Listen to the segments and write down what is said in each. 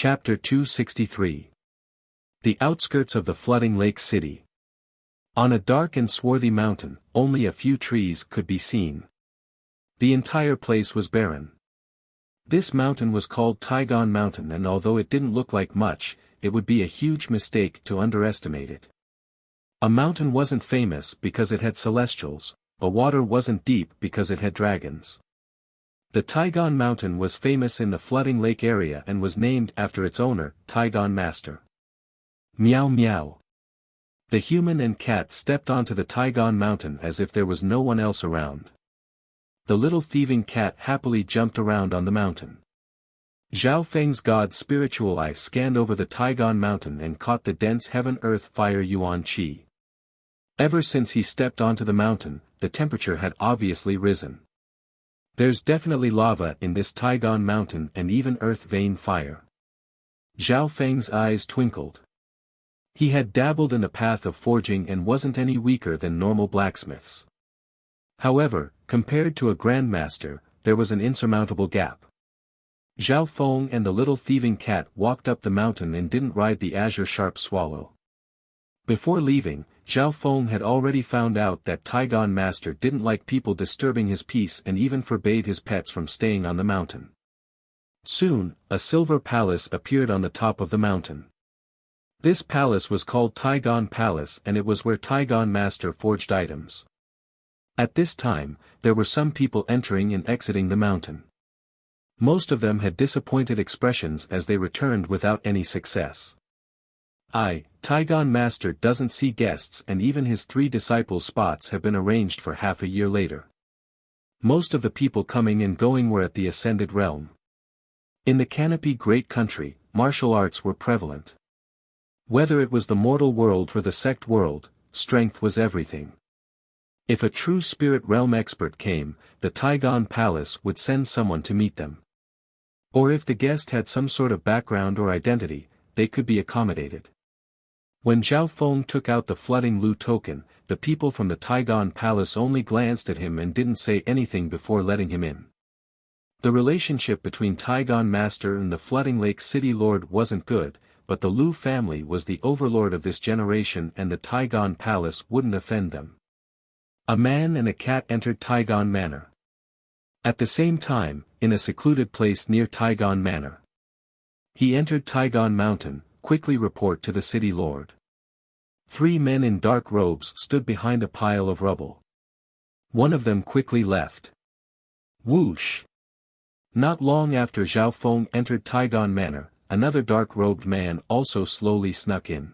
Chapter 263. The outskirts of the flooding lake city. On a dark and swarthy mountain, only a few trees could be seen. The entire place was barren. This mountain was called Taigon Mountain, and although it didn't look like much, it would be a huge mistake to underestimate it. A mountain wasn't famous because it had celestials, a water wasn't deep because it had dragons. The Taigon Mountain was famous in the flooding lake area and was named after its owner, Taigon Master. Meow meow. The human and cat stepped onto the Taigon Mountain as if there was no one else around. The little thieving cat happily jumped around on the mountain. Zhao Feng's god's spiritual eye scanned over the Taigon Mountain and caught the dense heaven-earth-fire yuan qi. Ever since he stepped onto the mountain, the temperature had obviously risen. There's definitely lava in this Taigon Mountain and even earth-vein fire. Zhao Feng's eyes twinkled. He had dabbled in the path of forging and wasn't any weaker than normal blacksmiths. However, compared to a grandmaster, there was an insurmountable gap. Zhao Feng and the little thieving cat walked up the mountain and didn't ride the azure sharp swallow. Before leaving, Zhao Feng had already found out that Taigon Master didn't like people disturbing his peace and even forbade his pets from staying on the mountain. Soon, a silver palace appeared on the top of the mountain. This palace was called Taigon Palace, and it was where Taigon Master forged items. At this time, there were some people entering and exiting the mountain. Most of them had disappointed expressions as they returned without any success. Taigon Master doesn't see guests, and even his 3 disciples' spots have been arranged for half a year later. Most of the people coming and going were at the Ascended Realm. In the Canopy Great Country, martial arts were prevalent. Whether it was the mortal world or the sect world, strength was everything. If a true spirit realm expert came, the Taigon Palace would send someone to meet them. Or if the guest had some sort of background or identity, they could be accommodated. When Zhao Feng took out the flooding Lu token, the people from the Taigon Palace only glanced at him and didn't say anything before letting him in. The relationship between Taigon Master and the flooding lake city lord wasn't good, but the Lu family was the overlord of this generation and the Taigon Palace wouldn't offend them. A man and a cat entered Taigon Manor. At the same time, in a secluded place near Taigon Manor. He entered Taigon Mountain. Quickly report to the city lord. 3 men in dark robes stood behind a pile of rubble. One of them quickly left. Whoosh! Not long after Zhao Feng entered Taigon Manor, another dark-robed man also slowly snuck in.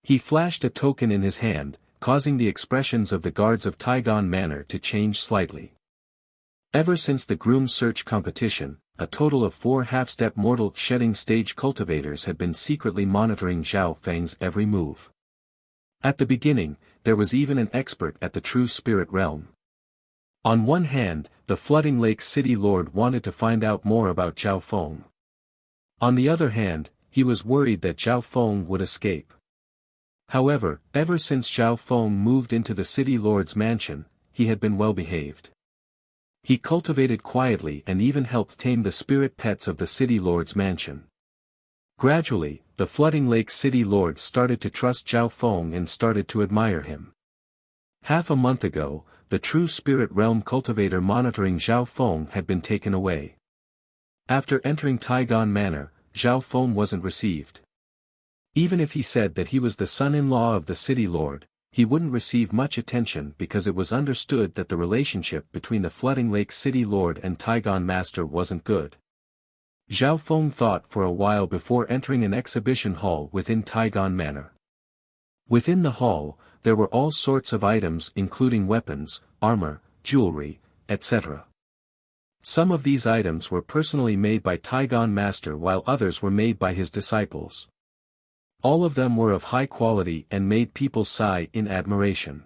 He flashed a token in his hand, causing the expressions of the guards of Taigon Manor to change slightly. Ever since the groom search competition, a total of 4 half-step mortal shedding stage cultivators had been secretly monitoring Zhao Feng's every move. At the beginning, there was even an expert at the true spirit realm. On one hand, the flooding lake city lord wanted to find out more about Zhao Feng. On the other hand, he was worried that Zhao Feng would escape. However, ever since Zhao Feng moved into the city lord's mansion, he had been well behaved. He cultivated quietly and even helped tame the spirit pets of the city lord's mansion. Gradually, the flooding lake city lord started to trust Zhao Feng and started to admire him. Half a month ago, the true spirit realm cultivator monitoring Zhao Feng had been taken away. After entering Taigon Manor, Zhao Feng wasn't received. Even if he said that he was the son-in-law of the city lord, he wouldn't receive much attention because it was understood that the relationship between the flooding lake city lord and Taigon Master wasn't good. Zhao Feng thought for a while before entering an exhibition hall within Taigon Manor. Within the hall, there were all sorts of items including weapons, armor, jewelry, etc. Some of these items were personally made by Taigon Master while others were made by his disciples. All of them were of high quality and made people sigh in admiration.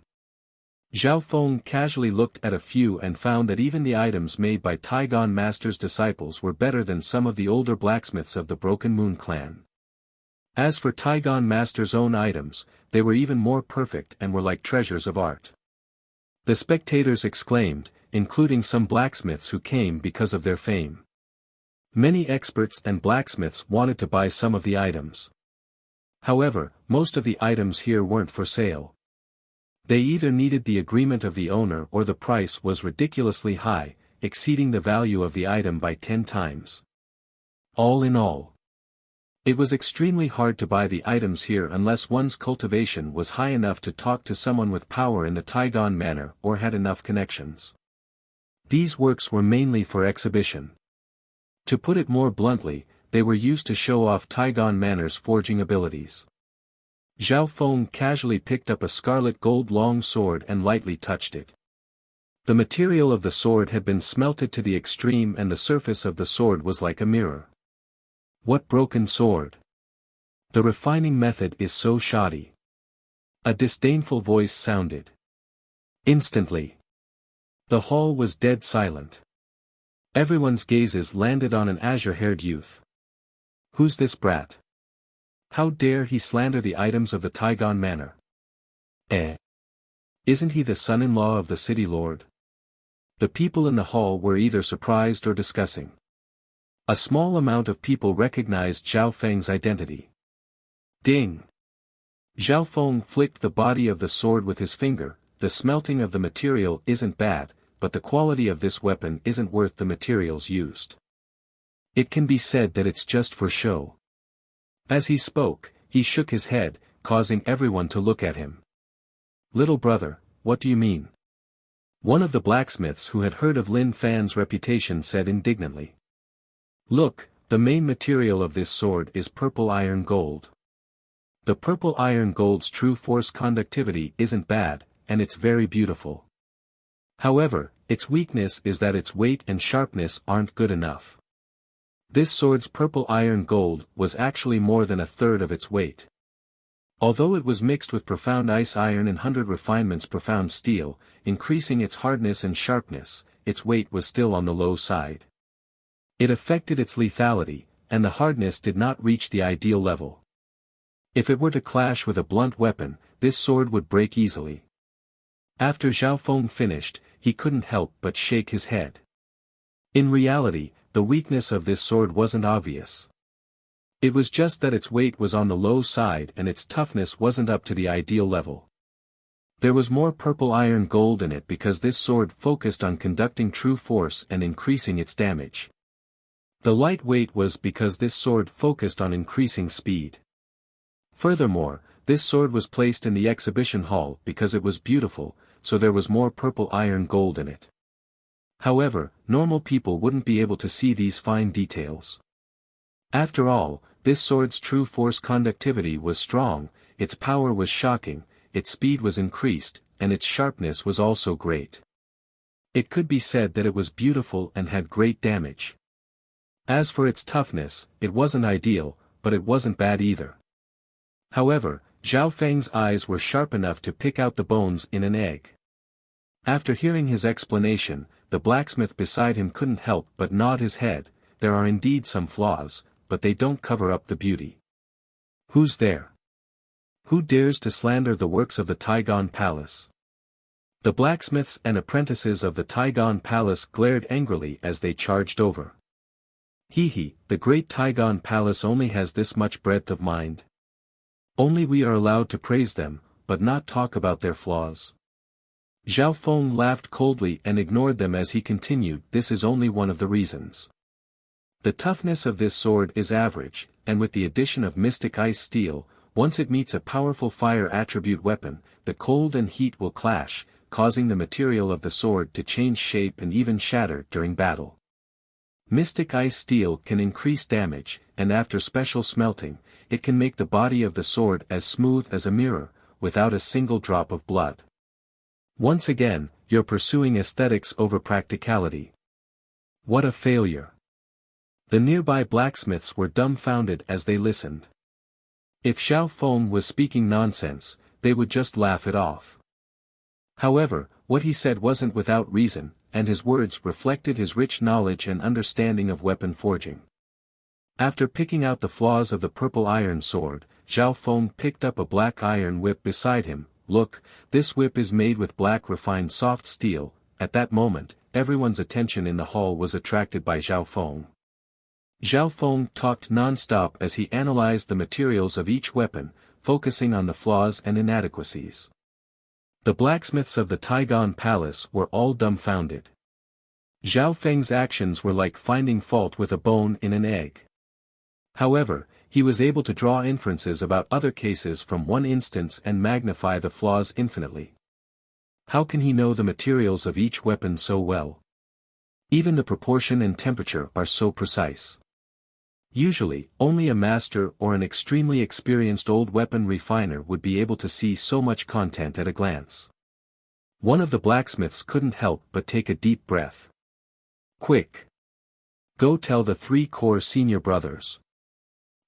Zhao Feng casually looked at a few and found that even the items made by Taigon Master's disciples were better than some of the older blacksmiths of the Broken Moon clan. As for Taigon Master's own items, they were even more perfect and were like treasures of art. The spectators exclaimed, including some blacksmiths who came because of their fame. Many experts and blacksmiths wanted to buy some of the items. However, most of the items here weren't for sale. They either needed the agreement of the owner or the price was ridiculously high, exceeding the value of the item by 10 times. All in all, it was extremely hard to buy the items here unless one's cultivation was high enough to talk to someone with power in the Taigon manner or had enough connections. These works were mainly for exhibition. To put it more bluntly, they were used to show off Taigon Manor's forging abilities. Zhao Feng casually picked up a scarlet gold long sword and lightly touched it. The material of the sword had been smelted to the extreme and the surface of the sword was like a mirror. What broken sword! The refining method is so shoddy. A disdainful voice sounded. Instantly, the hall was dead silent. Everyone's gazes landed on an azure-haired youth. Who's this brat? How dare he slander the items of the Taigon Manor? Isn't he the son-in-law of the city lord? The people in the hall were either surprised or discussing. A small amount of people recognized Zhao Feng's identity. Ding! Zhao Feng flicked the body of the sword with his finger. The smelting of the material isn't bad, but the quality of this weapon isn't worth the materials used. It can be said that it's just for show. As he spoke, he shook his head, causing everyone to look at him. Little brother, what do you mean? One of the blacksmiths who had heard of Lin Fan's reputation said indignantly. Look, the main material of this sword is purple iron gold. The purple iron gold's true force conductivity isn't bad, and it's very beautiful. However, its weakness is that its weight and sharpness aren't good enough. This sword's purple iron gold was actually more than a third of its weight. Although it was mixed with profound ice iron and 100 refinements profound steel, increasing its hardness and sharpness, its weight was still on the low side. It affected its lethality, and the hardness did not reach the ideal level. If it were to clash with a blunt weapon, this sword would break easily. After Zhao Feng finished, he couldn't help but shake his head. In reality, the weakness of this sword wasn't obvious. It was just that its weight was on the low side and its toughness wasn't up to the ideal level. There was more purple iron gold in it because this sword focused on conducting true force and increasing its damage. The light weight was because this sword focused on increasing speed. Furthermore, this sword was placed in the exhibition hall because it was beautiful, so there was more purple iron gold in it. However, normal people wouldn't be able to see these fine details. After all, this sword's true force conductivity was strong, its power was shocking, its speed was increased, and its sharpness was also great. It could be said that it was beautiful and had great damage. As for its toughness, it wasn't ideal, but it wasn't bad either. However, Zhao Feng's eyes were sharp enough to pick out the bones in an egg. After hearing his explanation, the blacksmith beside him couldn't help but nod his head. There are indeed some flaws, but they don't cover up the beauty. Who's there? Who dares to slander the works of the Taigon Palace? The blacksmiths and apprentices of the Taigon Palace glared angrily as they charged over. Hee, the great Taigon Palace only has this much breadth of mind. Only we are allowed to praise them, but not talk about their flaws. Zhao Feng laughed coldly and ignored them as he continued. This is only one of the reasons. The toughness of this sword is average, and with the addition of mystic ice steel, once it meets a powerful fire attribute weapon, the cold and heat will clash, causing the material of the sword to change shape and even shatter during battle. Mystic ice steel can increase damage, and after special smelting, it can make the body of the sword as smooth as a mirror, without a single drop of blood. Once again, you're pursuing aesthetics over practicality. What a failure. The nearby blacksmiths were dumbfounded as they listened. If Zhao Feng was speaking nonsense, they would just laugh it off. However, what he said wasn't without reason, and his words reflected his rich knowledge and understanding of weapon forging. After picking out the flaws of the purple iron sword, Zhao Feng picked up a black iron whip beside him. Look, this whip is made with black refined soft steel. At that moment, everyone's attention in the hall was attracted by Zhao Feng. Zhao Feng talked non-stop as he analyzed the materials of each weapon, focusing on the flaws and inadequacies. The blacksmiths of the Taigon Palace were all dumbfounded. Zhao Feng's actions were like finding fault with a bone in an egg. However, he was able to draw inferences about other cases from one instance and magnify the flaws infinitely. How can he know the materials of each weapon so well? Even the proportion and temperature are so precise. Usually, only a master or an extremely experienced old weapon refiner would be able to see so much content at a glance. One of the blacksmiths couldn't help but take a deep breath. Quick! Go tell the 3 core senior brothers.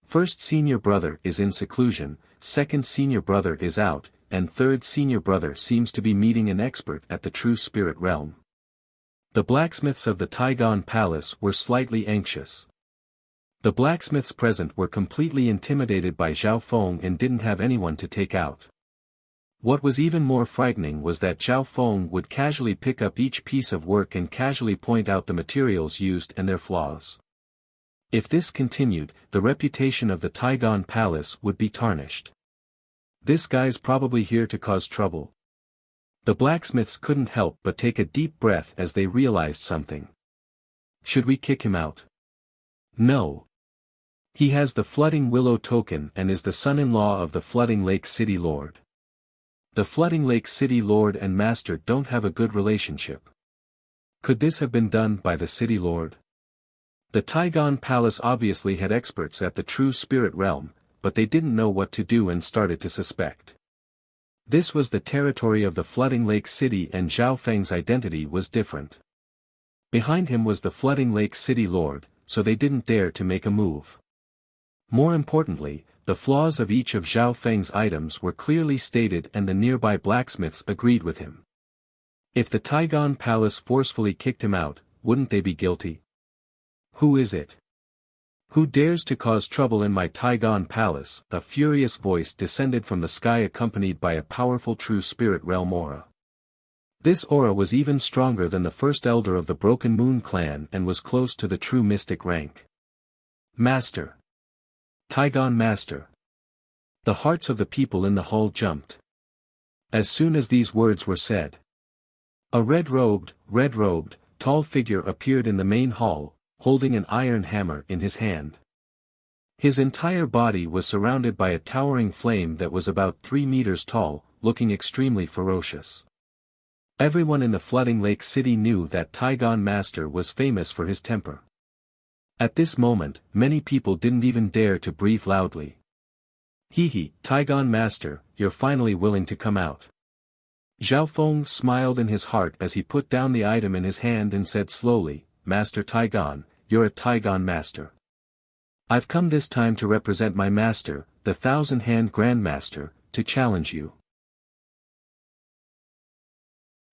First senior brother is in seclusion, second senior brother is out, and third senior brother seems to be meeting an expert at the true spirit realm. The blacksmiths of the Taigon Palace were slightly anxious. The blacksmiths present were completely intimidated by Zhao Feng and didn't have anyone to take out. What was even more frightening was that Zhao Feng would casually pick up each piece of work and casually point out the materials used and their flaws. If this continued, the reputation of the Taigon Palace would be tarnished. This guy's probably here to cause trouble. The blacksmiths couldn't help but take a deep breath as they realized something. Should we kick him out? No. He has the Flooding Willow token and is the son-in-law of the Flooding Lake City Lord. The Flooding Lake City Lord and Master don't have a good relationship. Could this have been done by the City Lord? The Taigon Palace obviously had experts at the true spirit realm, but they didn't know what to do and started to suspect. This was the territory of the Flooding Lake City and Zhao Feng's identity was different. Behind him was the Flooding Lake City Lord, so they didn't dare to make a move. More importantly, the flaws of each of Zhao Feng's items were clearly stated and the nearby blacksmiths agreed with him. If the Taigon Palace forcefully kicked him out, wouldn't they be guilty? Who is it? Who dares to cause trouble in my Taigon Palace? A furious voice descended from the sky accompanied by a powerful true spirit realm aura. This aura was even stronger than the first elder of the Broken Moon clan and was close to the true mystic rank. Master! Taigon Master! The hearts of the people in the hall jumped. As soon as these words were said, a red-robed, tall figure appeared in the main hall, holding an iron hammer in his hand. His entire body was surrounded by a towering flame that was about 3 meters tall, looking extremely ferocious. Everyone in the Flooding Lake City knew that Taigon Master was famous for his temper. At this moment, many people didn't even dare to breathe loudly. Hee, Taigon Master, you're finally willing to come out. Zhao Feng smiled in his heart as he put down the item in his hand and said slowly, Master Taigon, you're a Taigon Master. I've come this time to represent my master, the Thousand-Hand Grandmaster, to challenge you.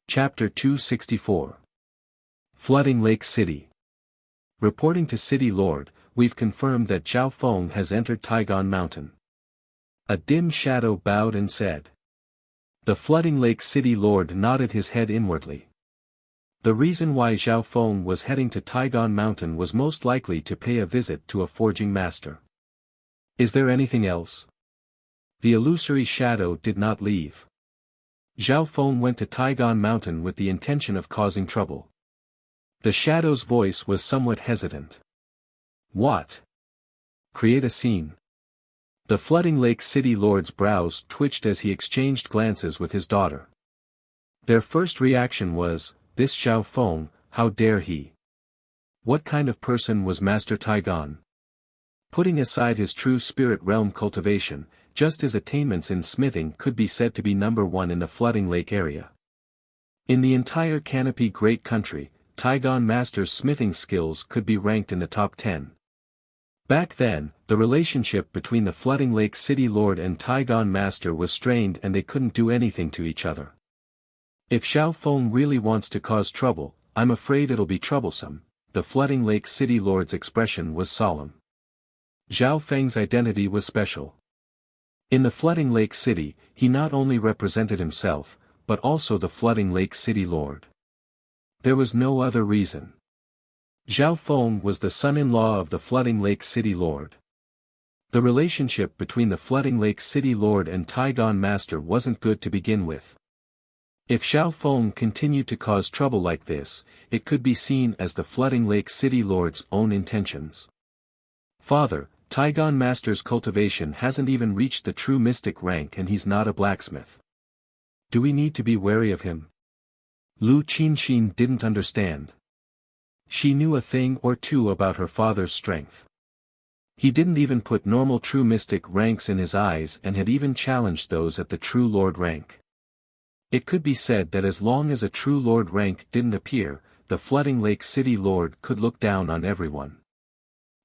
Chapter 264 Flooding Lake City. Reporting to City Lord, we've confirmed that Zhao Feng has entered Taigon Mountain. A dim shadow bowed and said. The Flooding Lake City Lord nodded his head inwardly. The reason why Zhao Feng was heading to Taigon Mountain was most likely to pay a visit to a forging master. Is there anything else? The illusory shadow did not leave. Zhao Feng went to Taigon Mountain with the intention of causing trouble. The shadow's voice was somewhat hesitant. What? Create a scene. The Flooding Lake City Lord's brows twitched as he exchanged glances with his daughter. Their first reaction was, this Zhao Feng, how dare he? What kind of person was Master Taigon? Putting aside his true spirit realm cultivation, just his attainments in smithing could be said to be number 1 in the Flooding Lake area. In the entire Canopy Great Country, Taigon Master's smithing skills could be ranked in the top 10. Back then, the relationship between the Flooding Lake City Lord and Taigon Master was strained and they couldn't do anything to each other. If Zhao Feng really wants to cause trouble, I'm afraid it'll be troublesome. The Flooding Lake City Lord's expression was solemn. Zhao Feng's identity was special. In the Flooding Lake City, he not only represented himself, but also the Flooding Lake City Lord. There was no other reason. Zhao Feng was the son-in-law of the Flooding Lake City Lord. The relationship between the Flooding Lake City Lord and Taigon Master wasn't good to begin with. If Zhao Feng continued to cause trouble like this, it could be seen as the Flooding Lake City Lord's own intentions. Father, Taigon Master's cultivation hasn't even reached the true mystic rank and he's not a blacksmith. Do we need to be wary of him? Lu Qinxin didn't understand. She knew a thing or two about her father's strength. He didn't even put normal true mystic ranks in his eyes and had even challenged those at the true lord rank. It could be said that as long as a true lord rank didn't appear, the Flooding Lake City Lord could look down on everyone.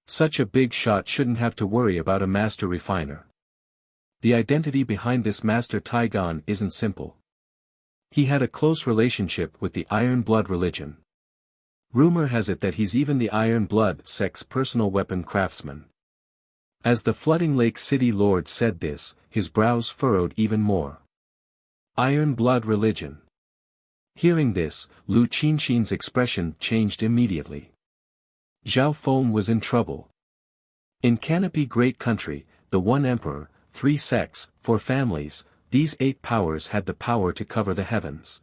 Such a big shot shouldn't have to worry about a master refiner. The identity behind this Master Taigon isn't simple. He had a close relationship with the Iron Blood religion. Rumor has it that he's even the Iron Blood sect's personal weapon craftsman. As the Flooding Lake City Lord said this, his brows furrowed even more. Iron Blood religion. Hearing this, Lu Qinxin's expression changed immediately. Zhao Feng was in trouble. In Canopy Great Country, the one emperor, 3 sects, 4 families, these 8 powers had the power to cover the heavens.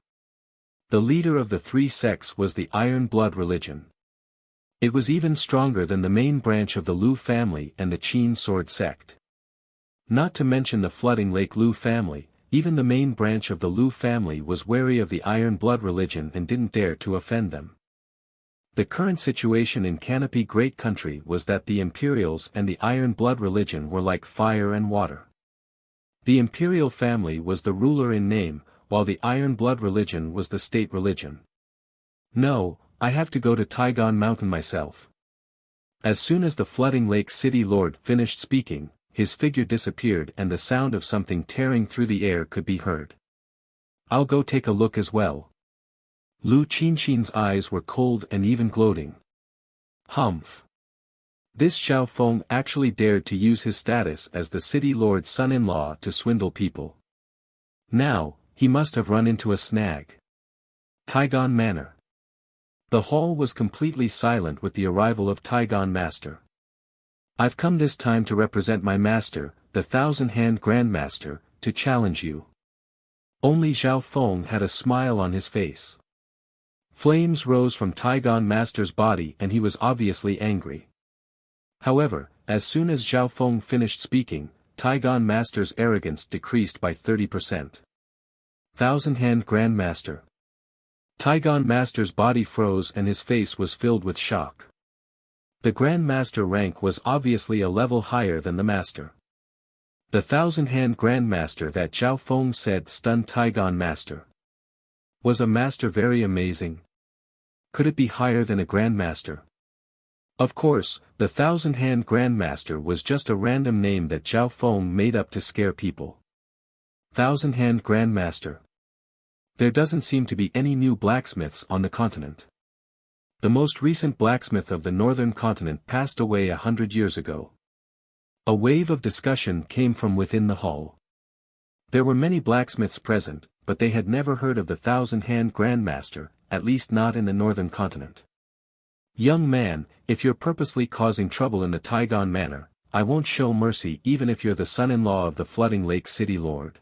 The leader of the 3 sects was the Iron Blood religion. It was even stronger than the main branch of the Lu family and the Qin Sword sect. Not to mention the Flooding Lake Lu family, even the main branch of the Lu family was wary of the Iron Blood religion and didn't dare to offend them. The current situation in Canopy Great Country was that the Imperials and the Iron Blood religion were like fire and water. The Imperial family was the ruler in name, while the Iron Blood religion was the state religion. No, I have to go to Taigon Mountain myself. As soon as the Flooding Lake City Lord finished speaking, his figure disappeared and the sound of something tearing through the air could be heard. I'll go take a look as well. Lu Qinxin's eyes were cold and even gloating. Humph. This Zhao Feng actually dared to use his status as the city lord's son-in-law to swindle people. Now, he must have run into a snag. Taigon Manor. The hall was completely silent with the arrival of Taigon Master. I've come this time to represent my master, the Thousand-Hand Grandmaster, to challenge you. Only Zhao Feng had a smile on his face. Flames rose from Taigon Master's body and he was obviously angry. However, as soon as Zhao Feng finished speaking, Taigon Master's arrogance decreased by 30%. Thousand-Hand Grandmaster. Taigon Master's body froze and his face was filled with shock. The Grandmaster rank was obviously a level higher than the Master. The Thousand-Hand Grandmaster that Zhao Feng said stunned Taigon Master. Was a Master very amazing? Could it be higher than a Grandmaster? Of course, the Thousand-Hand Grandmaster was just a random name that Zhao Feng made up to scare people. Thousand-Hand Grandmaster. There doesn't seem to be any new blacksmiths on the continent. The most recent blacksmith of the northern continent passed away 100 years ago. A wave of discussion came from within the hall. There were many blacksmiths present, but they had never heard of the Thousand-Hand Grandmaster, at least not in the northern continent. Young man, if you're purposely causing trouble in the Taigon Manor, I won't show mercy even if you're the son-in-law of the Flooding Lake City Lord.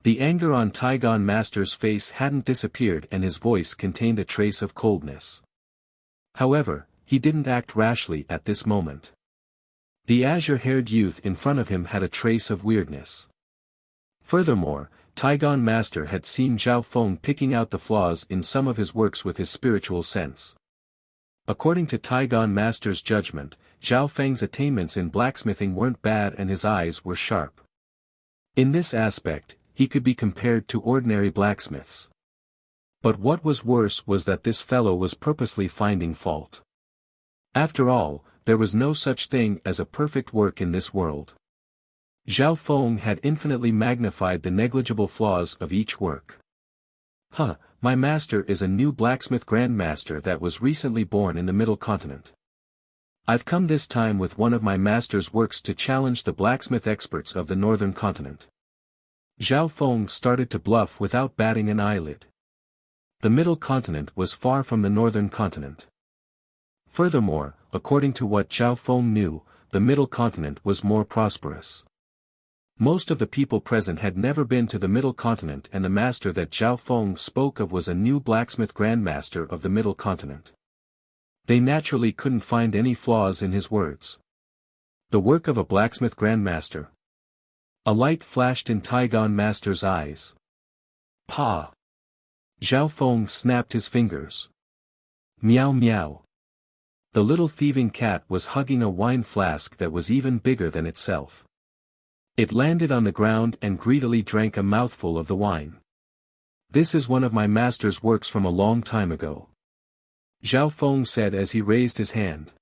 The anger on Taigon Master's face hadn't disappeared and his voice contained a trace of coldness. However, he didn't act rashly at this moment. The azure-haired youth in front of him had a trace of weirdness. Furthermore, Taigon Master had seen Zhao Feng picking out the flaws in some of his works with his spiritual sense. According to Taigon Master's judgment, Zhao Feng's attainments in blacksmithing weren't bad and his eyes were sharp. In this aspect, he could be compared to ordinary blacksmiths. But what was worse was that this fellow was purposely finding fault. After all, there was no such thing as a perfect work in this world. Zhao Feng had infinitely magnified the negligible flaws of each work. My master is a new blacksmith grandmaster that was recently born in the middle continent. I've come this time with one of my master's works to challenge the blacksmith experts of the northern continent. Zhao Feng started to bluff without batting an eyelid. The middle continent was far from the northern continent. Furthermore, according to what Zhao Feng knew, the Middle Continent was more prosperous. Most of the people present had never been to the Middle Continent, and the master that Zhao Feng spoke of was a new blacksmith grandmaster of the Middle Continent. They naturally couldn't find any flaws in his words. The work of a blacksmith grandmaster. A light flashed in Taigon Master's eyes. Pa! Zhao Feng snapped his fingers. Meow meow. The little thieving cat was hugging a wine flask that was even bigger than itself. It landed on the ground and greedily drank a mouthful of the wine. This is one of my master's works from a long time ago. Zhao Feng said as he raised his hand.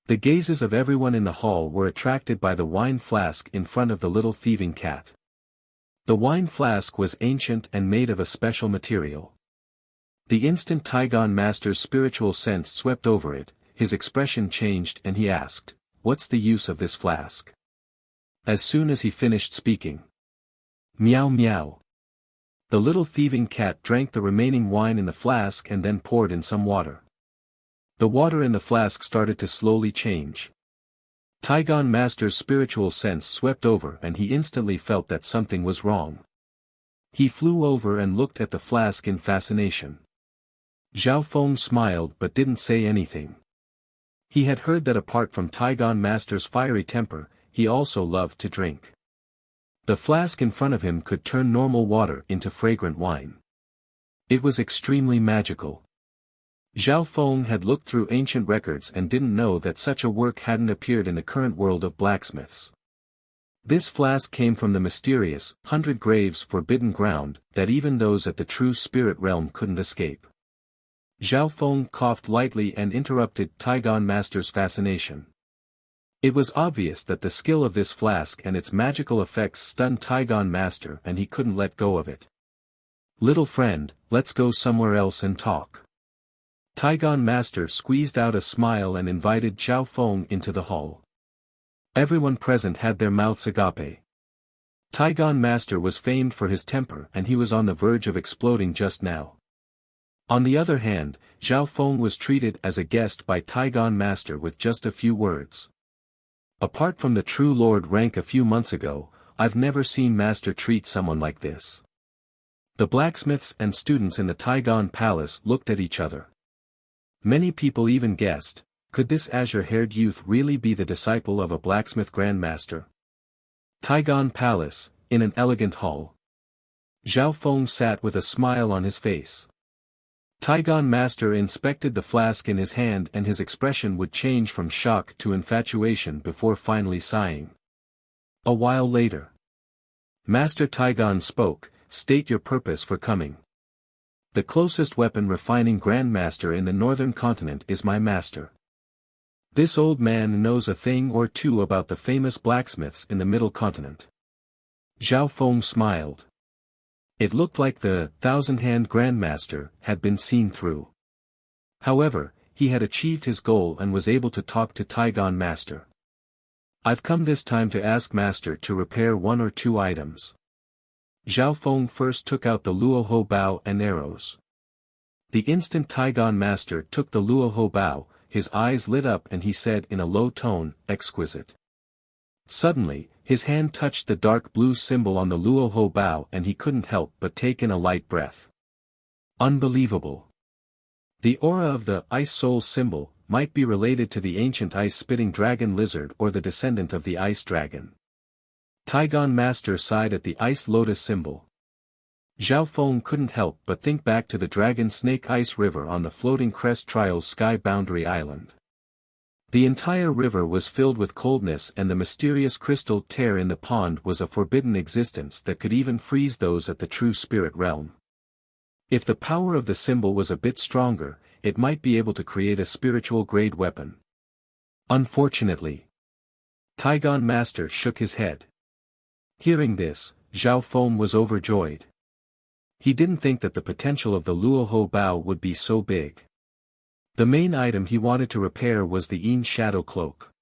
The gazes of everyone in the hall were attracted by the wine flask in front of the little thieving cat. The wine flask was ancient and made of a special material. The instant Taigon Master's spiritual sense swept over it, his expression changed and he asked, "What's the use of this flask?" As soon as he finished speaking. Meow meow. The little thieving cat drank the remaining wine in the flask and then poured in some water. The water in the flask started to slowly change. Taigon Master's spiritual sense swept over and he instantly felt that something was wrong. He flew over and looked at the flask in fascination. Zhao Feng smiled but didn't say anything. He had heard that apart from Taigon Master's fiery temper, he also loved to drink. The flask in front of him could turn normal water into fragrant wine. It was extremely magical. Zhao Feng had looked through ancient records and didn't know that such a work hadn't appeared in the current world of blacksmiths. This flask came from the mysterious, 100 graves forbidden ground, that even those at the true spirit realm couldn't escape. Zhao Feng coughed lightly and interrupted Taigon Master's fascination. It was obvious that the skill of this flask and its magical effects stunned Taigon Master and he couldn't let go of it. "Little friend, let's go somewhere else and talk." Taigon Master squeezed out a smile and invited Zhao Feng into the hall. Everyone present had their mouths agape. Taigon Master was famed for his temper and he was on the verge of exploding just now. On the other hand, Zhao Feng was treated as a guest by Taigon Master with just a few words. "Apart from the true lord rank a few months ago, I've never seen Master treat someone like this." The blacksmiths and students in the Taigon Palace looked at each other. Many people even guessed, could this azure-haired youth really be the disciple of a blacksmith grandmaster? Taigon Palace, in an elegant hall. Zhao Feng sat with a smile on his face. Taigon Master inspected the flask in his hand and his expression would change from shock to infatuation before finally sighing. A while later. Master Taigon spoke, "State your purpose for coming." "The closest weapon refining grandmaster in the northern continent is my master. This old man knows a thing or two about the famous blacksmiths in the middle continent." Zhao Feng smiled. It looked like the thousand-hand grandmaster had been seen through. However, he had achieved his goal and was able to talk to Taigon Master. "I've come this time to ask Master to repair one or two items." Zhao Feng first took out the luoho bow and arrows. The instant Taigon Master took the luoho bow, his eyes lit up and he said in a low tone, "Exquisite." Suddenly, his hand touched the dark blue symbol on the luoho bow and he couldn't help but take in a light breath. Unbelievable. The aura of the ice soul symbol might be related to the ancient ice-spitting dragon lizard or the descendant of the ice dragon. Taigon Master sighed at the ice lotus symbol. Zhao Feng couldn't help but think back to the dragon snake ice river on the floating crest trials sky boundary island. The entire river was filled with coldness and the mysterious crystal tear in the pond was a forbidden existence that could even freeze those at the true spirit realm. If the power of the symbol was a bit stronger, it might be able to create a spiritual grade weapon. Unfortunately. Taigon Master shook his head. Hearing this, Zhao Feng was overjoyed. He didn't think that the potential of the luoho bow would be so big. The main item he wanted to repair was the Yin Shadow Cloak.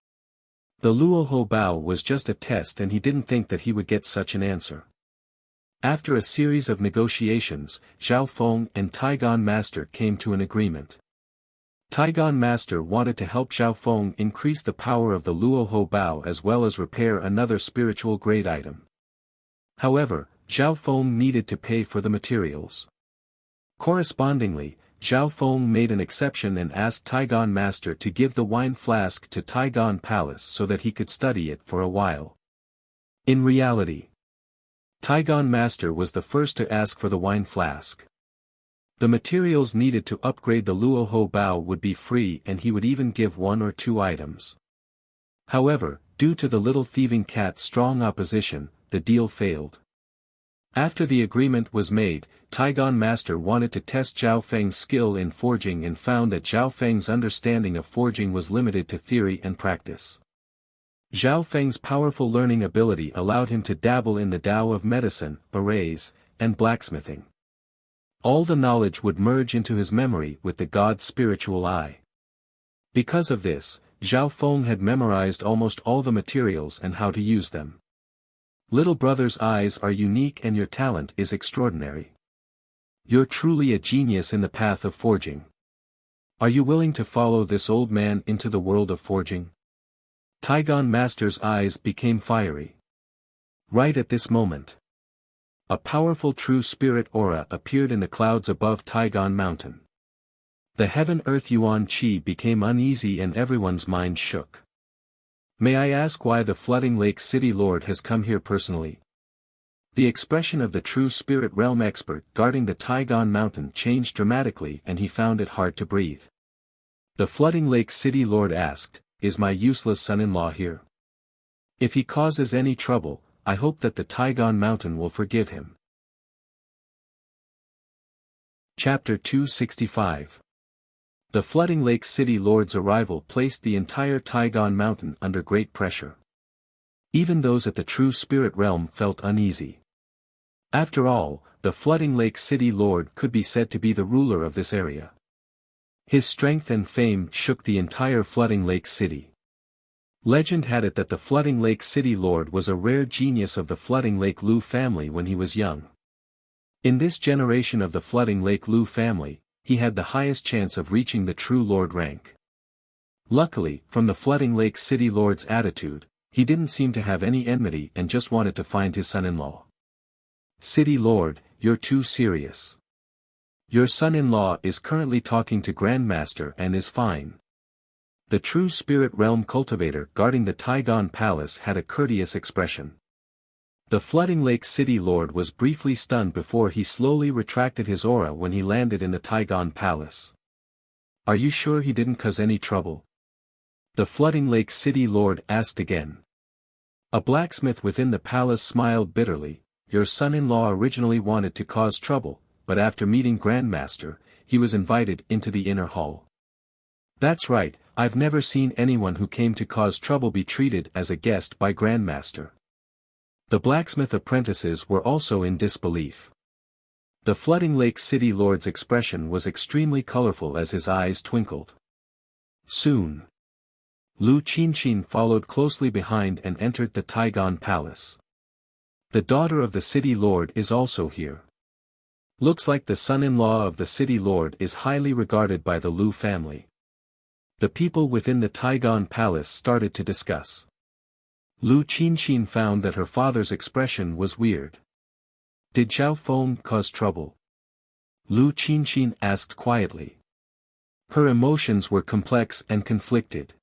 The luoho bow was just a test and he didn't think that he would get such an answer. After a series of negotiations, Zhao Feng and Taigon Master came to an agreement. Taigon Master wanted to help Zhao Feng increase the power of the Luoho Bao as well as repair another spiritual grade item. However, Zhao Feng needed to pay for the materials. Correspondingly, Zhao Feng made an exception and asked Taigon Master to give the wine flask to Taigon Palace so that he could study it for a while. In reality, Taigon Master was the first to ask for the wine flask. The materials needed to upgrade the Luoho Bao would be free and he would even give 1 or 2 items. However, due to the little thieving cat's strong opposition, the deal failed. After the agreement was made, Taigon Master wanted to test Zhao Feng's skill in forging and found that Zhao Feng's understanding of forging was limited to theory and practice. Zhao Feng's powerful learning ability allowed him to dabble in the Tao of medicine, arrays, and blacksmithing. All the knowledge would merge into his memory with the god's spiritual eye. Because of this, Zhao Feng had memorized almost all the materials and how to use them. Little brother's eyes are unique and your talent is extraordinary. You're truly a genius in the path of forging. Are you willing to follow this old man into the world of forging? Taigon Master's eyes became fiery. Right at this moment, a powerful true spirit aura appeared in the clouds above Taigon Mountain. The heaven-earth Yuan Qi became uneasy and everyone's mind shook. May I ask why the Flooding Lake City Lord has come here personally? The expression of the true spirit realm expert guarding the Taigon Mountain changed dramatically and he found it hard to breathe. The Flooding Lake City Lord asked, "Is my useless son-in-law here? If he causes any trouble, I hope that the Taigon Mountain will forgive him." Chapter 265. The Flooding Lake City Lord's arrival placed the entire Taigon Mountain under great pressure. Even those at the true spirit realm felt uneasy. After all, the Flooding Lake City Lord could be said to be the ruler of this area. His strength and fame shook the entire Flooding Lake City. Legend had it that the Flooding Lake City Lord was a rare genius of the Flooding Lake Lu family when he was young. In this generation of the Flooding Lake Lu family, he had the highest chance of reaching the true Lord rank. Luckily, from the Flooding Lake City Lord's attitude, he didn't seem to have any enmity and just wanted to find his son-in-law. "City Lord, you're too serious. Your son-in-law is currently talking to Grandmaster and is fine." The true spirit realm cultivator guarding the Taigon Palace had a courteous expression. The Flooding Lake City Lord was briefly stunned before he slowly retracted his aura when he landed in the Taigon Palace. "Are you sure he didn't cause any trouble?" The Flooding Lake City Lord asked again. A blacksmith within the palace smiled bitterly. "Your son-in-law originally wanted to cause trouble, but after meeting Grandmaster, he was invited into the inner hall." "That's right, I've never seen anyone who came to cause trouble be treated as a guest by Grandmaster." The blacksmith apprentices were also in disbelief. The Flooding Lake City Lord's expression was extremely colorful as his eyes twinkled. Soon, Lu Qinshin followed closely behind and entered the Taigon Palace. "The daughter of the City Lord is also here. Looks like the son-in-law of the City Lord is highly regarded by the Lu family." The people within the Taigon Palace started to discuss. Lu Qinshin found that her father's expression was weird. "Did Zhao Feng cause trouble?" Lu Qinshin asked quietly. Her emotions were complex and conflicted.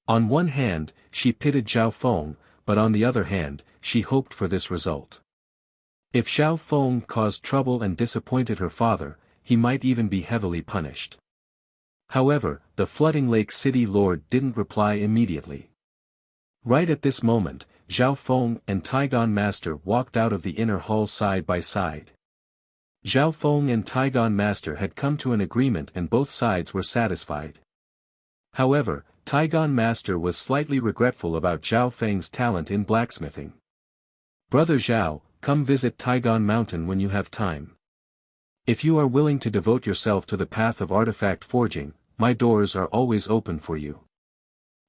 On one hand, she pitied Zhao Feng, but on the other hand, she hoped for this result. If Zhao Feng caused trouble and disappointed her father, he might even be heavily punished. However, the Flooding Lake City Lord didn't reply immediately. Right at this moment, Zhao Feng and Taigon Master walked out of the inner hall side by side. Zhao Feng and Taigon Master had come to an agreement and both sides were satisfied. However, Taigon Master was slightly regretful about Zhao Feng's talent in blacksmithing. "Brother Zhao, come visit Taigon Mountain when you have time. If you are willing to devote yourself to the path of artifact forging, my doors are always open for you."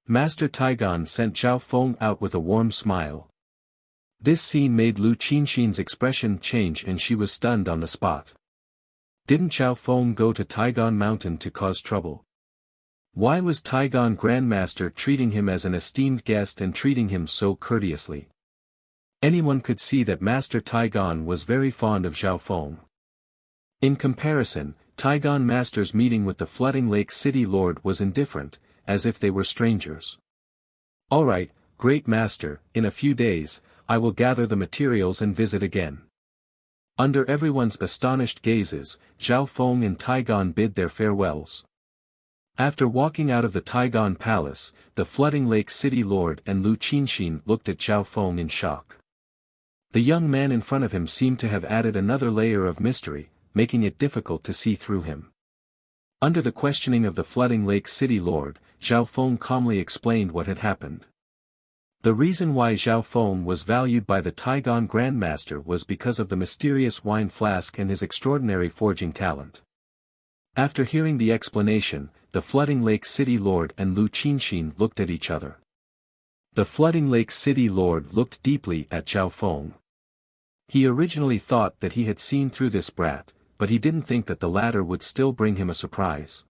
Master Taigon sent Zhao Feng out with a warm smile. This scene made Lu Qinshin's expression change and she was stunned on the spot. Didn't Zhao Feng go to Taigon Mountain to cause trouble? Why was Taigon Grandmaster treating him as an esteemed guest and treating him so courteously? Anyone could see that Master Taigon was very fond of Zhao Feng. In comparison, Taigon Master's meeting with the Flooding Lake City Lord was indifferent, as if they were strangers. Alright, Great Master, in a few days, I will gather the materials and visit again. Under everyone's astonished gazes, Zhao Feng and Taigon bid their farewells. After walking out of the Taigon Palace, the Flooding Lake City Lord and Lu Qinxin looked at Zhao Feng in shock. The young man in front of him seemed to have added another layer of mystery, making it difficult to see through him. Under the questioning of the Flooding Lake City Lord, Zhao Feng calmly explained what had happened. The reason why Zhao Feng was valued by the Taigon Grandmaster was because of the mysterious wine flask and his extraordinary forging talent. After hearing the explanation, the Flooding Lake City Lord and Lu Qinxin looked at each other. The Flooding Lake City Lord looked deeply at Zhao Feng. He originally thought that he had seen through this brat, but he didn't think that the latter would still bring him a surprise.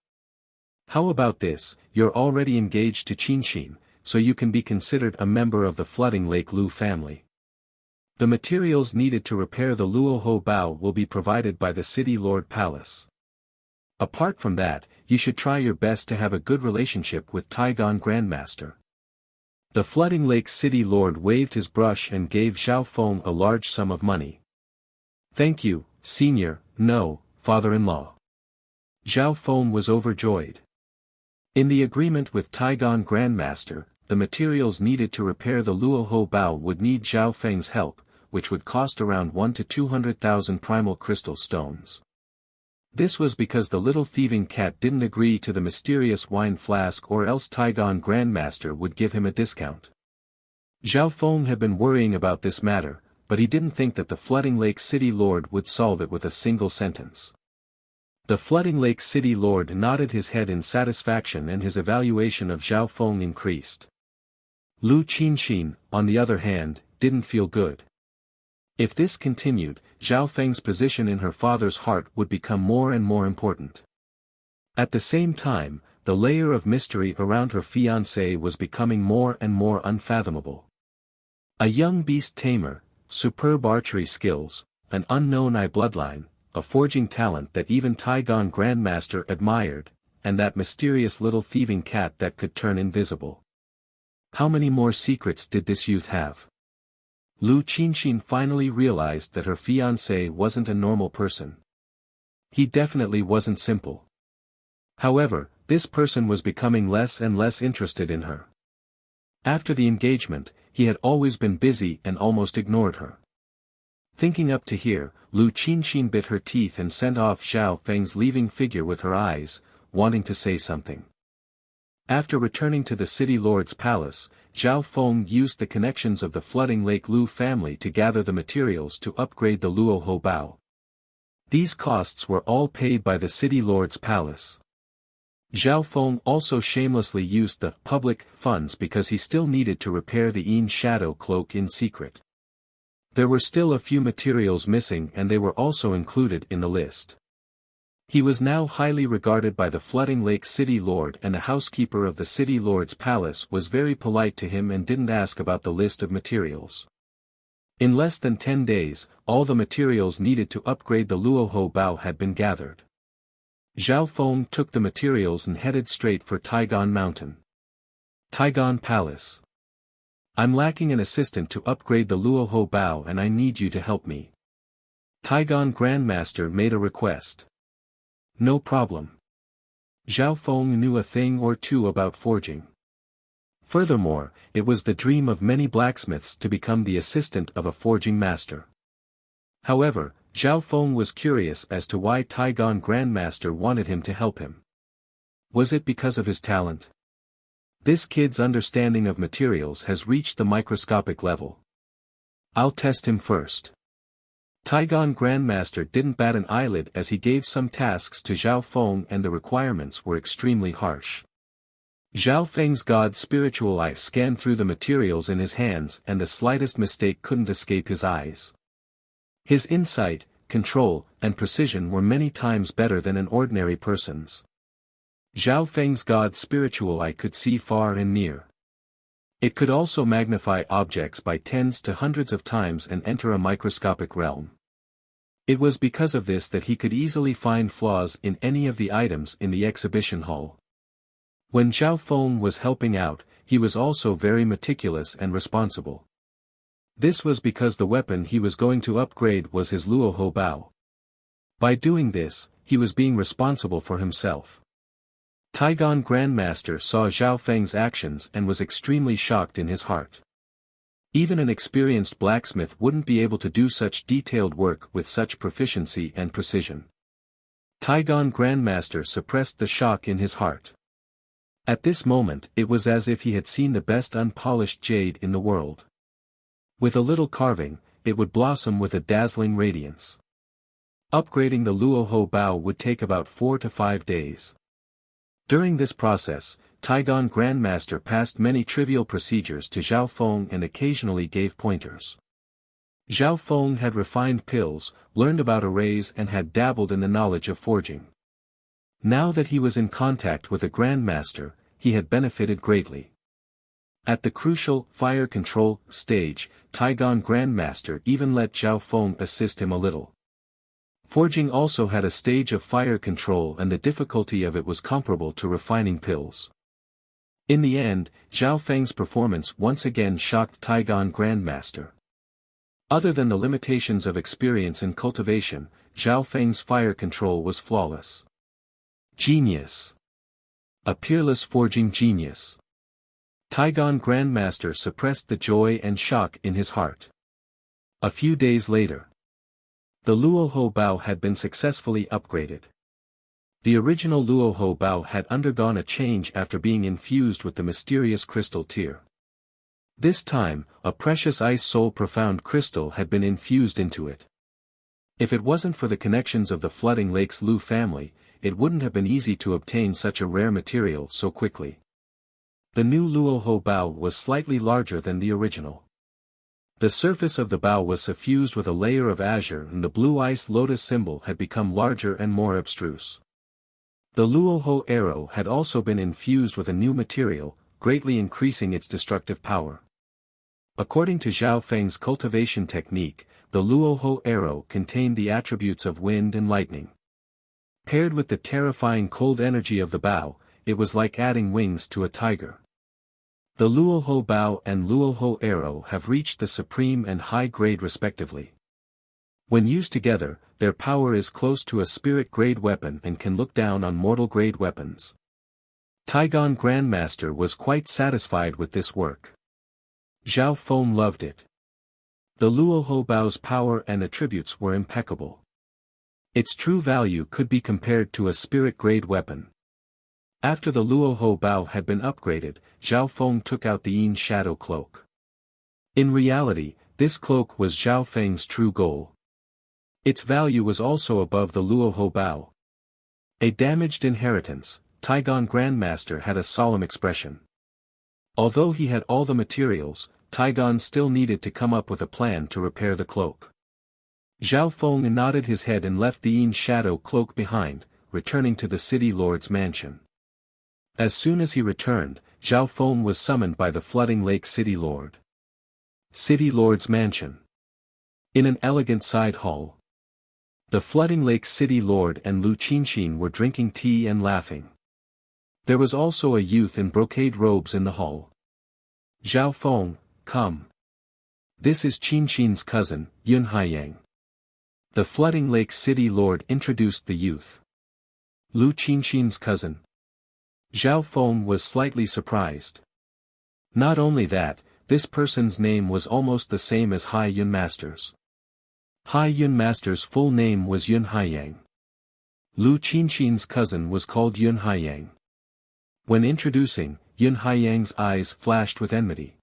How about this, you're already engaged to Qinxin, so you can be considered a member of the Flooding Lake Lu family. The materials needed to repair the Luoho Bao will be provided by the City Lord Palace. Apart from that, you should try your best to have a good relationship with Taigon Grandmaster. The Flooding Lake City Lord waved his brush and gave Zhao Feng a large sum of money. Thank you, Senior, no, father-in-law. Zhao Feng was overjoyed. In the agreement with Taigon Grandmaster, the materials needed to repair the Luoho Bao would need Zhao Feng's help, which would cost around 1 to 200,000 primal crystal stones. This was because the little thieving cat didn't agree to the mysterious wine flask, or else Taigon Grandmaster would give him a discount. Zhao Feng had been worrying about this matter, but he didn't think that the Flooding Lake City Lord would solve it with a single sentence. The Flooding Lake City Lord nodded his head in satisfaction and his evaluation of Zhao Feng increased. Lu Qinxin, on the other hand, didn't feel good. If this continued, Zhao Feng's position in her father's heart would become more and more important. At the same time, the layer of mystery around her fiancé was becoming more and more unfathomable. A young beast tamer, superb archery skills, an unknown bloodline, a forging talent that even Taigon Grandmaster admired, and that mysterious little thieving cat that could turn invisible. How many more secrets did this youth have? Lu Qinxin finally realized that her fiancé wasn't a normal person. He definitely wasn't simple. However, this person was becoming less and less interested in her. After the engagement, he had always been busy and almost ignored her. Thinking up to here, Lu Qinxin bit her teeth and sent off Zhao Feng's leaving figure with her eyes, wanting to say something. After returning to the City Lord's palace, Zhao Feng used the connections of the Flooding Lake Lu family to gather the materials to upgrade the Luoho Bao. These costs were all paid by the City Lord's palace. Zhao Feng also shamelessly used the public funds because he still needed to repair the Yin Shadow Cloak in secret. There were still a few materials missing and they were also included in the list. He was now highly regarded by the Flooding Lake City Lord, and the housekeeper of the City Lord's palace was very polite to him and didn't ask about the list of materials. In less than 10 days, all the materials needed to upgrade the Luoho Bao had been gathered. Zhao Feng took the materials and headed straight for Taigon Mountain. Taigon Palace. I'm lacking an assistant to upgrade the Luoho Bao and I need you to help me. Taigon Grandmaster made a request. No problem. Zhao Feng knew a thing or two about forging. Furthermore, it was the dream of many blacksmiths to become the assistant of a forging master. However, Zhao Feng was curious as to why Taigon Grandmaster wanted him to help him. Was it because of his talent? This kid's understanding of materials has reached the microscopic level. I'll test him first. Taigon Grandmaster didn't bat an eyelid as he gave some tasks to Zhao Feng, and the requirements were extremely harsh. Zhao Feng's god's spiritual eye scanned through the materials in his hands and the slightest mistake couldn't escape his eyes. His insight, control, and precision were many times better than an ordinary person's. Zhao Feng's god's spiritual eye could see far and near. It could also magnify objects by tens to hundreds of times and enter a microscopic realm. It was because of this that he could easily find flaws in any of the items in the exhibition hall. When Zhao Feng was helping out, he was also very meticulous and responsible. This was because the weapon he was going to upgrade was his Luoho Bao. By doing this, he was being responsible for himself. Taigon Grandmaster saw Zhao Feng's actions and was extremely shocked in his heart. Even an experienced blacksmith wouldn't be able to do such detailed work with such proficiency and precision. Taigon Grandmaster suppressed the shock in his heart. At this moment it was as if he had seen the best unpolished jade in the world. With a little carving, it would blossom with a dazzling radiance. Upgrading the Luoho Bao would take about 4 to 5 days. During this process, Taigon Grandmaster passed many trivial procedures to Zhao Feng and occasionally gave pointers. Zhao Feng had refined pills, learned about arrays and had dabbled in the knowledge of forging. Now that he was in contact with a Grandmaster, he had benefited greatly. At the crucial fire control stage, Taigon Grandmaster even let Zhao Feng assist him a little. Forging also had a stage of fire control and the difficulty of it was comparable to refining pills. In the end, Zhao Feng's performance once again shocked Taigon Grandmaster. Other than the limitations of experience and cultivation, Zhao Feng's fire control was flawless. Genius! A peerless forging genius. Taigon Grandmaster suppressed the joy and shock in his heart. A few days later, the Luoho Bao had been successfully upgraded. The original Luoho Bao had undergone a change after being infused with the mysterious crystal tear. This time, a precious ice soul profound crystal had been infused into it. If it wasn't for the connections of the Flooding Lake's Lu family, it wouldn't have been easy to obtain such a rare material so quickly. The new Luoho Bao was slightly larger than the original. The surface of the Bao was suffused with a layer of azure and the blue ice lotus symbol had become larger and more abstruse. The Luoho arrow had also been infused with a new material, greatly increasing its destructive power. According to Zhao Feng's cultivation technique, the Luoho arrow contained the attributes of wind and lightning. Paired with the terrifying cold energy of the Bao, it was like adding wings to a tiger. The Luoho Bao and Luoho arrow have reached the supreme and high grade respectively. When used together, their power is close to a spirit-grade weapon and can look down on mortal-grade weapons. Taigon Grandmaster was quite satisfied with this work. Zhao Feng loved it. The Luoho Bao's power and attributes were impeccable. Its true value could be compared to a spirit-grade weapon. After the Luoho Bao had been upgraded, Zhao Feng took out the Yin Shadow Cloak. In reality, this cloak was Zhao Feng's true goal. Its value was also above the Luoho Bao. A damaged inheritance, Taigon Grandmaster had a solemn expression. Although he had all the materials, Taigon still needed to come up with a plan to repair the cloak. Zhao Feng nodded his head and left the Yin Shadow Cloak behind, returning to the city lord's mansion. As soon as he returned, Zhao Feng was summoned by the Flooding Lake City Lord. City Lord's Mansion. In an elegant side hall, the Flooding Lake City Lord and Lu Qinxin were drinking tea and laughing. There was also a youth in brocade robes in the hall. Zhao Feng, come. This is Qinxin's cousin, Yun Haiyang. The Flooding Lake City Lord introduced the youth. Lu Qinxin's cousin. Zhao Feng was slightly surprised. Not only that, this person's name was almost the same as Hai Yun Master's. Hai Yun Master's full name was Yun Haiyang. Lu Qinxin's cousin was called Yun Haiyang. When introducing, Yun Haiyang's eyes flashed with enmity.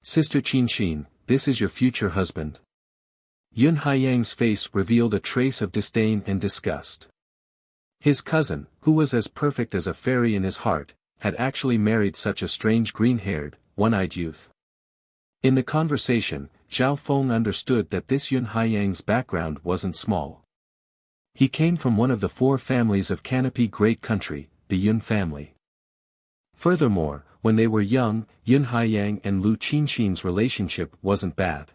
Sister Qinxin, this is your future husband. Yun Haiyang's face revealed a trace of disdain and disgust. His cousin, who was as perfect as a fairy in his heart, had actually married such a strange green-haired, one-eyed youth. In the conversation, Zhao Feng understood that this Yun Haiyang's background wasn't small. He came from one of the 4 families of Canopy Great Country, the Yun family. Furthermore, when they were young, Yun Haiyang and Lu Qinxin's relationship wasn't bad.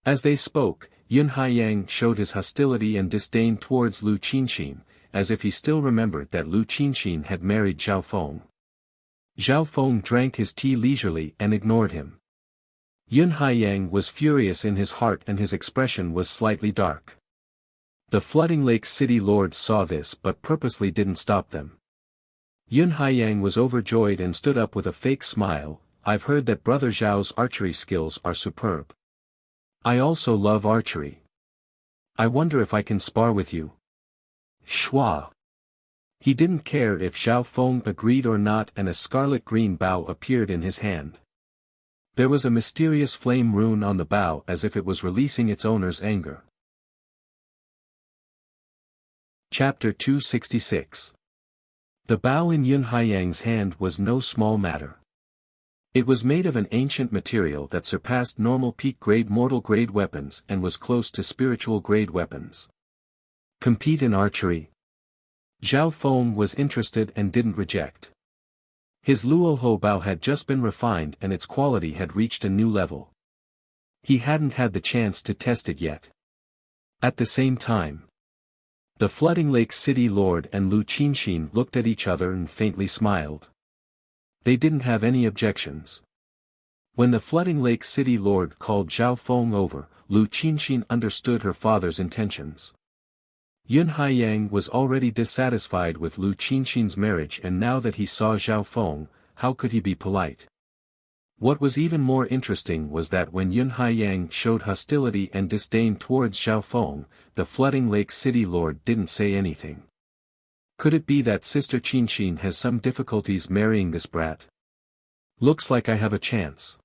As they spoke, Yun Haiyang showed his hostility and disdain towards Lu Qinxin, as if he still remembered that Lu Qinxin had married Zhao Feng. Zhao Feng drank his tea leisurely and ignored him. Yun Haiyang was furious in his heart and his expression was slightly dark. The Flooding Lake City Lord saw this but purposely didn't stop them. Yun Haiyang was overjoyed and stood up with a fake smile. I've heard that Brother Zhao's archery skills are superb. I also love archery. I wonder if I can spar with you. Shua. He didn't care if Zhao Feng agreed or not, and a scarlet-green bow appeared in his hand. There was a mysterious flame rune on the bow as if it was releasing its owner's anger. Chapter 266. The bow in Yun Haiyang's hand was no small matter. It was made of an ancient material that surpassed normal peak-grade mortal-grade weapons and was close to spiritual-grade weapons. Compete in archery? Zhao Feng was interested and didn't reject. His Luoho bow had just been refined and its quality had reached a new level. He hadn't had the chance to test it yet. At the same time, the Flooding Lake City Lord and Lu Qinxin looked at each other and faintly smiled. They didn't have any objections. When the Flooding Lake City Lord called Zhao Feng over, Lu Qinxin understood her father's intentions. Yun Haiyang was already dissatisfied with Lu Qinxin's marriage, and now that he saw Zhao Feng, how could he be polite? What was even more interesting was that when Yun Haiyang showed hostility and disdain towards Zhao Feng, the Flooding Lake City Lord didn't say anything. Could it be that Sister Qinxin has some difficulties marrying this brat? Looks like I have a chance.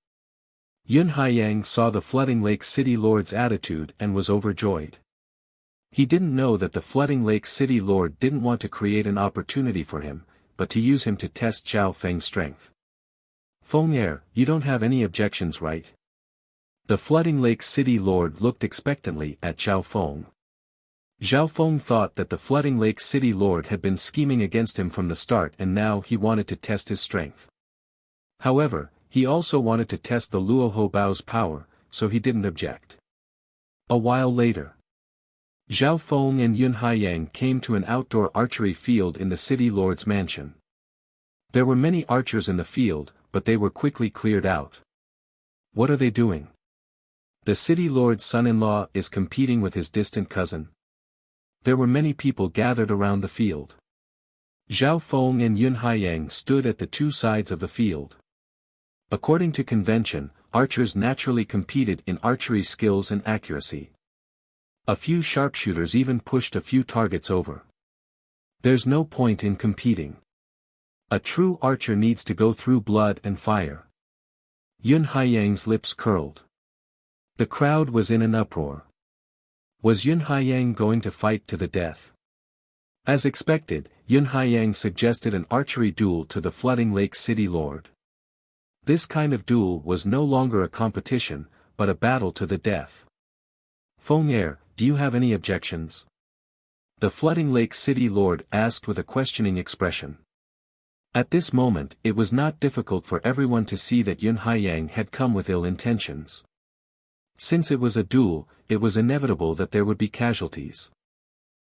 Yun Haiyang saw the Flooding Lake City Lord's attitude and was overjoyed. He didn't know that the Flooding Lake City Lord didn't want to create an opportunity for him, but to use him to test Zhao Feng's strength. Feng, you don't have any objections, right? The Flooding Lake City Lord looked expectantly at Zhao Feng. Zhao Feng thought that the Flooding Lake City Lord had been scheming against him from the start, and now he wanted to test his strength. However, he also wanted to test the Luoho Bao's power, so he didn't object. A while later, Zhao Feng and Yun Haiyang came to an outdoor archery field in the City Lord's mansion. There were many archers in the field, but they were quickly cleared out. What are they doing? The City Lord's son-in-law is competing with his distant cousin. There were many people gathered around the field. Zhao Feng and Yun Haiyang stood at the two sides of the field. According to convention, archers naturally competed in archery skills and accuracy. A few sharpshooters even pushed a few targets over. There's no point in competing. A true archer needs to go through blood and fire. Yun Haiyang's lips curled. The crowd was in an uproar. Was Yun Haiyang going to fight to the death? As expected, Yun Haiyang suggested an archery duel to the Flooding Lake City Lord. This kind of duel was no longer a competition, but a battle to the death. Feng, do you have any objections? The Flooding Lake City Lord asked with a questioning expression. At this moment, it was not difficult for everyone to see that Yun Haiyang had come with ill intentions. Since it was a duel, it was inevitable that there would be casualties.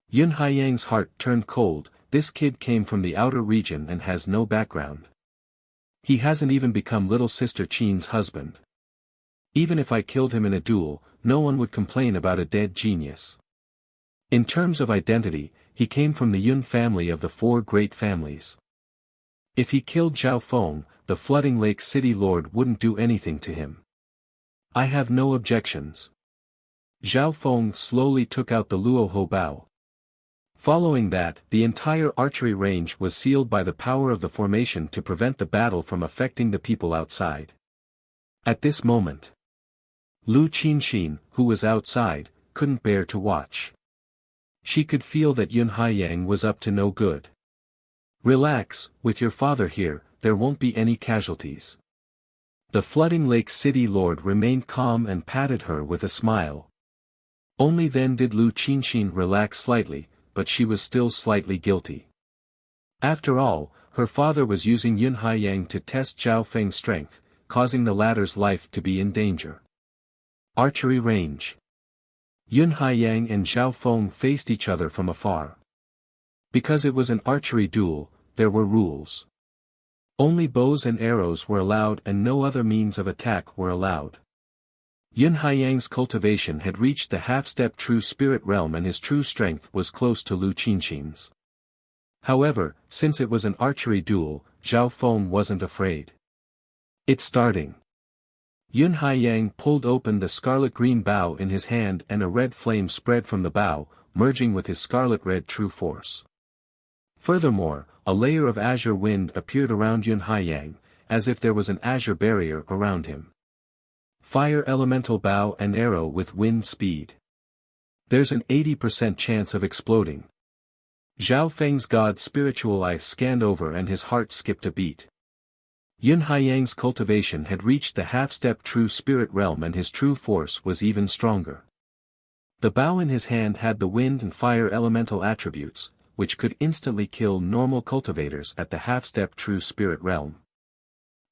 Yun Haiyang's heart turned cold. This kid came from the outer region and has no background. He hasn't even become little sister Qin's husband. Even if I killed him in a duel, no one would complain about a dead genius. In terms of identity, he came from the Yun family of the four great families. If he killed Zhao Feng, the Flooding Lake City Lord wouldn't do anything to him. I have no objections. Zhao Feng slowly took out the Luoho Bao. Following that, the entire archery range was sealed by the power of the formation to prevent the battle from affecting the people outside. At this moment, Lu Qinxin, who was outside, couldn't bear to watch. She could feel that Yun Haiyang was up to no good. Relax, with your father here, there won't be any casualties. The Flooding Lake City Lord remained calm and patted her with a smile. Only then did Lu Qinxin relax slightly, but she was still slightly guilty. After all, her father was using Yun Haiyang to test Zhao Feng's strength, causing the latter's life to be in danger. Archery range. Yun Haiyang and Zhao Feng faced each other from afar. Because it was an archery duel, there were rules. Only bows and arrows were allowed and no other means of attack were allowed. Yun Haiyang's cultivation had reached the half-step true spirit realm and his true strength was close to Lu Qinqin's. However, since it was an archery duel, Zhao Feng wasn't afraid. It's starting. Yun Haiyang pulled open the scarlet-green bow in his hand and a red flame spread from the bow, merging with his scarlet-red true force. Furthermore, a layer of azure wind appeared around Yun Haiyang, as if there was an azure barrier around him. Fire elemental bow and arrow with wind speed. There's an 80% chance of exploding. Zhao Feng's god's spiritual eye scanned over and his heart skipped a beat. Yun Haiyang's cultivation had reached the half-step true spirit realm and his true force was even stronger. The bow in his hand had the wind and fire elemental attributes, which could instantly kill normal cultivators at the half-step true spirit realm.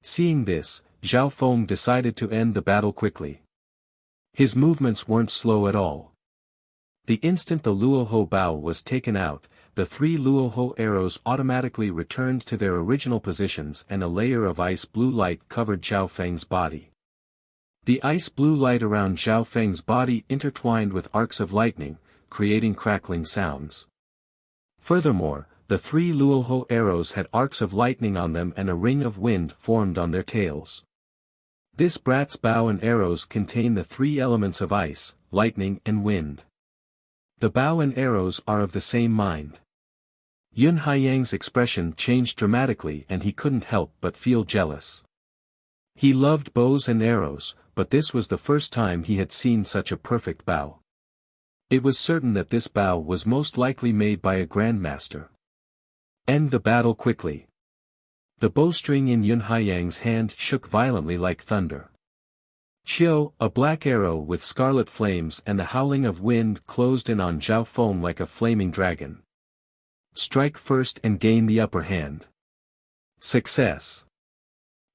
Seeing this, Zhao Feng decided to end the battle quickly. His movements weren't slow at all. The instant the Luoho bow was taken out, the 3 Luoho arrows automatically returned to their original positions and a layer of ice blue light covered Zhao Feng's body. The ice blue light around Zhao Feng's body intertwined with arcs of lightning, creating crackling sounds. Furthermore, the 3 Luoho arrows had arcs of lightning on them and a ring of wind formed on their tails. This brat's bow and arrows contain the 3 elements of ice, lightning and wind. The bow and arrows are of the same mind. Yun Haiyang's expression changed dramatically and he couldn't help but feel jealous. He loved bows and arrows, but this was the first time he had seen such a perfect bow. It was certain that this bow was most likely made by a grandmaster. End the battle quickly. The bowstring in Yun Haiyang's hand shook violently like thunder. Chiu, a black arrow with scarlet flames and the howling of wind closed in on Zhao Feng like a flaming dragon. Strike first and gain the upper hand. Success.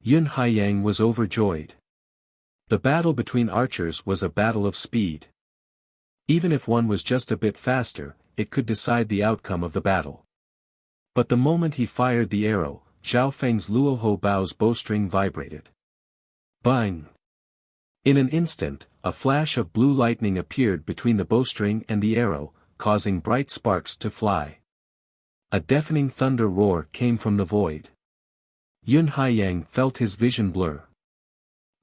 Yun Haiyang was overjoyed. The battle between archers was a battle of speed. Even if one was just a bit faster, it could decide the outcome of the battle. But the moment he fired the arrow, Zhao Feng's Luoho bow's bowstring vibrated. Bang! In an instant, a flash of blue lightning appeared between the bowstring and the arrow, causing bright sparks to fly. A deafening thunder roar came from the void. Yun Haiyang felt his vision blur.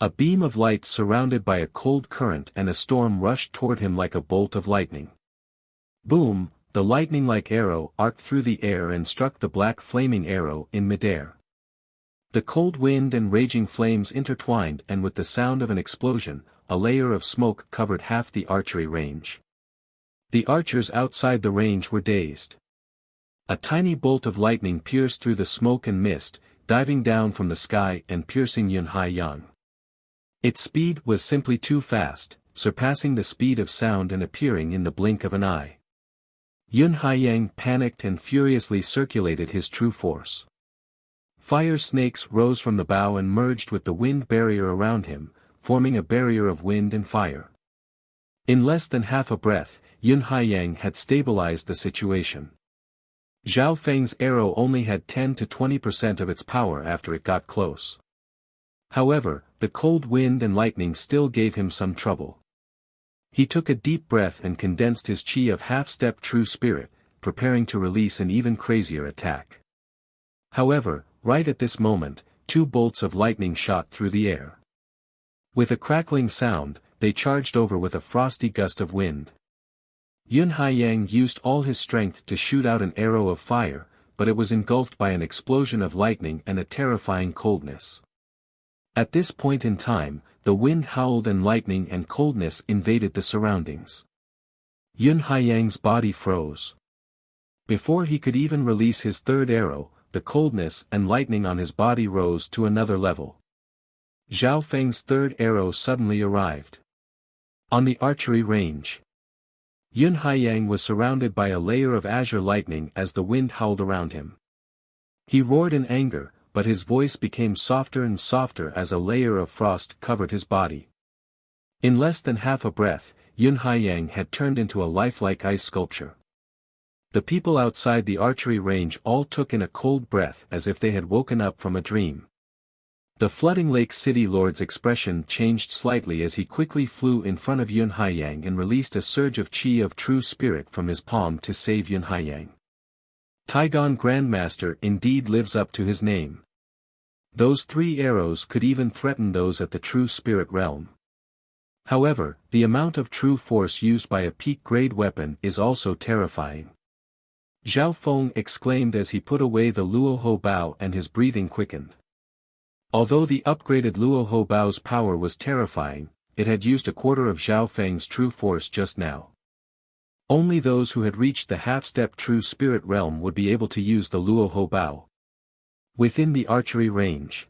A beam of light surrounded by a cold current and a storm rushed toward him like a bolt of lightning. Boom! The lightning-like arrow arced through the air and struck the black flaming arrow in midair. The cold wind and raging flames intertwined and with the sound of an explosion, a layer of smoke covered half the archery range. The archers outside the range were dazed. A tiny bolt of lightning pierced through the smoke and mist, diving down from the sky and piercing Yun Haiyang. Its speed was simply too fast, surpassing the speed of sound and appearing in the blink of an eye. Yun Haiyang panicked and furiously circulated his true force. Fire snakes rose from the bow and merged with the wind barrier around him, forming a barrier of wind and fire. In less than half a breath, Yun Haiyang had stabilized the situation. Zhao Feng's arrow only had 10 to 20% of its power after it got close. However, the cold wind and lightning still gave him some trouble. He took a deep breath and condensed his chi of half-step true spirit, preparing to release an even crazier attack. However, right at this moment, 2 bolts of lightning shot through the air. With a crackling sound, they charged over with a frosty gust of wind. Yun Haiyang used all his strength to shoot out an arrow of fire, but it was engulfed by an explosion of lightning and a terrifying coldness. At this point in time, the wind howled and lightning and coldness invaded the surroundings. Yun Haiyang's body froze. Before he could even release his third arrow, the coldness and lightning on his body rose to another level. Zhao Feng's third arrow suddenly arrived. On the archery range. Yun Haiyang was surrounded by a layer of azure lightning as the wind howled around him. He roared in anger, but his voice became softer and softer as a layer of frost covered his body. In less than half a breath, Yun Haiyang had turned into a lifelike ice sculpture. The people outside the archery range all took in a cold breath as if they had woken up from a dream. The flooding Lake City Lord's expression changed slightly as he quickly flew in front of Yun Haiyang and released a surge of chi of true spirit from his palm to save Yun Haiyang. Taigon Grandmaster indeed lives up to his name. Those 3 arrows could even threaten those at the true spirit realm. However, the amount of true force used by a peak-grade weapon is also terrifying. Zhao Feng exclaimed as he put away the Luoho Bao and his breathing quickened. Although the upgraded Luoho Bao's power was terrifying, it had used a quarter of Zhao Feng's true force just now. Only those who had reached the half-step true spirit realm would be able to use the Luoho Bao. Within the archery range.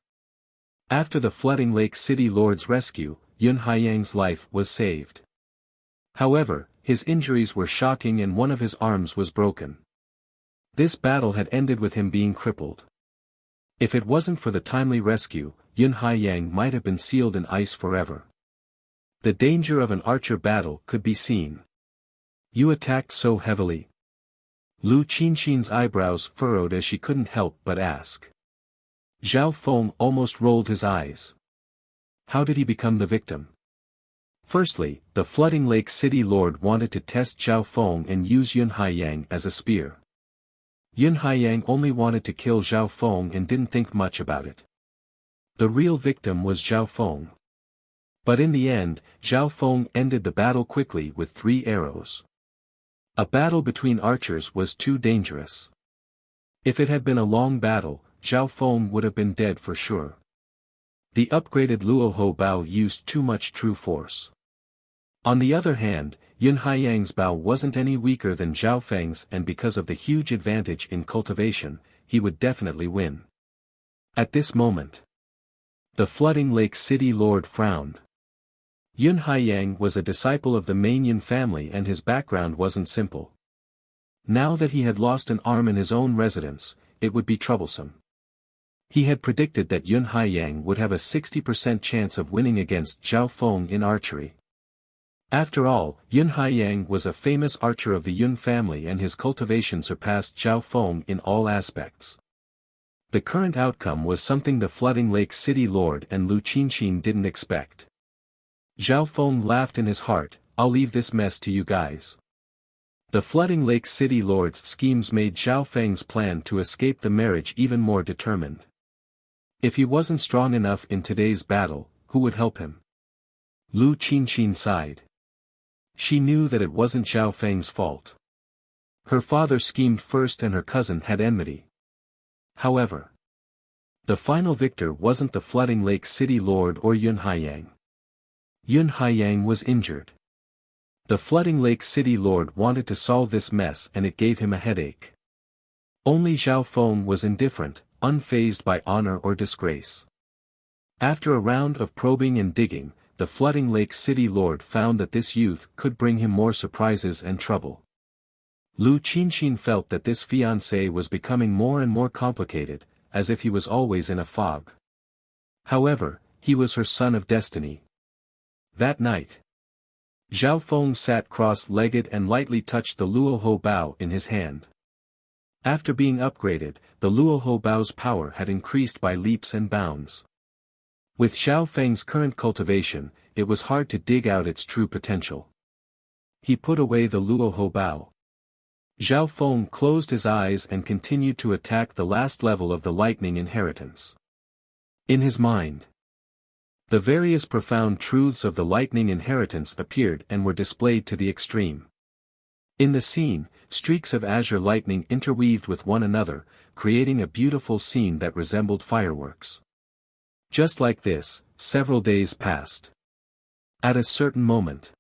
After the flooding Lake City Lord's rescue, Yun Haiyang's life was saved. However, his injuries were shocking and one of his arms was broken. This battle had ended with him being crippled. If it wasn't for the timely rescue, Yun Haiyang might have been sealed in ice forever. The danger of an archer battle could be seen. You attacked so heavily. Lu Qinxin's eyebrows furrowed as she couldn't help but ask. Zhao Feng almost rolled his eyes. How did he become the victim? Firstly, the flooding Lake City Lord wanted to test Zhao Feng and use Yun Haiyang as a spear. Yun Haiyang only wanted to kill Zhao Feng and didn't think much about it. The real victim was Zhao Feng. But in the end, Zhao Feng ended the battle quickly with 3 arrows. A battle between archers was too dangerous. If it had been a long battle, Zhao Feng would have been dead for sure. The upgraded Luoho Bao used too much true force. On the other hand, Yun Haiyang's Bao wasn't any weaker than Zhao Feng's, and because of the huge advantage in cultivation, he would definitely win. At this moment, the flooding Lake City Lord frowned. Yun Haiyang was a disciple of the main Yun family and his background wasn't simple. Now that he had lost an arm in his own residence, it would be troublesome. He had predicted that Yun Haiyang would have a 60% chance of winning against Zhao Feng in archery. After all, Yun Haiyang was a famous archer of the Yun family and his cultivation surpassed Zhao Feng in all aspects. The current outcome was something the flooding Lake City Lord and Lu Qinxin didn't expect. Zhao Feng laughed in his heart, I'll leave this mess to you guys. The flooding Lake City Lord's schemes made Zhao Feng's plan to escape the marriage even more determined. If he wasn't strong enough in today's battle, who would help him? Lu Qinxin sighed. She knew that it wasn't Zhao Feng's fault. Her father schemed first and her cousin had enmity. However, the final victor wasn't the flooding Lake City Lord or Yun Haiyang. Yun Haiyang was injured. The flooding Lake City Lord wanted to solve this mess and it gave him a headache. Only Zhao Feng was indifferent, unfazed by honor or disgrace. After a round of probing and digging, the flooding Lake City Lord found that this youth could bring him more surprises and trouble. Lu Qinxin felt that this fiancé was becoming more and more complicated, as if he was always in a fog. However, he was her son of destiny. That night, Zhao Feng sat cross-legged and lightly touched the Luoho Bao in his hand. After being upgraded, the Luoho Bao's power had increased by leaps and bounds. With Zhao Feng's current cultivation, it was hard to dig out its true potential. He put away the Luoho Bao. Zhao Feng closed his eyes and continued to attack the last level of the lightning inheritance. In his mind, the various profound truths of the lightning inheritance appeared and were displayed to the extreme. In the scene, streaks of azure lightning interweaved with one another, creating a beautiful scene that resembled fireworks. Just like this, several days passed. At a certain moment,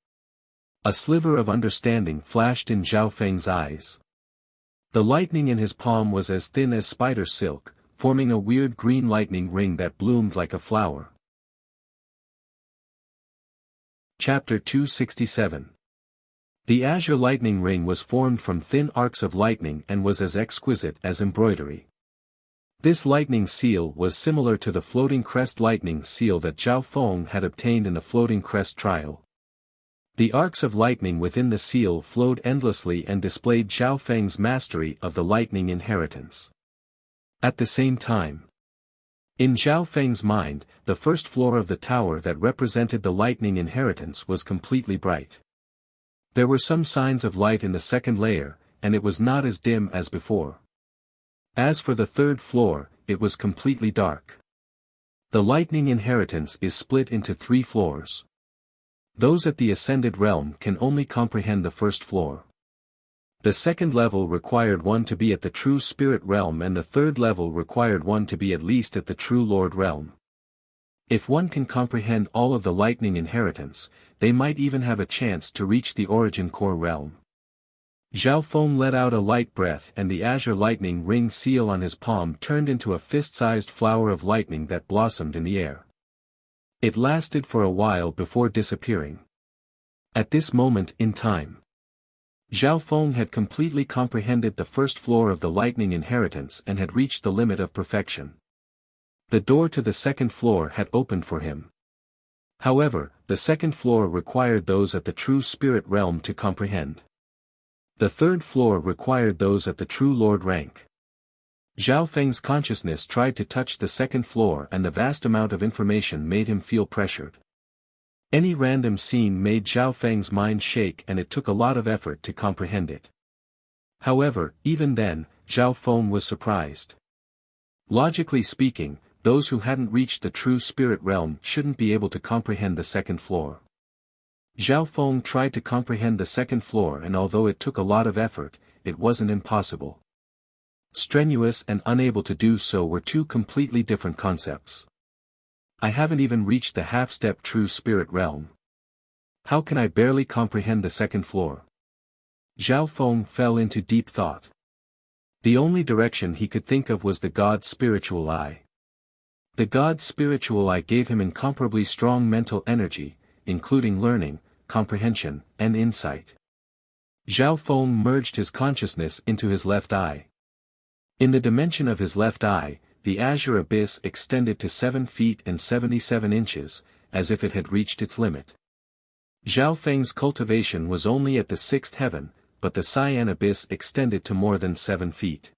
a sliver of understanding flashed in Zhao Feng's eyes. The lightning in his palm was as thin as spider silk, forming a weird green lightning ring that bloomed like a flower. Chapter 267. The azure lightning ring was formed from thin arcs of lightning and was as exquisite as embroidery. This lightning seal was similar to the floating crest lightning seal that Zhao Feng had obtained in the floating crest trial. The arcs of lightning within the seal flowed endlessly and displayed Zhao Feng's mastery of the lightning inheritance. At the same time, in Zhao Feng's mind, the first floor of the tower that represented the lightning inheritance was completely bright. There were some signs of light in the second layer, and it was not as dim as before. As for the third floor, it was completely dark. The lightning inheritance is split into 3 floors. Those at the ascended realm can only comprehend the first floor. The second level required one to be at the true spirit realm, and the third level required one to be at least at the true lord realm. If one can comprehend all of the lightning inheritance, they might even have a chance to reach the origin core realm. Zhao Feng let out a light breath, and the azure lightning ring seal on his palm turned into a fist-sized flower of lightning that blossomed in the air. It lasted for a while before disappearing. At this moment in time, Zhao Feng had completely comprehended the first floor of the lightning inheritance and had reached the limit of perfection. The door to the second floor had opened for him. However, the second floor required those at the true spirit realm to comprehend. The third floor required those at the true lord rank. Zhao Feng's consciousness tried to touch the second floor, and the vast amount of information made him feel pressured. Any random scene made Zhao Feng's mind shake, and it took a lot of effort to comprehend it. However, even then, Zhao Feng was surprised. Logically speaking, those who hadn't reached the true spirit realm shouldn't be able to comprehend the second floor. Zhao Feng tried to comprehend the second floor, and although it took a lot of effort, it wasn't impossible. Strenuous and unable to do so were 2 completely different concepts. I haven't even reached the half-step true spirit realm. How can I barely comprehend the second floor? Zhao Feng fell into deep thought. The only direction he could think of was the God's spiritual eye. The God's spiritual eye gave him incomparably strong mental energy, including learning, comprehension, and insight. Zhao Feng merged his consciousness into his left eye. In the dimension of his left eye, the azure abyss extended to 7 feet and 77 inches, as if it had reached its limit. Zhao Feng's cultivation was only at the 6th heaven, but the cyan abyss extended to more than 7 feet.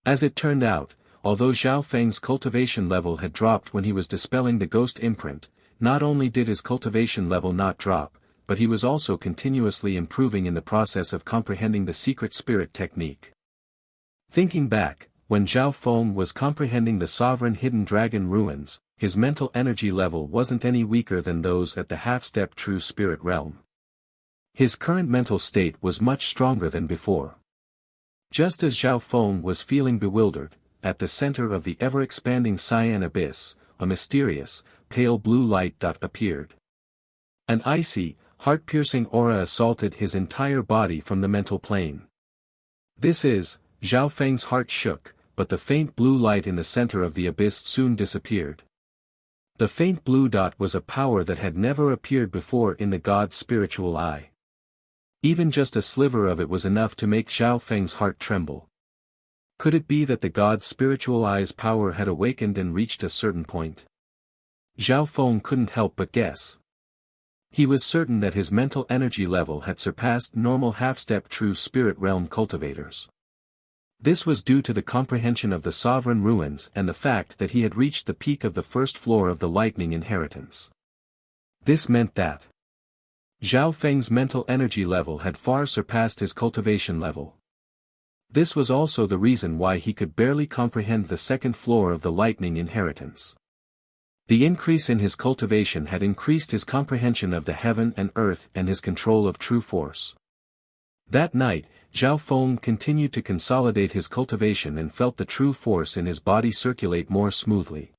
As it turned out, although Zhao Feng's cultivation level had dropped when he was dispelling the ghost imprint, not only did his cultivation level not drop, but he was also continuously improving in the process of comprehending the secret spirit technique. Thinking back, when Zhao Feng was comprehending the sovereign hidden dragon ruins, his mental energy level wasn't any weaker than those at the half-step true spirit realm. His current mental state was much stronger than before. Just as Zhao Feng was feeling bewildered, at the center of the ever-expanding cyan abyss, a mysterious, pale blue light appeared. An icy, heart-piercing aura assaulted his entire body from the mental plane. Zhao Feng's heart shook, but the faint blue light in the center of the abyss soon disappeared. The faint blue dot was a power that had never appeared before in the God's spiritual eye. Even just a sliver of it was enough to make Zhao Feng's heart tremble. Could it be that the God's spiritual eye's power had awakened and reached a certain point? Zhao Feng couldn't help but guess. He was certain that his mental energy level had surpassed normal half-step true spirit realm cultivators. This was due to the comprehension of the sovereign ruins and the fact that he had reached the peak of the first floor of the lightning inheritance. This meant that Zhao Feng's mental energy level had far surpassed his cultivation level. This was also the reason why he could barely comprehend the second floor of the lightning inheritance. The increase in his cultivation had increased his comprehension of the heaven and earth and his control of true force. That night, Zhao Feng continued to consolidate his cultivation and felt the true force in his body circulate more smoothly.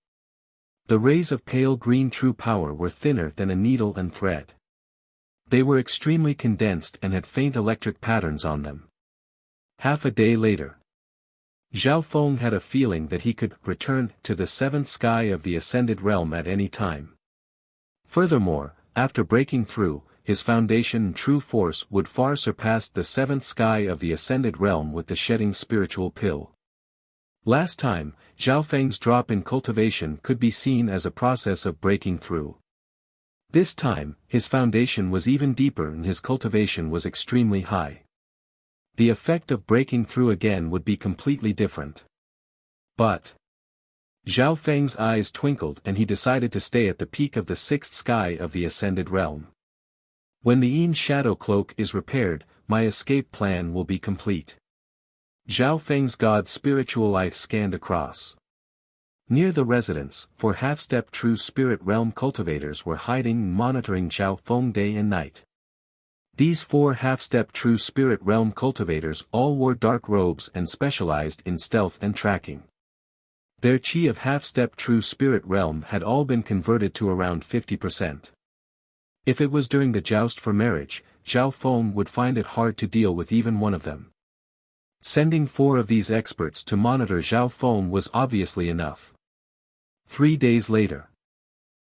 The rays of pale green true power were thinner than a needle and thread. They were extremely condensed and had faint electric patterns on them. Half a day later, Zhao Feng had a feeling that he could return to the 7th sky of the ascended realm at any time. Furthermore, after breaking through, his foundation and true force would far surpass the 7th sky of the ascended realm with the shedding spiritual pill. Last time, Zhao Feng's drop in cultivation could be seen as a process of breaking through. This time, his foundation was even deeper and his cultivation was extremely high. The effect of breaking through again would be completely different. But Zhao Feng's eyes twinkled and he decided to stay at the peak of the sixth sky of the ascended realm. When the Yin shadow cloak is repaired, my escape plan will be complete. Zhao Feng's god's spiritual eye scanned across. Near the residence, 4 half-step true spirit realm cultivators were hiding and monitoring Zhao Feng day and night. These 4 half-step true spirit realm cultivators all wore dark robes and specialized in stealth and tracking. Their chi of half-step true spirit realm had all been converted to around 50%. If it was during the joust for marriage, Zhao Feng would find it hard to deal with even one of them. Sending 4 of these experts to monitor Zhao Feng was obviously enough. 3 days later.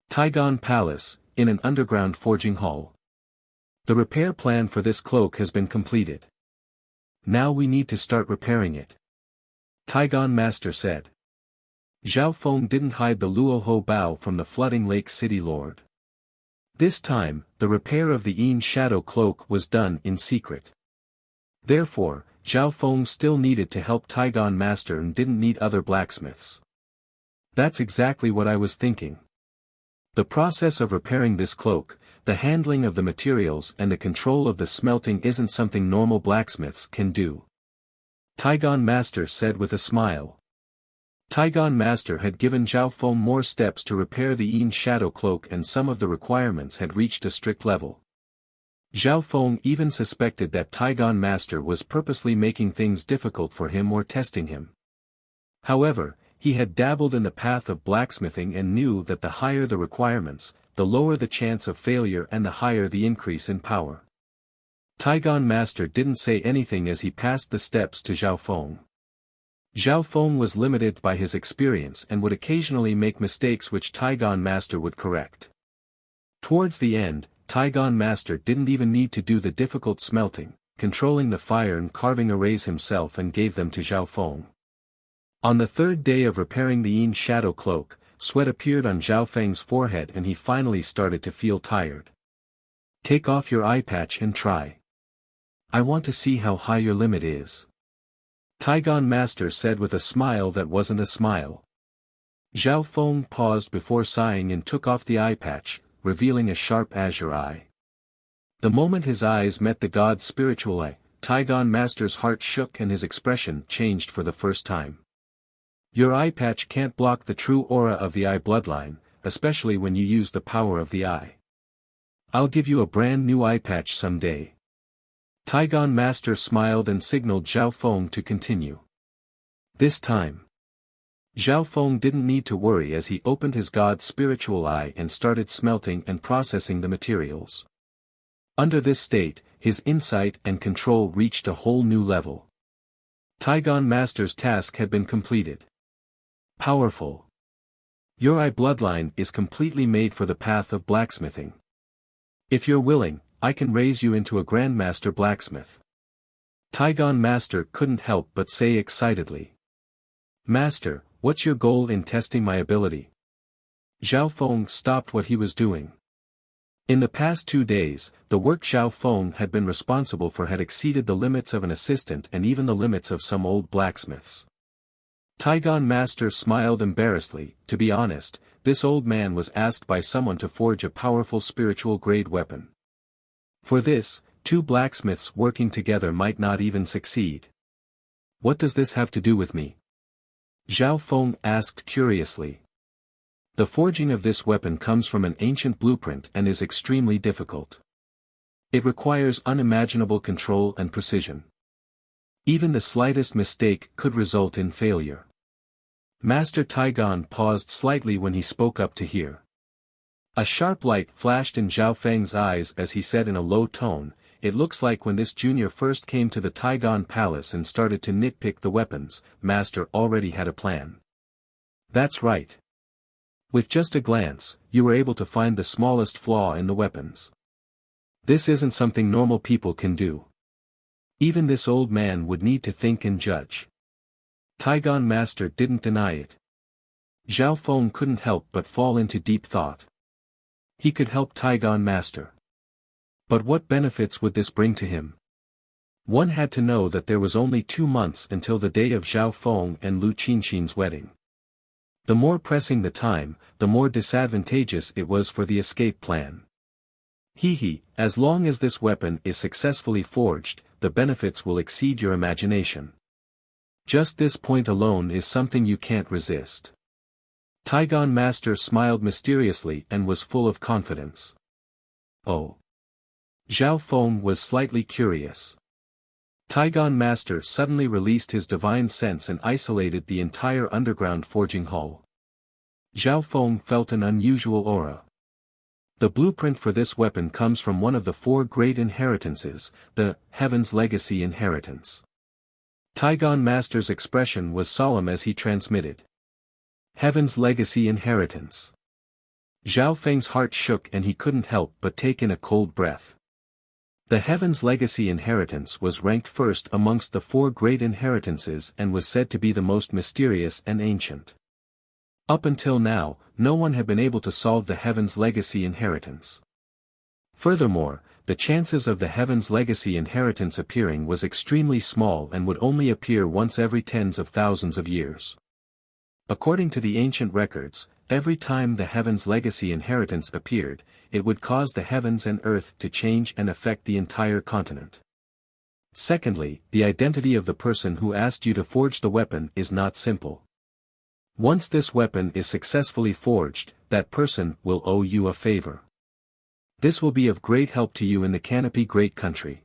Taigon Palace, in an underground forging hall. The repair plan for this cloak has been completed. Now we need to start repairing it. Taigon Master said. Zhao Feng didn't hide the Luoho Bao from the flooding lake city lord. This time, the repair of the Yin shadow cloak was done in secret. Therefore, Zhao Feng still needed to help Taigon Master and didn't need other blacksmiths. That's exactly what I was thinking. The process of repairing this cloak, the handling of the materials and the control of the smelting isn't something normal blacksmiths can do. Taigon Master said with a smile. Taigon Master had given Zhao Feng more steps to repair the Yin shadow cloak and some of the requirements had reached a strict level. Zhao Feng even suspected that Taigon Master was purposely making things difficult for him or testing him. However, he had dabbled in the path of blacksmithing and knew that the higher the requirements, the lower the chance of failure and the higher the increase in power. Taigon Master didn't say anything as he passed the steps to Zhao Feng. Zhao Feng was limited by his experience and would occasionally make mistakes which Taigon Master would correct. Towards the end, Taigon Master didn't even need to do the difficult smelting, controlling the fire and carving arrays himself and gave them to Zhao Feng. On the 3rd day of repairing the Yin shadow cloak, sweat appeared on Zhao Feng's forehead and he finally started to feel tired. Take off your eye patch and try. I want to see how high your limit is. Taigon Master said with a smile that wasn't a smile. Zhao Feng paused before sighing and took off the eye patch, revealing a sharp azure eye. The moment his eyes met the god's spiritual eye, Taigon Master's heart shook and his expression changed for the first time. Your eye patch can't block the true aura of the eye bloodline, especially when you use the power of the eye. I'll give you a brand new eye patch someday. Taigon Master smiled and signaled Zhao Feng to continue. This time, Zhao Feng didn't need to worry as he opened his god's spiritual eye and started smelting and processing the materials. Under this state, his insight and control reached a whole new level. Taigon Master's task had been completed. Powerful. Your eye bloodline is completely made for the path of blacksmithing. If you're willing, I can raise you into a Grandmaster blacksmith. Taigon Master couldn't help but say excitedly. Master, what's your goal in testing my ability? Zhao Feng stopped what he was doing. In the past 2 days, the work Zhao Feng had been responsible for had exceeded the limits of an assistant and even the limits of some old blacksmiths. Taigon Master smiled embarrassedly. To be honest, this old man was asked by someone to forge a powerful spiritual grade weapon. For this, 2 blacksmiths working together might not even succeed. What does this have to do with me? Zhao Feng asked curiously. The forging of this weapon comes from an ancient blueprint and is extremely difficult. It requires unimaginable control and precision. Even the slightest mistake could result in failure. Master Taigon paused slightly when he spoke up to hear. A sharp light flashed in Zhao Feng's eyes as he said in a low tone, "It looks like when this junior first came to the Taigon Palace and started to nitpick the weapons, Master already had a plan." That's right. With just a glance, you were able to find the smallest flaw in the weapons. This isn't something normal people can do. Even this old man would need to think and judge. Taigon Master didn't deny it. Zhao Feng couldn't help but fall into deep thought. He could help Taigon Master. But what benefits would this bring to him? One had to know that there was only 2 months until the day of Zhao Feng and Lu Qinxin's wedding. The more pressing the time, the more disadvantageous it was for the escape plan. As long as this weapon is successfully forged, the benefits will exceed your imagination. Just this point alone is something you can't resist. Taigon Master smiled mysteriously and was full of confidence. Oh. Zhao Feng was slightly curious. Taigon Master suddenly released his divine sense and isolated the entire underground forging hall. Zhao Feng felt an unusual aura. The blueprint for this weapon comes from one of the 4 great inheritances, the Heaven's Legacy inheritance. Taigon Master's expression was solemn as he transmitted. Heaven's Legacy inheritance. Zhao Feng's heart shook and he couldn't help but take in a cold breath. The Heaven's Legacy inheritance was ranked first amongst the 4 great inheritances and was said to be the most mysterious and ancient. Up until now, no one had been able to solve the Heaven's Legacy inheritance. Furthermore, the chances of the Heaven's Legacy inheritance appearing was extremely small and would only appear once every tens of thousands of years. According to the ancient records, every time the Heaven's Legacy inheritance appeared, it would cause the heavens and earth to change and affect the entire continent. Secondly, the identity of the person who asked you to forge the weapon is not simple. Once this weapon is successfully forged, that person will owe you a favor. This will be of great help to you in the Canopy Great Country.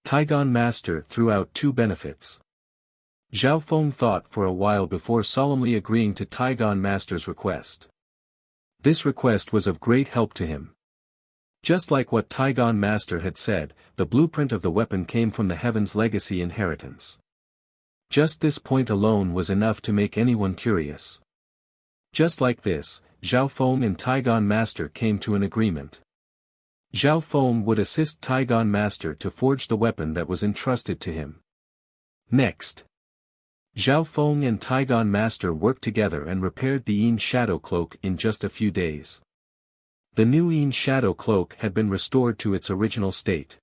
Taigon Master threw out 2 benefits. Zhao Feng thought for a while before solemnly agreeing to Taigon Master's request. This request was of great help to him. Just like what Taigon Master had said, the blueprint of the weapon came from the Heaven's Legacy inheritance. Just this point alone was enough to make anyone curious. Just like this, Zhao Feng and Taigon Master came to an agreement. Zhao Feng would assist Taigon Master to forge the weapon that was entrusted to him. Next, Zhao Feng and Taigon Master worked together and repaired the Yin Shadow Cloak in just a few days. The new Yin Shadow Cloak had been restored to its original state.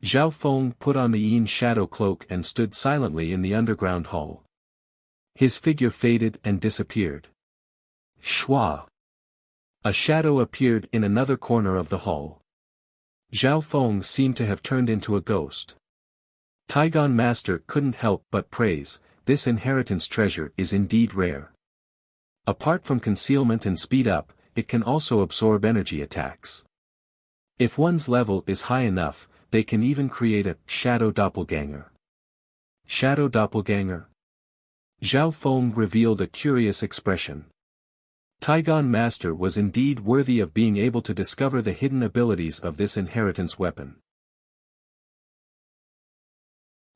Zhao Feng put on the Yin Shadow Cloak and stood silently in the underground hall. His figure faded and disappeared. Shwa! A shadow appeared in another corner of the hall. Zhao Feng seemed to have turned into a ghost. Taigon Master couldn't help but praise, this inheritance treasure is indeed rare. Apart from concealment and speed up, it can also absorb energy attacks. If one's level is high enough, they can even create a shadow doppelganger. Shadow doppelganger? Zhao Feng revealed a curious expression. Taigon Master was indeed worthy of being able to discover the hidden abilities of this inheritance weapon.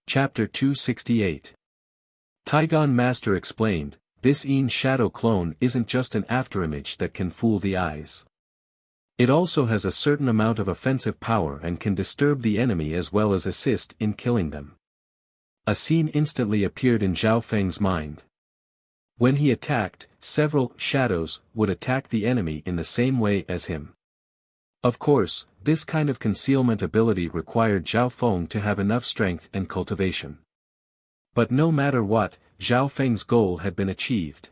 Chapter 268. Taigon Master explained, this Yin Shadow clone isn't just an afterimage that can fool the eyes. It also has a certain amount of offensive power and can disturb the enemy as well as assist in killing them. A scene instantly appeared in Zhao Feng's mind. When he attacked, several shadows would attack the enemy in the same way as him. Of course, this kind of concealment ability required Zhao Feng to have enough strength and cultivation. But no matter what, Zhao Feng's goal had been achieved.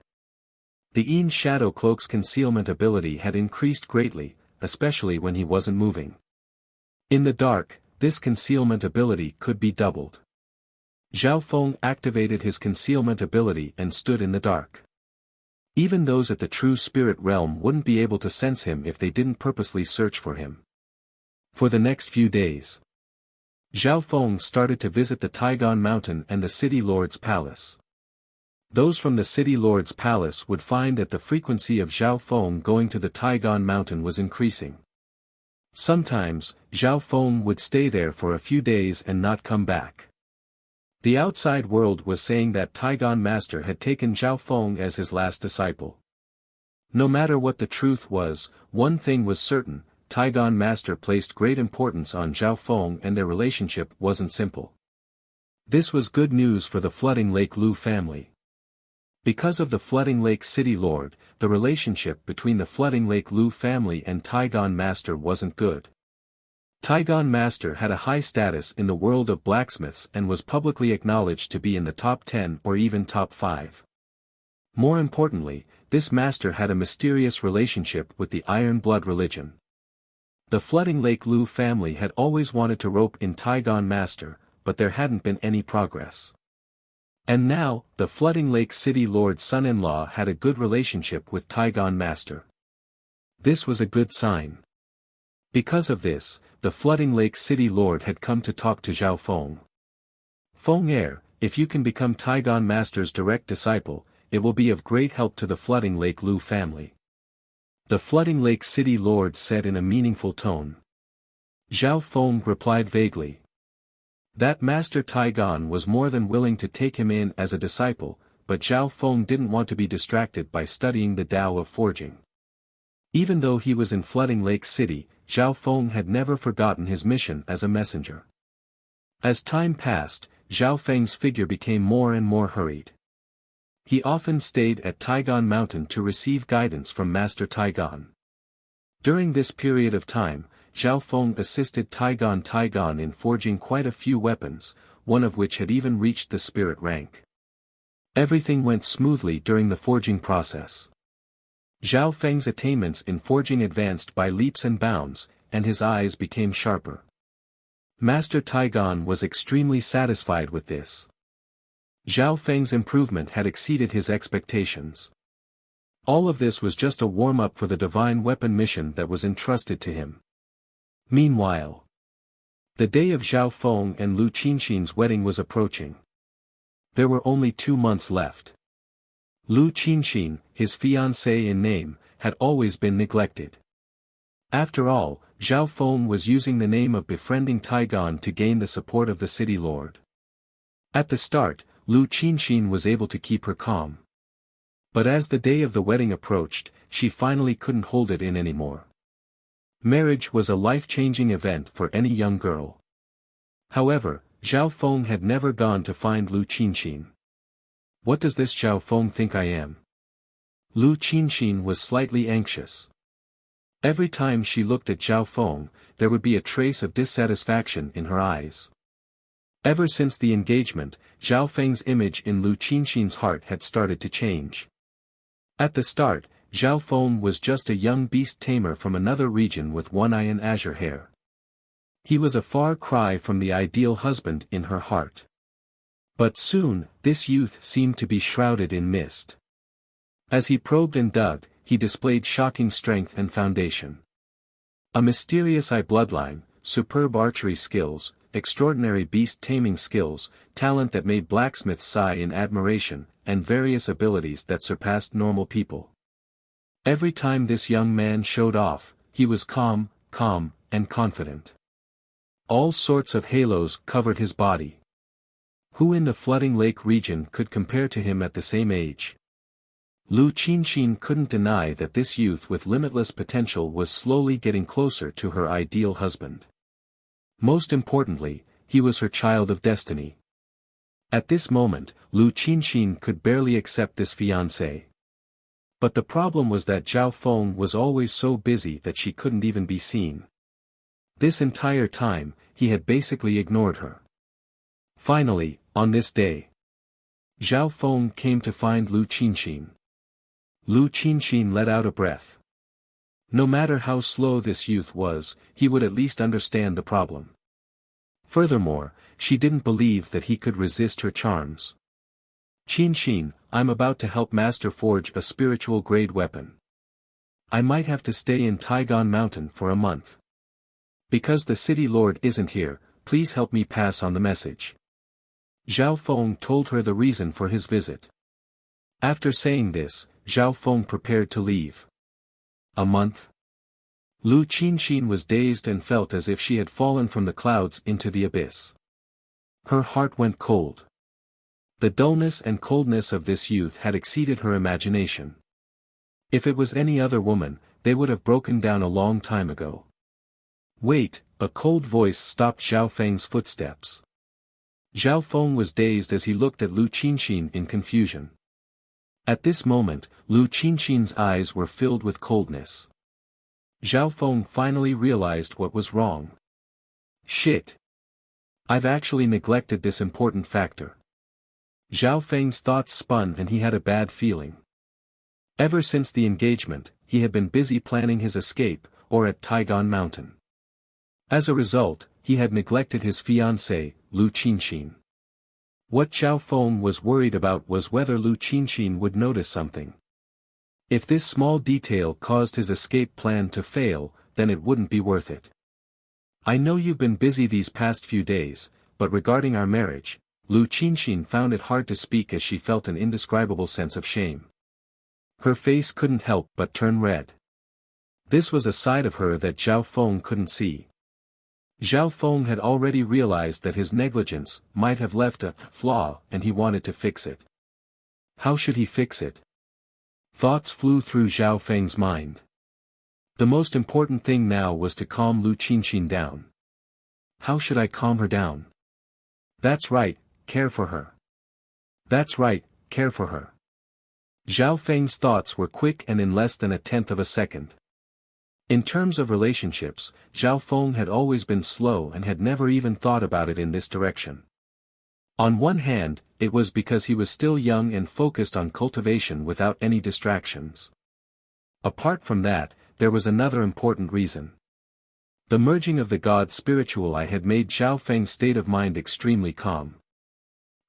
The Yin Shadow Cloak's concealment ability had increased greatly, especially when he wasn't moving. In the dark, this concealment ability could be doubled. Zhao Feng activated his concealment ability and stood in the dark. Even those at the true spirit realm wouldn't be able to sense him if they didn't purposely search for him. For the next few days, Zhao Feng started to visit the Taigon Mountain and the City Lord's Palace. Those from the City Lord's Palace would find that the frequency of Zhao Feng going to the Taigon Mountain was increasing. Sometimes, Zhao Feng would stay there for a few days and not come back. The outside world was saying that Taigon Master had taken Zhao Feng as his last disciple. No matter what the truth was, one thing was certain, Taigon Master placed great importance on Zhao Feng and their relationship wasn't simple. This was good news for the Flooding Lake Lu family. Because of the Flooding Lake City Lord, the relationship between the Flooding Lake Lu family and Taigon Master wasn't good. Taigon Master had a high status in the world of blacksmiths and was publicly acknowledged to be in the top 10 or even top 5. More importantly, this master had a mysterious relationship with the Iron Blood religion. The Flooding Lake Lu family had always wanted to rope in Taigon Master, but there hadn't been any progress. And now, the Flooding Lake City Lord's son-in-law had a good relationship with Taigon Master. This was a good sign. Because of this, the Flooding Lake City Lord had come to talk to Zhao Feng. "Feng heir, if you can become Taigon Master's direct disciple, it will be of great help to the Flooding Lake Lu family," the Flooding Lake City Lord said in a meaningful tone. Zhao Feng replied vaguely. That Master Taigon was more than willing to take him in as a disciple, but Zhao Feng didn't want to be distracted by studying the Tao of forging. Even though he was in Flooding Lake City, Zhao Feng had never forgotten his mission as a messenger. As time passed, Zhao Feng's figure became more and more hurried. He often stayed at Taigon Mountain to receive guidance from Master Taigon. During this period of time, Zhao Feng assisted Taigon in forging quite a few weapons, one of which had even reached the spirit rank. Everything went smoothly during the forging process. Zhao Feng's attainments in forging advanced by leaps and bounds, and his eyes became sharper. Master Taigon was extremely satisfied with this. Zhao Feng's improvement had exceeded his expectations. All of this was just a warm-up for the divine weapon mission that was entrusted to him. Meanwhile, the day of Zhao Feng and Lu Qinxin's wedding was approaching. There were only 2 months left. Lu Qinxin, his fiancée in name, had always been neglected. After all, Zhao Feng was using the name of befriending Taigon to gain the support of the city lord. At the start, Lu Qinxin was able to keep her calm. But as the day of the wedding approached, she finally couldn't hold it in anymore. Marriage was a life-changing event for any young girl. However, Zhao Feng had never gone to find Lu Qinxin. "What does this Zhao Feng think I am?" Lu Qinxin was slightly anxious. Every time she looked at Zhao Feng, there would be a trace of dissatisfaction in her eyes. Ever since the engagement, Zhao Feng's image in Lu Qinxin's heart had started to change. At the start, Zhao Feng was just a young beast tamer from another region with one eye and azure hair. He was a far cry from the ideal husband in her heart. But soon, this youth seemed to be shrouded in mist. As he probed and dug, he displayed shocking strength and foundation. A mysterious eye bloodline, superb archery skills, extraordinary beast taming skills, talent that made blacksmiths sigh in admiration, and various abilities that surpassed normal people. Every time this young man showed off, he was calm, and confident. All sorts of halos covered his body. Who in the Flooding Lake region could compare to him at the same age? Lu Qinxin couldn't deny that this youth with limitless potential was slowly getting closer to her ideal husband. Most importantly, he was her child of destiny. At this moment, Lu Qinxin could barely accept this fiancé. But the problem was that Zhao Feng was always so busy that she couldn't even be seen. This entire time, he had basically ignored her. Finally, on this day, Zhao Feng came to find Lu Qinxin. Lu Qinxin let out a breath. No matter how slow this youth was, he would at least understand the problem. Furthermore, she didn't believe that he could resist her charms. "Qinxin, I'm about to help Master forge a spiritual-grade weapon. I might have to stay in Taigon Mountain for a month. Because the city lord isn't here, please help me pass on the message." Zhao Feng told her the reason for his visit. After saying this, Zhao Feng prepared to leave. A month? Lu Qinxin was dazed and felt as if she had fallen from the clouds into the abyss. Her heart went cold. The dullness and coldness of this youth had exceeded her imagination. If it was any other woman, they would have broken down a long time ago. "Wait," a cold voice stopped Zhao Feng's footsteps. Zhao Feng was dazed as he looked at Lu Qinxin in confusion. At this moment, Lu Qinxin's eyes were filled with coldness. Zhao Feng finally realized what was wrong. Shit! I've actually neglected this important factor. Zhao Feng's thoughts spun and he had a bad feeling. Ever since the engagement, he had been busy planning his escape, or at Taigan Mountain. As a result, he had neglected his fiancée, Lu Qinxin. What Zhao Feng was worried about was whether Lu Qinxin would notice something. If this small detail caused his escape plan to fail, then it wouldn't be worth it. I know you've been busy these past few days, but regarding our marriage, Lu Qinxin found it hard to speak as she felt an indescribable sense of shame. Her face couldn't help but turn red. This was a side of her that Zhao Feng couldn't see. Zhao Feng had already realized that his negligence might have left a flaw and he wanted to fix it. How should he fix it? Thoughts flew through Zhao Feng's mind. The most important thing now was to calm Lu Qinxin down. How should I calm her down? That's right, care for her. That's right, care for her. Zhao Feng's thoughts were quick and in less than a tenth of a second. In terms of relationships, Zhao Feng had always been slow and had never even thought about it in this direction. On one hand, it was because he was still young and focused on cultivation without any distractions. Apart from that, there was another important reason. The merging of the God spiritual eye had made Zhao Feng's state of mind extremely calm.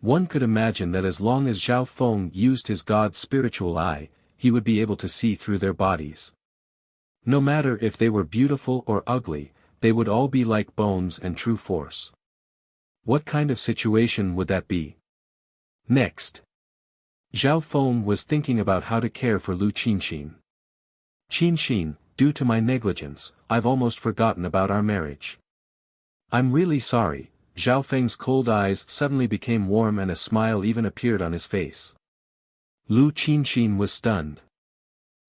One could imagine that as long as Zhao Feng used his God spiritual eye, he would be able to see through their bodies. No matter if they were beautiful or ugly, they would all be like bones and true force. What kind of situation would that be? Next. Zhao Feng was thinking about how to care for Lu Qinxin. Qinxin, due to my negligence, I've almost forgotten about our marriage. I'm really sorry. Zhao Feng's cold eyes suddenly became warm and a smile even appeared on his face. Lu Qinxin was stunned.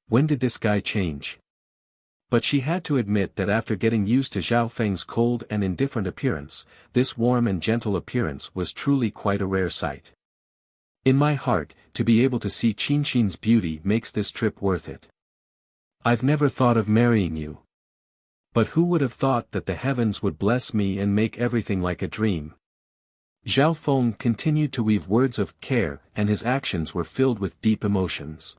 When did this guy change? But she had to admit that after getting used to Zhao Feng's cold and indifferent appearance, this warm and gentle appearance was truly quite a rare sight. In my heart, to be able to see Qinxin's beauty makes this trip worth it. I've never thought of marrying you. But who would have thought that the heavens would bless me and make everything like a dream? Zhao Feng continued to weave words of care and his actions were filled with deep emotions.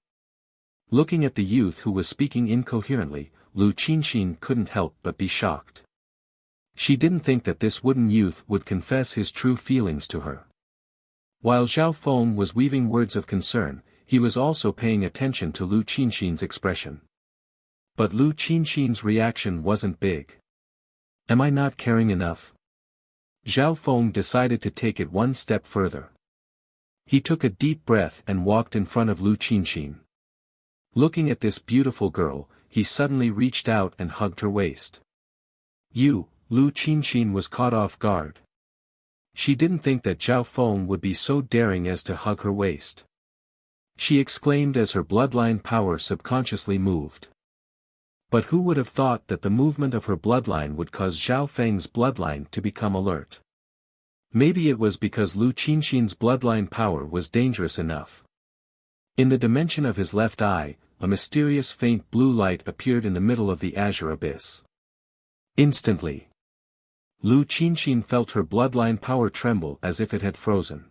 Looking at the youth who was speaking incoherently, Lu Qinxin couldn't help but be shocked. She didn't think that this wooden youth would confess his true feelings to her. While Zhao Feng was weaving words of concern, he was also paying attention to Lu Qinxin's expression. But Lu Qinxin's reaction wasn't big. Am I not caring enough? Zhao Feng decided to take it one step further. He took a deep breath and walked in front of Lu Qinxin. Looking at this beautiful girl, he suddenly reached out and hugged her waist. Lu Qinxin was caught off guard. She didn't think that Zhao Feng would be so daring as to hug her waist. She exclaimed as her bloodline power subconsciously moved. But who would have thought that the movement of her bloodline would cause Zhao Feng's bloodline to become alert? Maybe it was because Lu Qinxin's bloodline power was dangerous enough. In the dimension of his left eye, a mysterious faint blue light appeared in the middle of the azure abyss. Instantly, Lu Qinxin felt her bloodline power tremble as if it had frozen.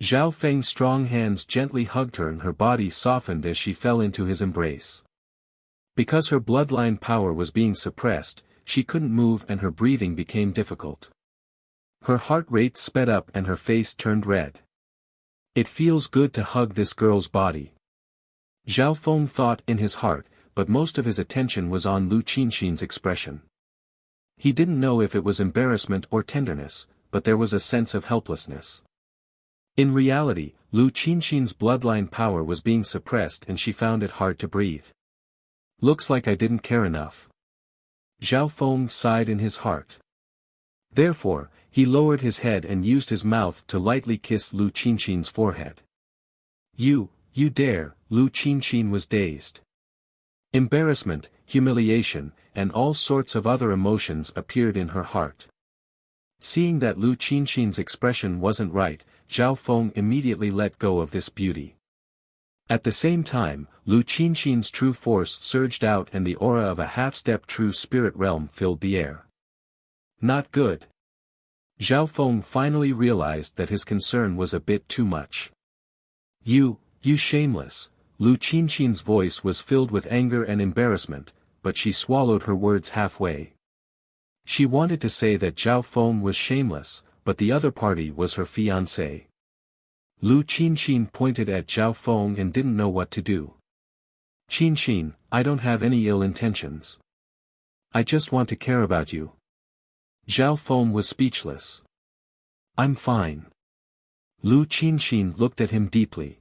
Zhao Feng's strong hands gently hugged her and her body softened as she fell into his embrace. Because her bloodline power was being suppressed, she couldn't move and her breathing became difficult. Her heart rate sped up and her face turned red. It feels good to hug this girl's body. Zhao Feng thought in his heart, but most of his attention was on Lu Qinxin's expression. He didn't know if it was embarrassment or tenderness, but there was a sense of helplessness. In reality, Lu Qinxin's bloodline power was being suppressed and she found it hard to breathe. Looks like I didn't care enough. Zhao Feng sighed in his heart. Therefore, he lowered his head and used his mouth to lightly kiss Lu Qinxin's forehead. You dare, Lu Qinxin was dazed. Embarrassment, humiliation, and all sorts of other emotions appeared in her heart. Seeing that Lu Qinxin's expression wasn't right, Zhao Feng immediately let go of this beauty. At the same time, Lu Qinxin's true force surged out and the aura of a half-step true spirit realm filled the air. Not good. Zhao Feng finally realized that his concern was a bit too much. You shameless. Lu Qinxin's voice was filled with anger and embarrassment, but she swallowed her words halfway. She wanted to say that Zhao Feng was shameless, but the other party was her fiancé. Lu Qinxin pointed at Zhao Feng and didn't know what to do. Qinxin, I don't have any ill intentions. I just want to care about you. Zhao Feng was speechless. I'm fine. Lu Qinxin looked at him deeply.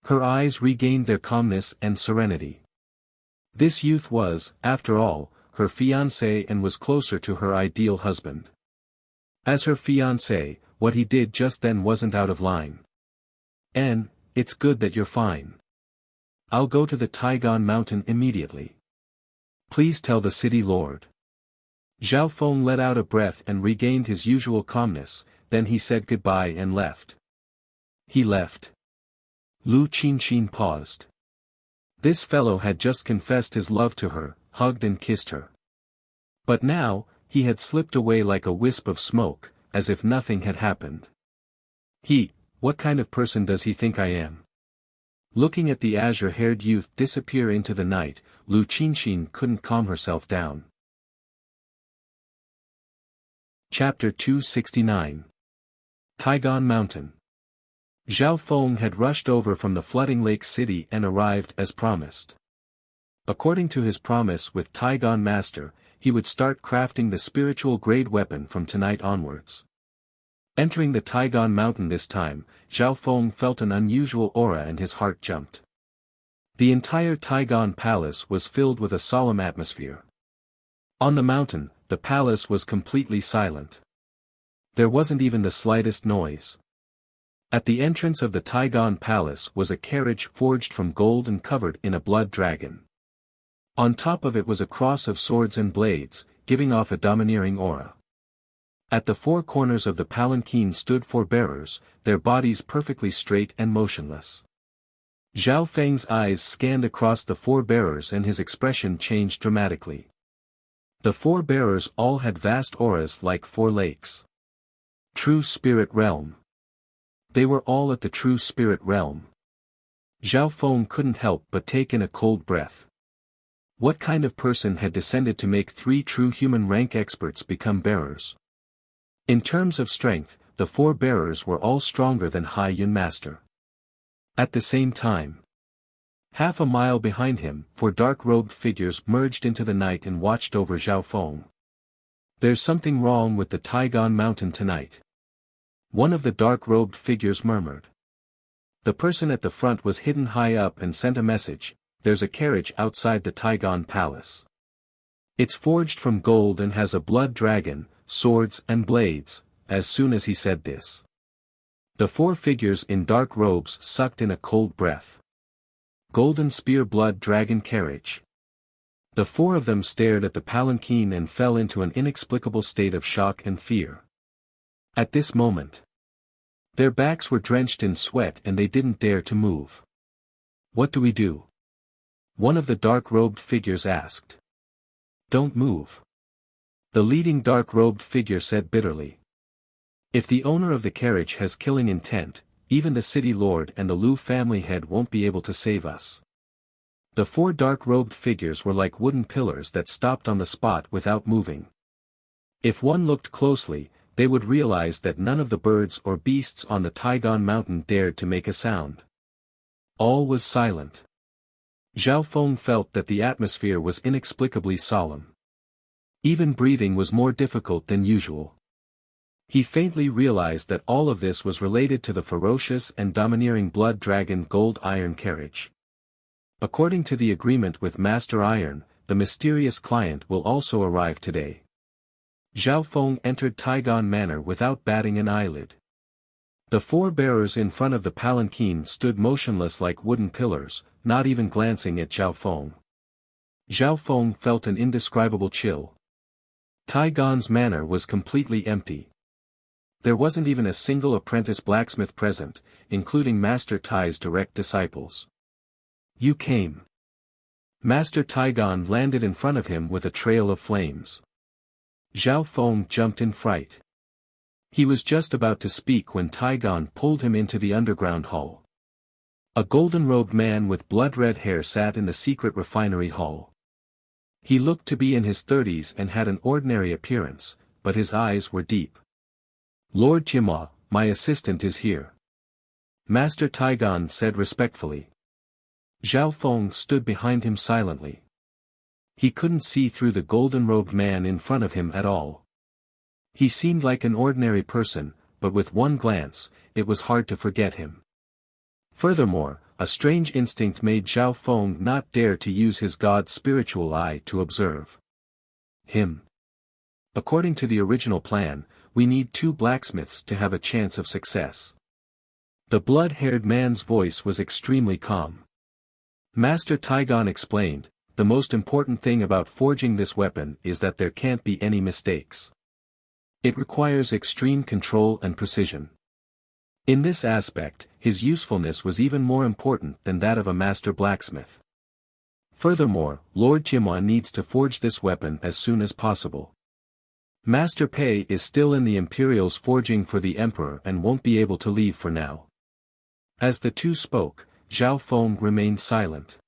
Her eyes regained their calmness and serenity. This youth was, after all, her fiancé and was closer to her ideal husband. As her fiancé, what he did just then wasn't out of line. And, it's good that you're fine. I'll go to the Taigan Mountain immediately. Please tell the city lord. Zhao Feng let out a breath and regained his usual calmness, then he said goodbye and left. He left. Lu Qinxin paused. This fellow had just confessed his love to her, hugged and kissed her. But now, he had slipped away like a wisp of smoke, as if nothing had happened. What kind of person does he think I am? Looking at the azure-haired youth disappear into the night, Lu Qinxin couldn't calm herself down. Chapter 269. Taigan Mountain. Zhao Feng had rushed over from the flooding lake city and arrived as promised. According to his promise with Taigan Master, he would start crafting the spiritual grade weapon from tonight onwards. Entering the Taigan Mountain this time, Zhao Feng felt an unusual aura and his heart jumped. The entire Taigan Palace was filled with a solemn atmosphere. On the mountain, the palace was completely silent. There wasn't even the slightest noise. At the entrance of the Taigan Palace was a carriage forged from gold and covered in a blood dragon. On top of it was a cross of swords and blades, giving off a domineering aura. At the four corners of the palanquin stood four bearers, their bodies perfectly straight and motionless. Zhao Feng's eyes scanned across the four bearers and his expression changed dramatically. The four bearers all had vast auras like four lakes. True Spirit Realm. They were all at the True Spirit Realm. Zhao Feng couldn't help but take in a cold breath. What kind of person had descended to make three true human rank experts become bearers? In terms of strength, the four bearers were all stronger than Hai Yun Master. At the same time, half a mile behind him, four dark-robed figures merged into the night and watched over Zhao Feng. There's something wrong with the Taigan Mountain tonight. One of the dark-robed figures murmured. The person at the front was hidden high up and sent a message, there's a carriage outside the Taigan Palace. It's forged from gold and has a blood dragon, swords and blades. As soon as he said this, the four figures in dark robes sucked in a cold breath. Golden spear blood dragon carriage. The four of them stared at the palanquin and fell into an inexplicable state of shock and fear. At this moment, their backs were drenched in sweat and they didn't dare to move. What do we do? One of the dark-robed figures asked. Don't move. The leading dark-robed figure said bitterly. If the owner of the carriage has killing intent, even the city lord and the Lu family head won't be able to save us. The four dark-robed figures were like wooden pillars that stopped on the spot without moving. If one looked closely, they would realize that none of the birds or beasts on the Taigan Mountain dared to make a sound. All was silent. Zhao Feng felt that the atmosphere was inexplicably solemn. Even breathing was more difficult than usual. He faintly realized that all of this was related to the ferocious and domineering blood dragon gold iron carriage. According to the agreement with Master Iron, the mysterious client will also arrive today. Zhao Feng entered Taigan Manor without batting an eyelid. The four bearers in front of the palanquin stood motionless like wooden pillars, not even glancing at Zhao Feng. Zhao Feng felt an indescribable chill. Taigon's manor was completely empty. There wasn't even a single apprentice blacksmith present, including Master Tai's direct disciples. You came. Master Taigon landed in front of him with a trail of flames. Zhao Feng jumped in fright. He was just about to speak when Taigon pulled him into the underground hall. A golden-robed man with blood-red hair sat in the secret refinery hall. He looked to be in his 30s and had an ordinary appearance, but his eyes were deep. Lord Qima, my assistant is here. Master Taigon said respectfully. Zhao Feng stood behind him silently. He couldn't see through the golden-robed man in front of him at all. He seemed like an ordinary person, but with one glance, it was hard to forget him. Furthermore, a strange instinct made Zhao Feng not dare to use his god's spiritual eye to observe him. According to the original plan, we need 2 blacksmiths to have a chance of success. The blood-haired man's voice was extremely calm. Master Taigon explained, the most important thing about forging this weapon is that there can't be any mistakes. It requires extreme control and precision. In this aspect, his usefulness was even more important than that of a master blacksmith. Furthermore, Lord Qima needs to forge this weapon as soon as possible. Master Pei is still in the Imperial's forging for the Emperor and won't be able to leave for now. As the two spoke, Zhao Feng remained silent.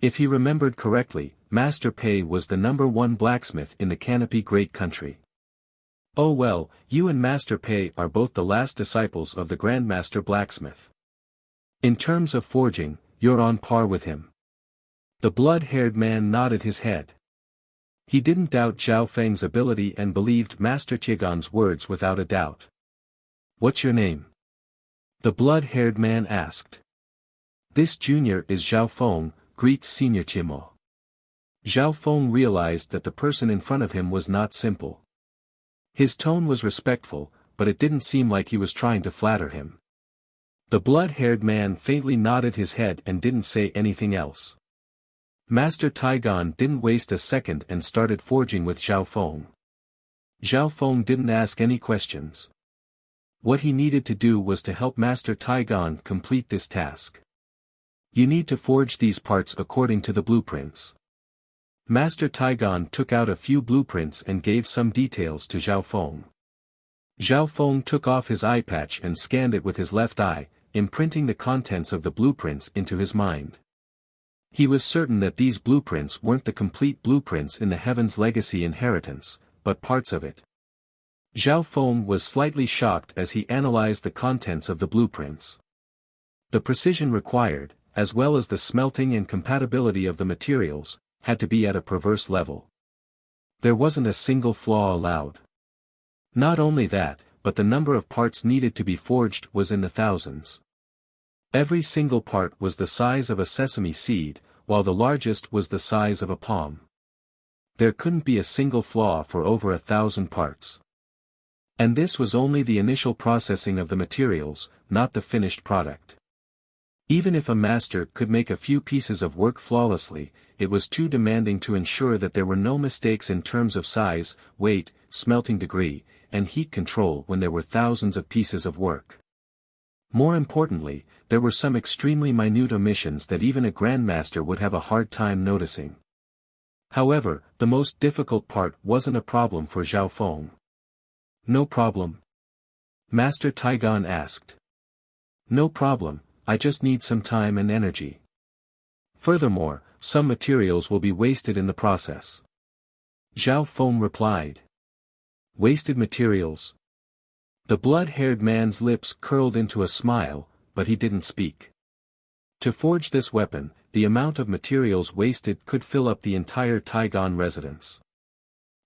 If he remembered correctly, Master Pei was the #1 blacksmith in the Canopy Great Country. Oh well, you and Master Pei are both the last disciples of the Grandmaster Blacksmith. In terms of forging, you're on par with him. The blood-haired man nodded his head. He didn't doubt Zhao Feng's ability and believed Master Taigon's words without a doubt. What's your name? The blood-haired man asked. This junior is Zhao Feng, greets Senior Qima. Zhao Feng realized that the person in front of him was not simple. His tone was respectful, but it didn't seem like he was trying to flatter him. The blood-haired man faintly nodded his head and didn't say anything else. Master Taigon didn't waste a second and started forging with Zhao Feng. Zhao Feng didn't ask any questions. What he needed to do was to help Master Taigon complete this task. You need to forge these parts according to the blueprints. Master Taigon took out a few blueprints and gave some details to Zhao Feng. Zhao Feng took off his eye patch and scanned it with his left eye, imprinting the contents of the blueprints into his mind. He was certain that these blueprints weren't the complete blueprints in the Heaven's Legacy inheritance, but parts of it. Zhao Feng was slightly shocked as he analyzed the contents of the blueprints. The precision required, as well as the smelting and compatibility of the materials, had to be at a perverse level. There wasn't a single flaw allowed. Not only that, but the number of parts needed to be forged was in the thousands. Every single part was the size of a sesame seed, while the largest was the size of a palm. There couldn't be a single flaw for over 1,000 parts. And this was only the initial processing of the materials, not the finished product. Even if a master could make a few pieces of work flawlessly, it was too demanding to ensure that there were no mistakes in terms of size, weight, smelting degree, and heat control when there were thousands of pieces of work. More importantly, there were some extremely minute omissions that even a grandmaster would have a hard time noticing. However, the most difficult part wasn't a problem for Zhao Feng. No problem? Master Taigon asked. No problem, I just need some time and energy. Furthermore, some materials will be wasted in the process. Zhao Feng replied. Wasted materials? The blood-haired man's lips curled into a smile, but he didn't speak. To forge this weapon, the amount of materials wasted could fill up the entire Taigon residence.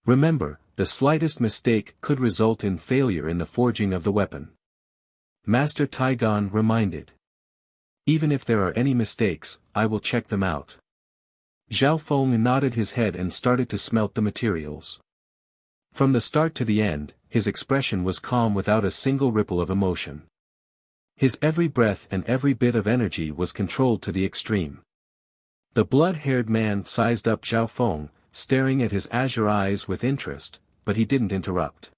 Remember, the slightest mistake could result in failure in the forging of the weapon. Master Taigon reminded. Even if there are any mistakes, I will check them out. Zhao Feng nodded his head and started to smelt the materials. From the start to the end, his expression was calm without a single ripple of emotion. His every breath and every bit of energy was controlled to the extreme. The blood-haired man sized up Zhao Feng, staring at his azure eyes with interest, but he didn't interrupt.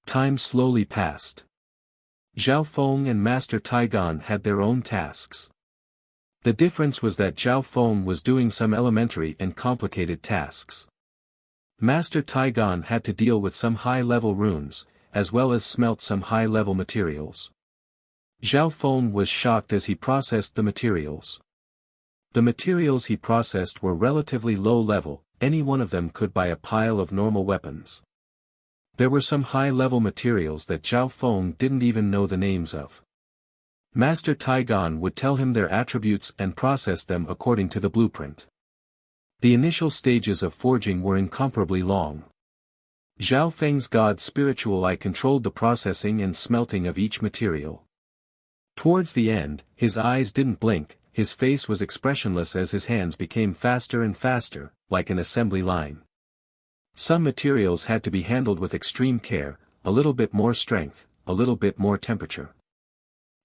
Time slowly passed. Zhao Feng and Master Taigan had their own tasks. The difference was that Zhao Feng was doing some elementary and complicated tasks. Master Taigan had to deal with some high-level runes, as well as smelt some high-level materials. Zhao Feng was shocked as he processed the materials. The materials he processed were relatively low-level, any one of them could buy a pile of normal weapons. There were some high-level materials that Zhao Feng didn't even know the names of. Master Taigan would tell him their attributes and process them according to the blueprint. The initial stages of forging were incomparably long. Zhao Feng's god spiritual eye controlled the processing and smelting of each material. Towards the end, his eyes didn't blink, his face was expressionless as his hands became faster and faster, like an assembly line. Some materials had to be handled with extreme care, a little bit more strength, a little bit more temperature.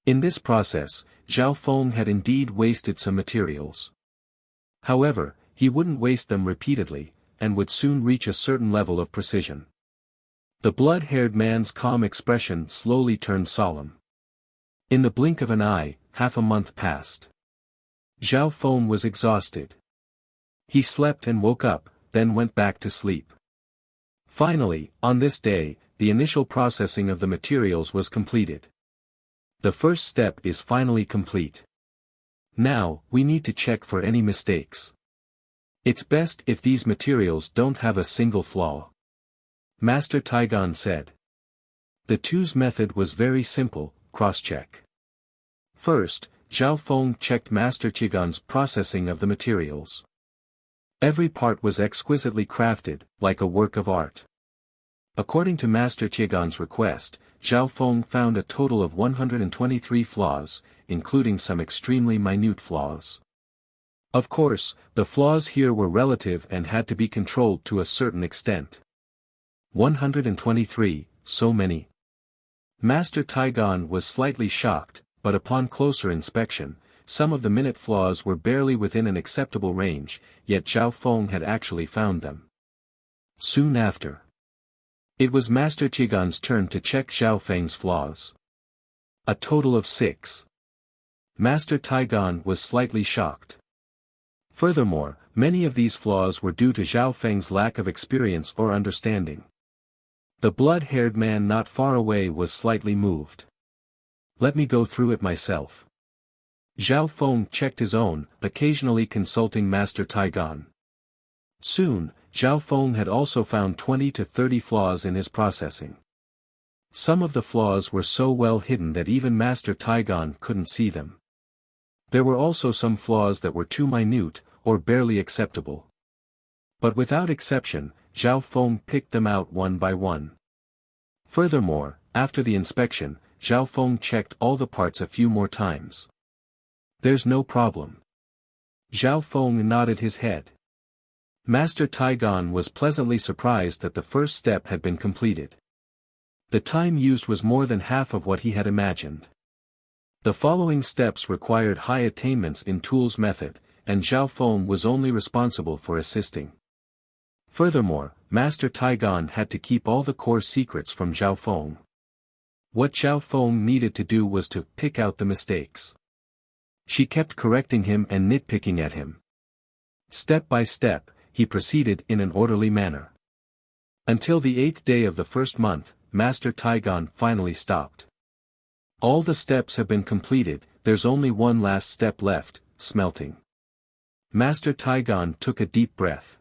In this process, Zhao Feng had indeed wasted some materials. However, he wouldn't waste them repeatedly, and would soon reach a certain level of precision. The blood-haired man's calm expression slowly turned solemn. In the blink of an eye, half a month passed. Zhao Feng was exhausted. He slept and woke up, then went back to sleep. Finally, on this day, the initial processing of the materials was completed. The first step is finally complete. Now, we need to check for any mistakes. It's best if these materials don't have a single flaw. Master Taigan said. The two's method was very simple, cross-check. First, Zhao Feng checked Master Taigan's processing of the materials. Every part was exquisitely crafted, like a work of art. According to Master Taigan's request, Zhao Feng found a total of 123 flaws, including some extremely minute flaws. Of course, the flaws here were relative and had to be controlled to a certain extent. 123, so many. Master Taigan was slightly shocked, but upon closer inspection, some of the minute flaws were barely within an acceptable range, yet Zhao Feng had actually found them. Soon after, it was Master Taigan's turn to check Zhao Feng's flaws. A total of 6. Master Taigan was slightly shocked. Furthermore, many of these flaws were due to Zhao Feng's lack of experience or understanding. The blood-haired man not far away was slightly moved. Let me go through it myself. Zhao Feng checked his own, occasionally consulting Master Taigan. Soon, Zhao Feng had also found 20 to 30 flaws in his processing. Some of the flaws were so well hidden that even Master Taigan couldn't see them. There were also some flaws that were too minute, or barely acceptable. But without exception, Zhao Feng picked them out one by one. Furthermore, after the inspection, Zhao Feng checked all the parts a few more times. There's no problem. Zhao Feng nodded his head. Master Taigan was pleasantly surprised that the first step had been completed. The time used was more than half of what he had imagined. The following steps required high attainments in Tool's method, and Zhao Feng was only responsible for assisting. Furthermore, Master Taigan had to keep all the core secrets from Zhao Feng. What Zhao Feng needed to do was to pick out the mistakes. She kept correcting him and nitpicking at him. Step by step, he proceeded in an orderly manner. Until the 8th day of the first month, Master Taigan finally stopped. All the steps have been completed, there's only one last step left, smelting. Master Taigan took a deep breath.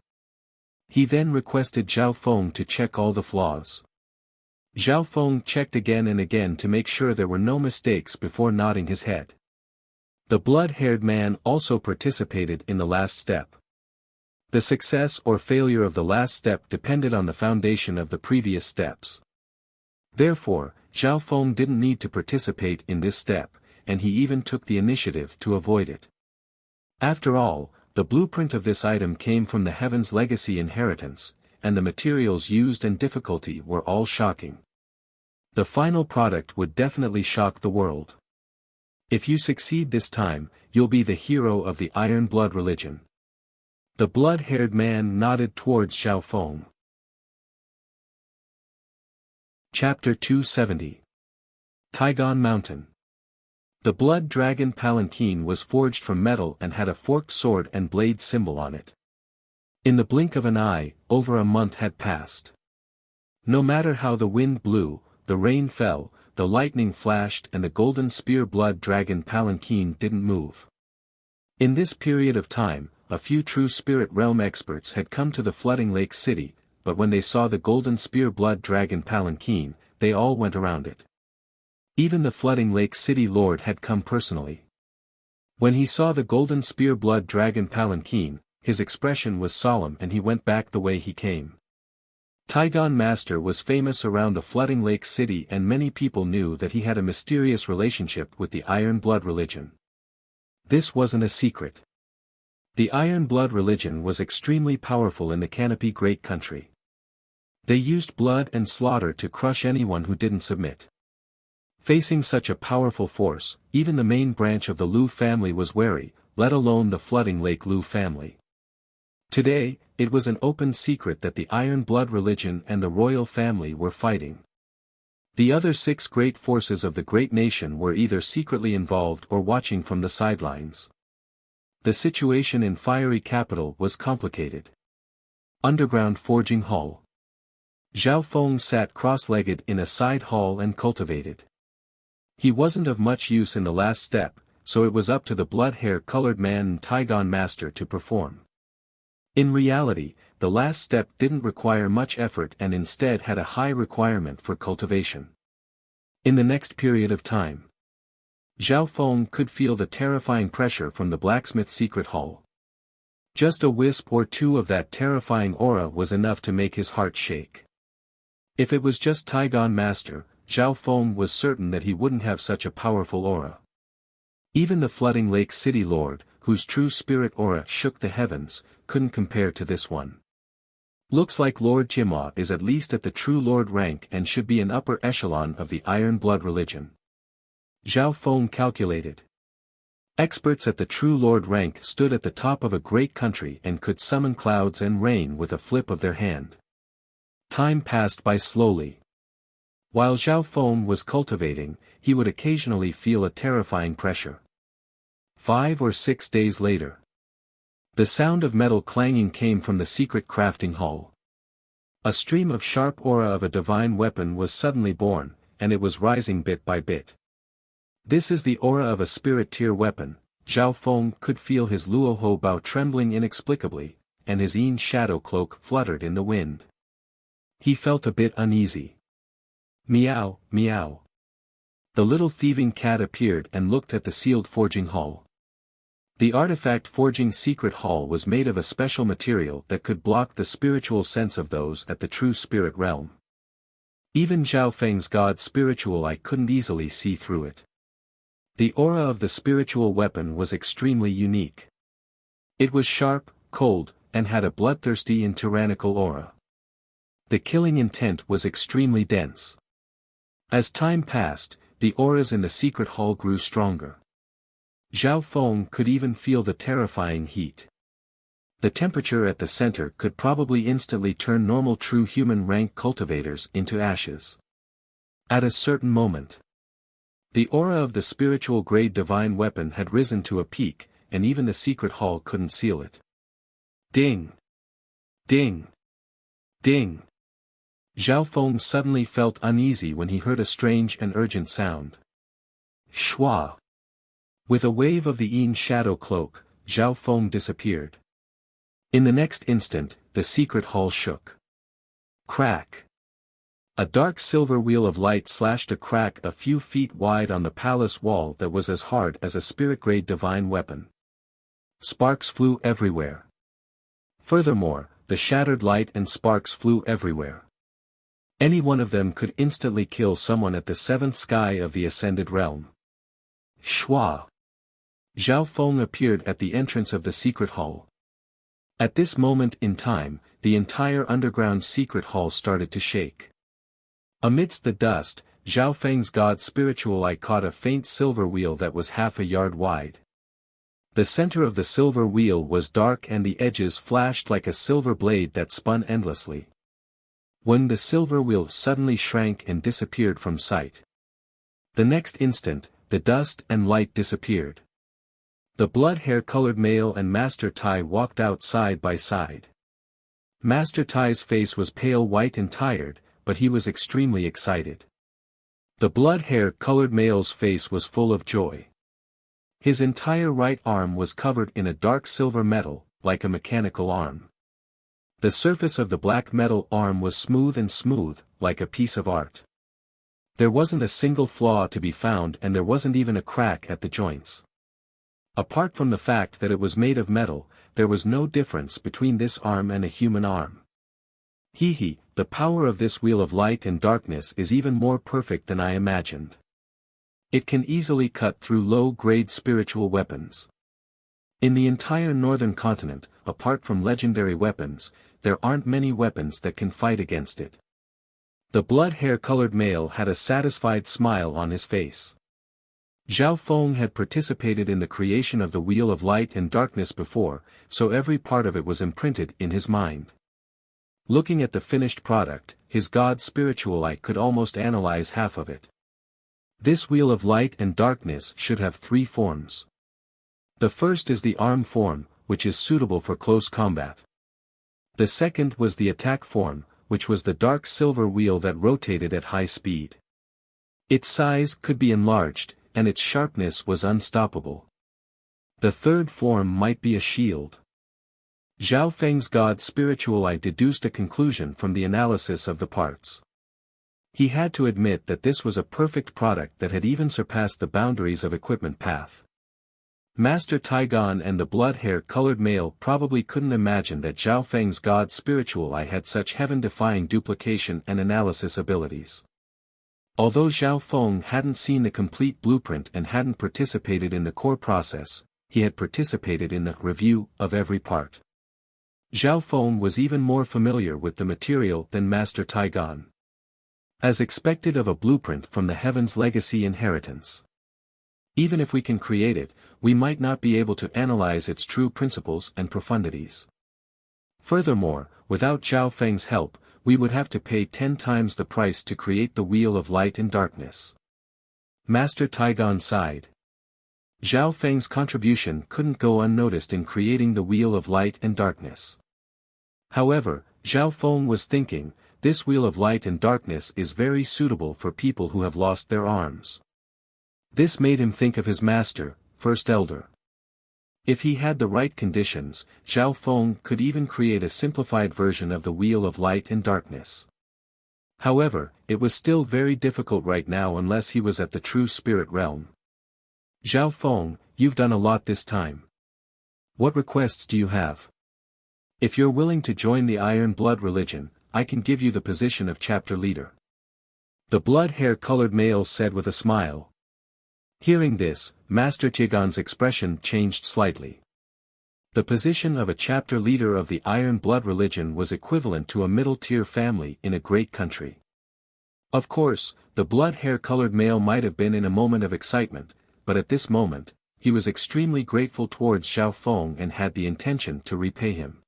He then requested Zhao Feng to check all the flaws. Zhao Feng checked again and again to make sure there were no mistakes before nodding his head. The blood-haired man also participated in the last step. The success or failure of the last step depended on the foundation of the previous steps. Therefore, Zhao Feng didn't need to participate in this step, and he even took the initiative to avoid it. After all, the blueprint of this item came from the Heaven's Legacy inheritance, and the materials used and difficulty were all shocking. The final product would definitely shock the world. If you succeed this time, you'll be the hero of the Iron Blood religion. The blood-haired man nodded towards Zhao Feng. Chapter 270. Taigon Mountain. The blood dragon palanquin was forged from metal and had a forked sword and blade symbol on it. In the blink of an eye, over a month had passed. No matter how the wind blew, the rain fell, the lightning flashed and the golden spear blood dragon palanquin didn't move. In this period of time, a few true spirit realm experts had come to the flooding lake city, but when they saw the golden spear blood dragon palanquin, they all went around it. Even the flooding lake city lord had come personally. When he saw the golden spear blood dragon palanquin, his expression was solemn and he went back the way he came. Taigon Master was famous around the flooding lake city and many people knew that he had a mysterious relationship with the Iron Blood religion. This wasn't a secret. The Iron Blood religion was extremely powerful in the Canopy Great Country. They used blood and slaughter to crush anyone who didn't submit. Facing such a powerful force, even the main branch of the Liu family was wary, let alone the flooding lake Liu family. Today, it was an open secret that the Iron Blood religion and the royal family were fighting. The other 6 great forces of the great nation were either secretly involved or watching from the sidelines. The situation in Fiery Capital was complicated. Underground Forging Hall. Zhao Feng sat cross-legged in a side hall and cultivated. He wasn't of much use in the last step, so it was up to the blood-hair-colored man and Taigon Master to perform. In reality, the last step didn't require much effort and instead had a high requirement for cultivation. In the next period of time, Zhao Feng could feel the terrifying pressure from the blacksmith secret hall. Just a wisp or two of that terrifying aura was enough to make his heart shake. If it was just Taigon Master, Zhao Feng was certain that he wouldn't have such a powerful aura. Even the flooding lake city lord, whose true spirit aura shook the heavens, couldn't compare to this one. Looks like Lord Jima is at least at the true lord rank and should be an upper echelon of the Iron Blood religion. Zhao Feng calculated. Experts at the true lord rank stood at the top of a great country and could summon clouds and rain with a flip of their hand. Time passed by slowly. While Zhao Feng was cultivating, he would occasionally feel a terrifying pressure. 5 or 6 days later. The sound of metal clanging came from the secret crafting hall. A stream of sharp aura of a divine weapon was suddenly born, and it was rising bit by bit. This is the aura of a spirit tier weapon. Zhao Feng could feel his Luoho Bao trembling inexplicably, and his Yin shadow cloak fluttered in the wind. He felt a bit uneasy. Meow, meow. The little thieving cat appeared and looked at the sealed forging hall. The artifact forging secret hall was made of a special material that could block the spiritual sense of those at the true spirit realm. Even Zhao Feng's god spiritual eye couldn't easily see through it. The aura of the spiritual weapon was extremely unique. It was sharp, cold, and had a bloodthirsty and tyrannical aura. The killing intent was extremely dense. As time passed, the auras in the secret hall grew stronger. Zhao Feng could even feel the terrifying heat. The temperature at the center could probably instantly turn normal true human rank cultivators into ashes. At a certain moment, the aura of the spiritual grade divine weapon had risen to a peak, and even the secret hall couldn't seal it. Ding! Ding! Ding! Zhao Feng suddenly felt uneasy when he heard a strange and urgent sound. Shwa! With a wave of the Yin shadow cloak, Zhao Feng disappeared. In the next instant, the secret hall shook. Crack! A dark silver wheel of light slashed a crack a few feet wide on the palace wall that was as hard as a spirit-grade divine weapon. Sparks flew everywhere. Furthermore, the shattered light and sparks flew everywhere. Any one of them could instantly kill someone at the 7th sky of the ascended realm. Shwa! Zhao Feng appeared at the entrance of the secret hall. At this moment in time, the entire underground secret hall started to shake. Amidst the dust, Zhao Feng's god spiritual eye caught a faint silver wheel that was half a yard wide. The center of the silver wheel was dark and the edges flashed like a silver blade that spun endlessly. When the silver wheel suddenly shrank and disappeared from sight. The next instant, the dust and light disappeared. The blood-hair-colored male and Master Tai walked out side by side. Master Tai's face was pale white and tired, but he was extremely excited. The blood-hair-colored male's face was full of joy. His entire right arm was covered in a dark silver metal, like a mechanical arm. The surface of the black metal arm was smooth, like a piece of art. There wasn't a single flaw to be found and there wasn't even a crack at the joints. Apart from the fact that it was made of metal, there was no difference between this arm and a human arm. The power of this wheel of light and darkness is even more perfect than I imagined. It can easily cut through low-grade spiritual weapons. In the entire northern continent, apart from legendary weapons, there aren't many weapons that can fight against it. The blood-hair-colored male had a satisfied smile on his face. Zhao Feng had participated in the creation of the Wheel of Light and Darkness before, so every part of it was imprinted in his mind. Looking at the finished product, his god spiritual eye could almost analyze half of it. This Wheel of Light and Darkness should have 3 forms. The first is the arm form, which is suitable for close combat. The second was the attack form, which was the dark silver wheel that rotated at high speed. Its size could be enlarged, and its sharpness was unstoppable. The third form might be a shield. Zhao Feng's god spiritual eye deduced a conclusion from the analysis of the parts. He had to admit that this was a perfect product that had even surpassed the boundaries of equipment path. Master Taigon and the blood-hair-colored male probably couldn't imagine that Zhao Feng's god spiritual eye had such heaven-defying duplication and analysis abilities. Although Zhao Feng hadn't seen the complete blueprint and hadn't participated in the core process, he had participated in the review of every part. Zhao Feng was even more familiar with the material than Master Taigon. As expected of a blueprint from the Heaven's Legacy inheritance. Even if we can create it, we might not be able to analyze its true principles and profundities. Furthermore, without Zhao Feng's help, we would have to pay 10 times the price to create the Wheel of Light and Darkness. Master Taigon sighed. Zhao Feng's contribution couldn't go unnoticed in creating the Wheel of Light and Darkness. However, Zhao Feng was thinking, this Wheel of Light and Darkness is very suitable for people who have lost their arms. This made him think of his master, First Elder. If he had the right conditions, Zhao Feng could even create a simplified version of the Wheel of Light and Darkness. However, it was still very difficult right now unless he was at the true spirit realm. Zhao Feng, you've done a lot this time. What requests do you have? If you're willing to join the Iron Blood religion, I can give you the position of chapter leader. The blood-hair-colored male said with a smile. Hearing this, Master Taigon's expression changed slightly. The position of a chapter leader of the Iron Blood religion was equivalent to a middle-tier family in a great country. Of course, the blood-hair-colored male might have been in a moment of excitement, but at this moment, he was extremely grateful towards Zhao Feng and had the intention to repay him.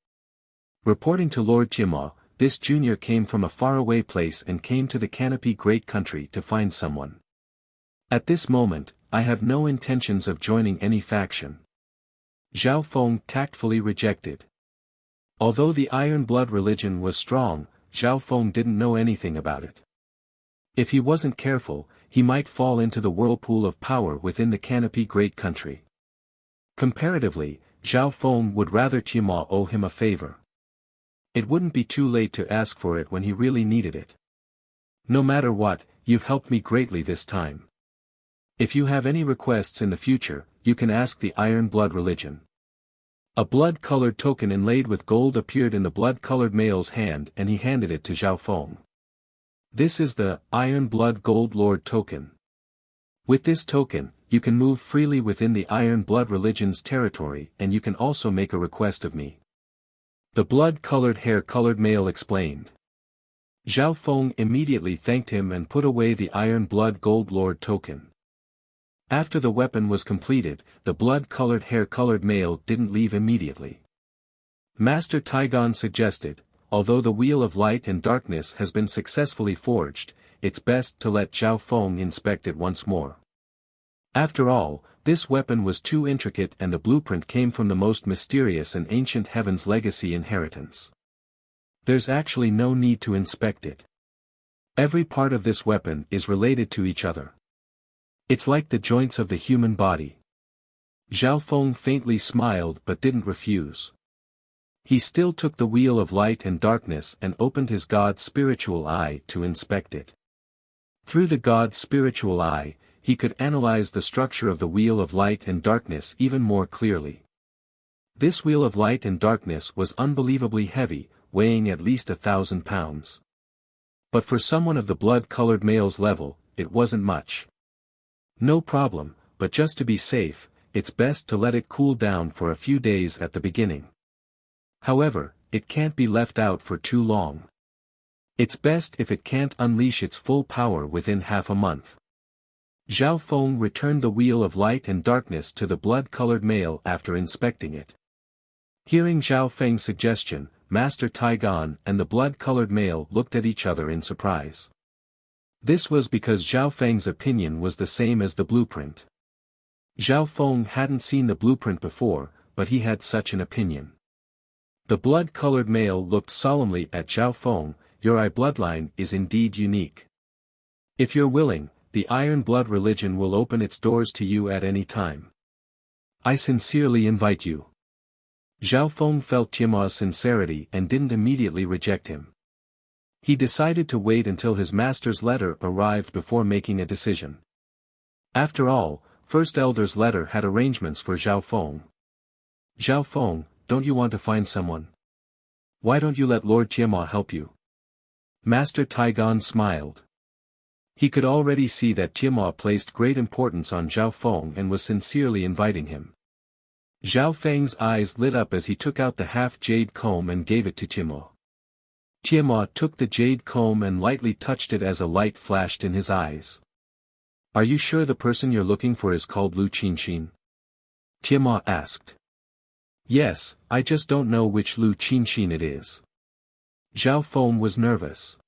Reporting to Lord Jima, this junior came from a faraway place and came to the Canopy Great Country to find someone. At this moment, I have no intentions of joining any faction. Zhao Feng tactfully rejected. Although the Iron Blood religion was strong, Zhao Feng didn't know anything about it. If he wasn't careful, he might fall into the whirlpool of power within the Canopy Great Country. Comparatively, Zhao Feng would rather Qima owe him a favor. It wouldn't be too late to ask for it when he really needed it. No matter what, you've helped me greatly this time. If you have any requests in the future, you can ask the Iron Blood religion. A blood-colored token inlaid with gold appeared in the blood-colored male's hand and he handed it to Zhao Feng. This is the Iron Blood Gold Lord token. With this token, you can move freely within the Iron Blood religion's territory and you can also make a request of me. The blood-colored hair-colored male explained. Zhao Feng immediately thanked him and put away the Iron Blood Gold Lord token. After the weapon was completed, the blood-colored hair-colored male didn't leave immediately. Master Taigon suggested, although the Wheel of Light and Darkness has been successfully forged, it's best to let Zhao Feng inspect it once more. After all, this weapon was too intricate and the blueprint came from the most mysterious and ancient heaven's legacy inheritance. There's actually no need to inspect it. Every part of this weapon is related to each other. It's like the joints of the human body. Zhao Feng faintly smiled but didn't refuse. He still took the Wheel of Light and Darkness and opened his God's spiritual eye to inspect it. Through the God's spiritual eye, he could analyze the structure of the Wheel of Light and Darkness even more clearly. This Wheel of Light and Darkness was unbelievably heavy, weighing at least 1,000 pounds. But for someone of the blood-colored male's level, it wasn't much. No problem, but just to be safe, it's best to let it cool down for a few days at the beginning. However, it can't be left out for too long. It's best if it can't unleash its full power within half a month. Zhao Feng returned the Wheel of Light and Darkness to the blood-colored male after inspecting it. Hearing Zhao Feng's suggestion, Master Taigon and the blood-colored male looked at each other in surprise. This was because Zhao Feng's opinion was the same as the blueprint. Zhao Feng hadn't seen the blueprint before, but he had such an opinion. The blood-colored male looked solemnly at Zhao Feng. Your eye bloodline is indeed unique. If you're willing, the Iron Blood religion will open its doors to you at any time. I sincerely invite you. Zhao Feng felt Tiamo's sincerity and didn't immediately reject him. He decided to wait until his master's letter arrived before making a decision. After all, First Elder's letter had arrangements for Zhao Feng. Zhao Feng, don't you want to find someone? Why don't you let Lord Tiamo help you? Master Taigon smiled. He could already see that Tiamo placed great importance on Zhao Feng and was sincerely inviting him. Zhao Feng's eyes lit up as he took out the half-jade comb and gave it to Tiamo. Tiamo took the jade comb and lightly touched it as a light flashed in his eyes. Are you sure the person you're looking for is called Lu Qinxin? Tiamo asked. Yes, I just don't know which Lu Qinxin it is. Zhao Feng was nervous.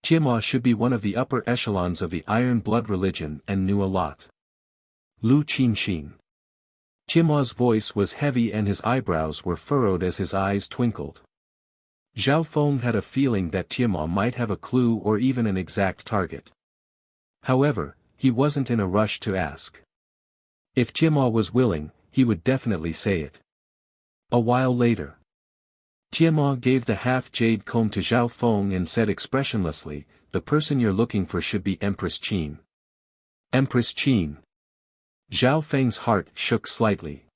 Tiamo should be one of the upper echelons of the Iron Blood religion and knew a lot. Lu Qinxin. Tiamo's voice was heavy and his eyebrows were furrowed as his eyes twinkled. Zhao Feng had a feeling that Tiamo might have a clue or even an exact target. However, he wasn't in a rush to ask. If Tiamo was willing, he would definitely say it. A while later, Tiamo gave the half-jade comb to Zhao Feng and said expressionlessly, the person you're looking for should be Empress Qin. Empress Qin. Zhao Feng's heart shook slightly.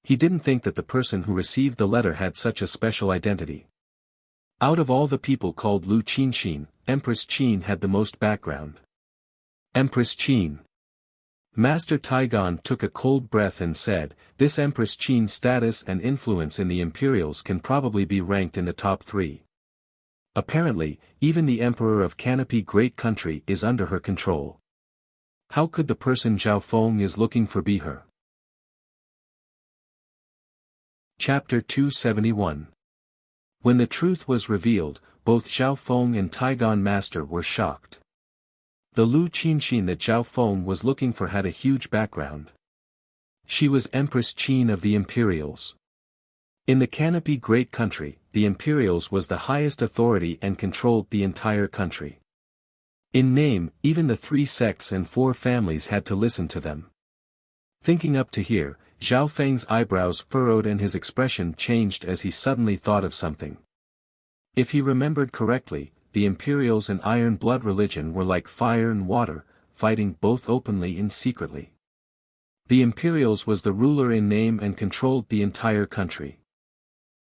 He didn't think that the person who received the letter had such a special identity. Out of all the people called Lu Qinxin, Empress Qin had the most background. Empress Qin. Master Taigon took a cold breath and said, this Empress Qin's status and influence in the Imperials can probably be ranked in the top 3. Apparently, even the Emperor of Canopy Great Country is under her control. How could the person Zhao Feng is looking for be her? Chapter 271. When the truth was revealed, both Zhao Feng and Taigon Master were shocked. The Lu Qinxin that Zhao Feng was looking for had a huge background. She was Empress Qin of the Imperials. In the Canopy Great Country, the Imperials was the highest authority and controlled the entire country. In name, even the 3 sects and 4 families had to listen to them. Thinking up to here, Zhao Feng's eyebrows furrowed and his expression changed as he suddenly thought of something. If he remembered correctly, the Imperials and Iron Blood religion were like fire and water, fighting both openly and secretly. The Imperials was the ruler in name and controlled the entire country.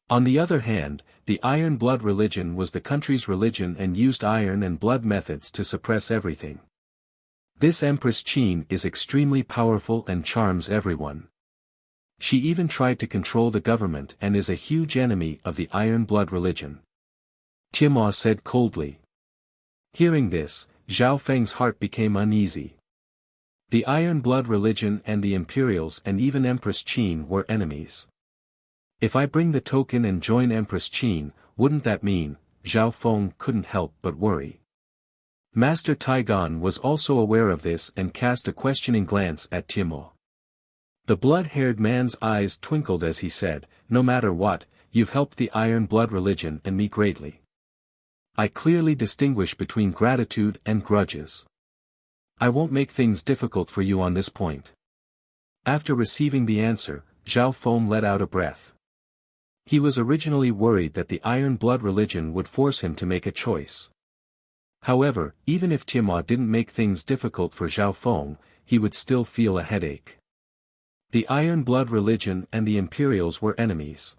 On the other hand, the Iron Blood religion was the country's religion and used iron and blood methods to suppress everything. This Empress Qin is extremely powerful and charms everyone. She even tried to control the government and is a huge enemy of the Iron Blood religion. Tiamo said coldly. Hearing this, Zhao Feng's heart became uneasy. The Iron Blood religion and the Imperials and even Empress Qin were enemies. If I bring the token and join Empress Qin, wouldn't that mean? Zhao Feng couldn't help but worry. Master Taigon was also aware of this and cast a questioning glance at Timo. The blood-haired man's eyes twinkled as he said, "No matter what, you've helped the Iron Blood religion and me greatly. I clearly distinguish between gratitude and grudges. I won't make things difficult for you on this point." After receiving the answer, Zhao Feng let out a breath. He was originally worried that the Iron Blood religion would force him to make a choice. However, even if Timo didn't make things difficult for Zhao Feng, he would still feel a headache. The Iron Blood religion and the Imperials were enemies.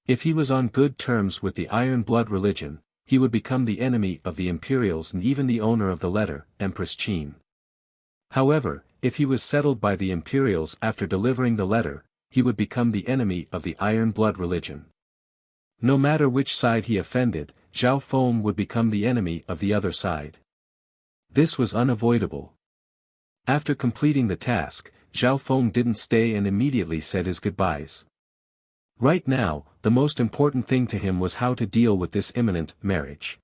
If he was on good terms with the Iron Blood religion, he would become the enemy of the Imperials and even the owner of the letter, Empress Qin. However, if he was settled by the Imperials after delivering the letter, he would become the enemy of the Iron Blood religion. No matter which side he offended, Zhao Feng would become the enemy of the other side. This was unavoidable. After completing the task, Zhao Feng didn't stay and immediately said his goodbyes. Right now, the most important thing to him was how to deal with this imminent marriage.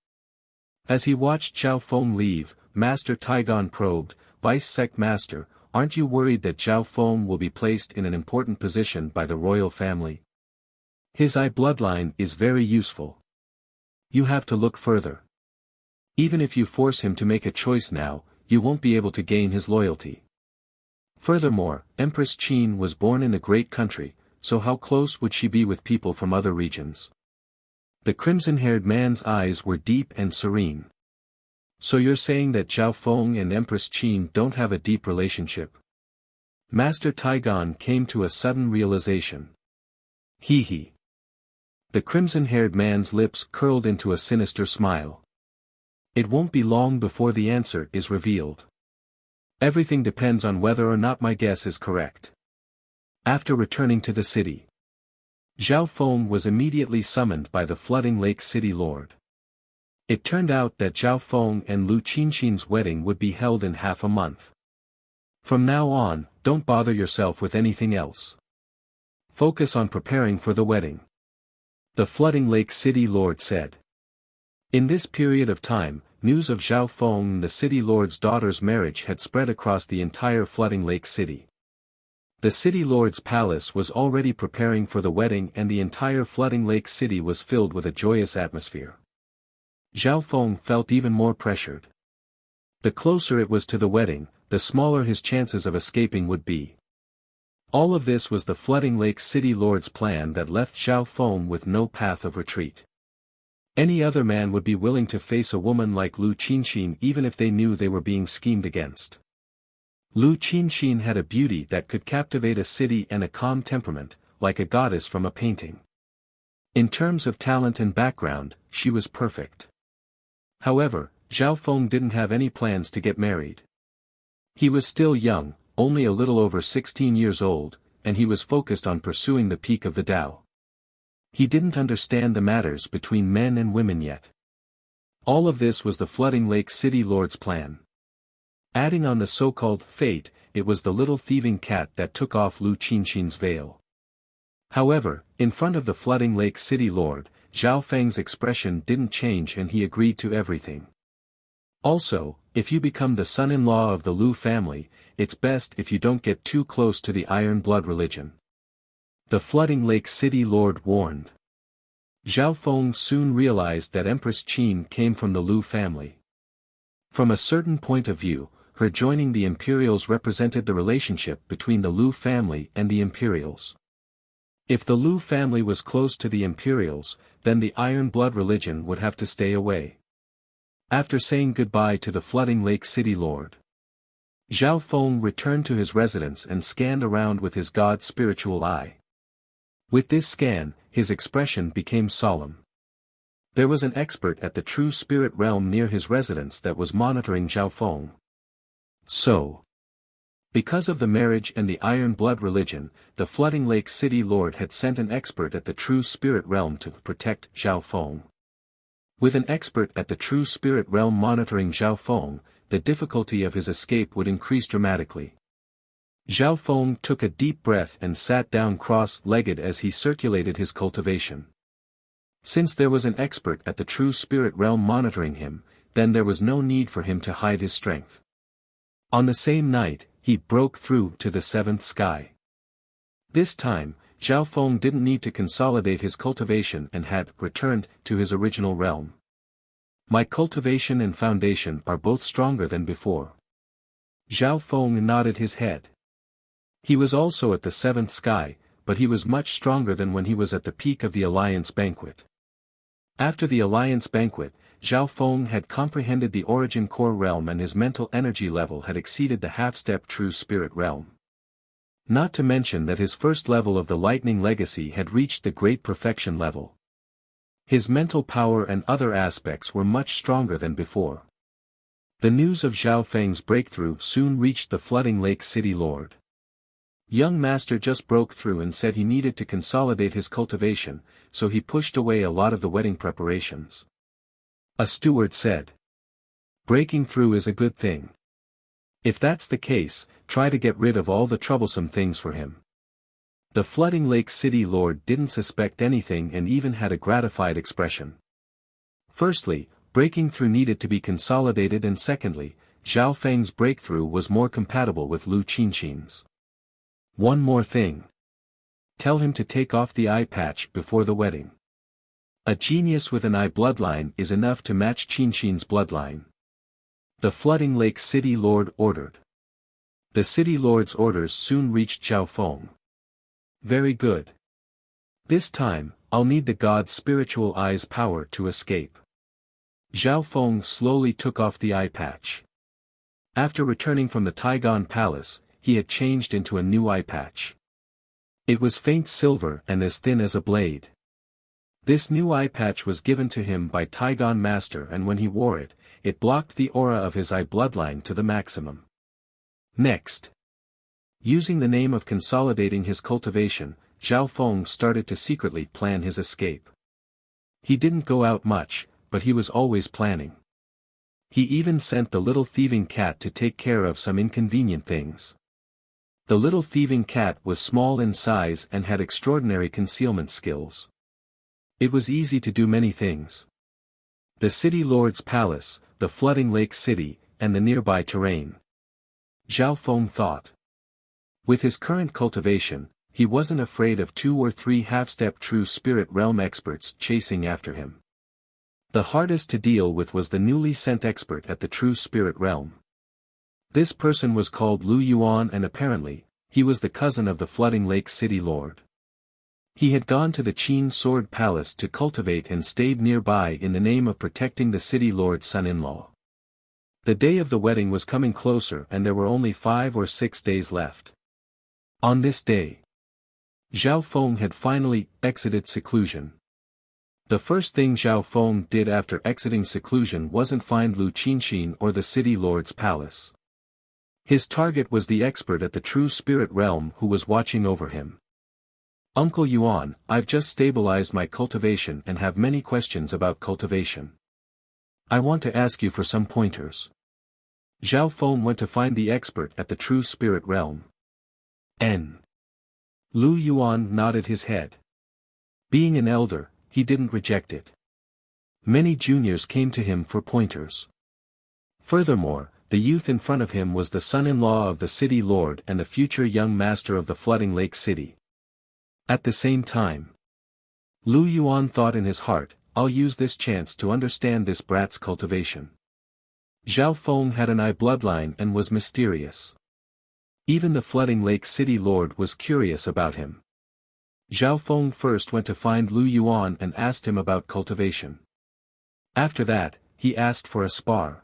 As he watched Zhao Feng leave, Master Taigon probed, "Vice Sect Master, aren't you worried that Zhao Feng will be placed in an important position by the royal family? His I bloodline is very useful. You have to look further. Even if you force him to make a choice now, you won't be able to gain his loyalty. Furthermore, Empress Qin was born in a great country, so how close would she be with people from other regions?" The crimson-haired man's eyes were deep and serene. "So you're saying that Zhao Feng and Empress Qin don't have a deep relationship?" Master Taigon came to a sudden realization. He. The crimson-haired man's lips curled into a sinister smile. "It won't be long before the answer is revealed. Everything depends on whether or not my guess is correct." After returning to the city, Zhao Feng was immediately summoned by the Flooding Lake City Lord. It turned out that Zhao Feng and Lu Qinxin's wedding would be held in half a month. From now on, don't bother yourself with anything else. Focus on preparing for the wedding. The Flooding Lake City Lord said. In this period of time, news of Zhao Feng and the City Lord's daughter's marriage had spread across the entire Flooding Lake City. The City Lord's palace was already preparing for the wedding and the entire Flooding Lake City was filled with a joyous atmosphere. Zhao Feng felt even more pressured. The closer it was to the wedding, the smaller his chances of escaping would be. All of this was the Flooding Lake City Lord's plan that left Zhao Feng with no path of retreat. Any other man would be willing to face a woman like Lu Qinxin even if they knew they were being schemed against. Lu Qinxin had a beauty that could captivate a city and a calm temperament, like a goddess from a painting. In terms of talent and background, she was perfect. However, Zhao Feng didn't have any plans to get married. He was still young, only a little over 16 years old, and he was focused on pursuing the peak of the Tao. He didn't understand the matters between men and women yet. All of this was the Flooding Lake City Lord's plan. Adding on the so-called fate, it was the little thieving cat that took off Lu Qinxin's veil. However, in front of the Flooding Lake City Lord, Zhao Feng's expression didn't change and he agreed to everything. Also, if you become the son-in-law of the Lu family, it's best if you don't get too close to the Iron Blood religion. The Flooding Lake City Lord warned. Zhao Feng soon realized that Empress Qin came from the Lu family. From a certain point of view, her joining the Imperials represented the relationship between the Lu family and the Imperials. If the Lu family was close to the Imperials, then the Iron Blood religion would have to stay away. After saying goodbye to the Flooding Lake City Lord, Zhao Feng returned to his residence and scanned around with his god's spiritual eye. With this scan, his expression became solemn. There was an expert at the True Spirit realm near his residence that was monitoring Zhao Feng. So, because of the marriage and the Iron Blood religion, the Flooding Lake City Lord had sent an expert at the True Spirit realm to protect Zhao Feng. With an expert at the True Spirit realm monitoring Zhao Feng, the difficulty of his escape would increase dramatically. Zhao Feng took a deep breath and sat down cross-legged as he circulated his cultivation. Since there was an expert at the true spirit realm monitoring him, then there was no need for him to hide his strength. On the same night, he broke through to the seventh sky. This time, Zhao Feng didn't need to consolidate his cultivation and had returned to his original realm. My cultivation and foundation are both stronger than before. Zhao Feng nodded his head. He was also at the seventh sky, but he was much stronger than when he was at the peak of the Alliance Banquet. After the Alliance Banquet, Zhao Feng had comprehended the origin core realm and his mental energy level had exceeded the half-step true spirit realm. Not to mention that his first level of the lightning legacy had reached the great perfection level. His mental power and other aspects were much stronger than before. The news of Zhao Feng's breakthrough soon reached the Flooding Lake City Lord. Young Master just broke through and said he needed to consolidate his cultivation, so he pushed away a lot of the wedding preparations. A steward said, "Breaking through is a good thing. If that's the case, try to get rid of all the troublesome things for him." The Flooding Lake City Lord didn't suspect anything and even had a gratified expression. Firstly, breaking through needed to be consolidated, and secondly, Zhao Feng's breakthrough was more compatible with Lu Qinxin's. One more thing. Tell him to take off the eye patch before the wedding. A genius with an eye bloodline is enough to match Qinxin's bloodline. The Flooding Lake City Lord ordered. The City Lord's orders soon reached Zhao Feng. Very good. This time, I'll need the god's spiritual eye's power to escape. Zhao Feng slowly took off the eye patch. After returning from the Taigon Palace, he had changed into a new eye patch. It was faint silver and as thin as a blade. This new eye patch was given to him by Taigon Master, and when he wore it, it blocked the aura of his eye bloodline to the maximum. Next, using the name of consolidating his cultivation, Zhao Feng started to secretly plan his escape. He didn't go out much, but he was always planning. He even sent the little thieving cat to take care of some inconvenient things. The little thieving cat was small in size and had extraordinary concealment skills. It was easy to do many things. The City Lord's palace, the Flooding Lake City, and the nearby terrain. Zhao Feng thought. With his current cultivation, he wasn't afraid of 2 or 3 half-step true spirit realm experts chasing after him. The hardest to deal with was the newly sent expert at the true spirit realm. This person was called Lu Yuan, and apparently, he was the cousin of the Flooding Lake City Lord. He had gone to the Qin Sword Palace to cultivate and stayed nearby in the name of protecting the City Lord's son-in-law. The day of the wedding was coming closer and there were only 5 or 6 days left. On this day, Zhao Feng had finally exited seclusion. The first thing Zhao Feng did after exiting seclusion wasn't find Lu Qinxin or the City Lord's palace. His target was the expert at the true spirit realm who was watching over him. "Uncle Yuan, I've just stabilized my cultivation and have many questions about cultivation. I want to ask you for some pointers." Zhao Feng went to find the expert at the true spirit realm. Lu Yuan nodded his head. Being an elder, he didn't reject it. Many juniors came to him for pointers. Furthermore, the youth in front of him was the son-in-law of the City Lord and the future young master of the Flooding Lake City. At the same time, Lu Yuan thought in his heart, "I'll use this chance to understand this brat's cultivation." Zhao Feng had an eye bloodline and was mysterious. Even the Flooding Lake City Lord was curious about him. Zhao Feng first went to find Lu Yuan and asked him about cultivation. After that, he asked for a spar.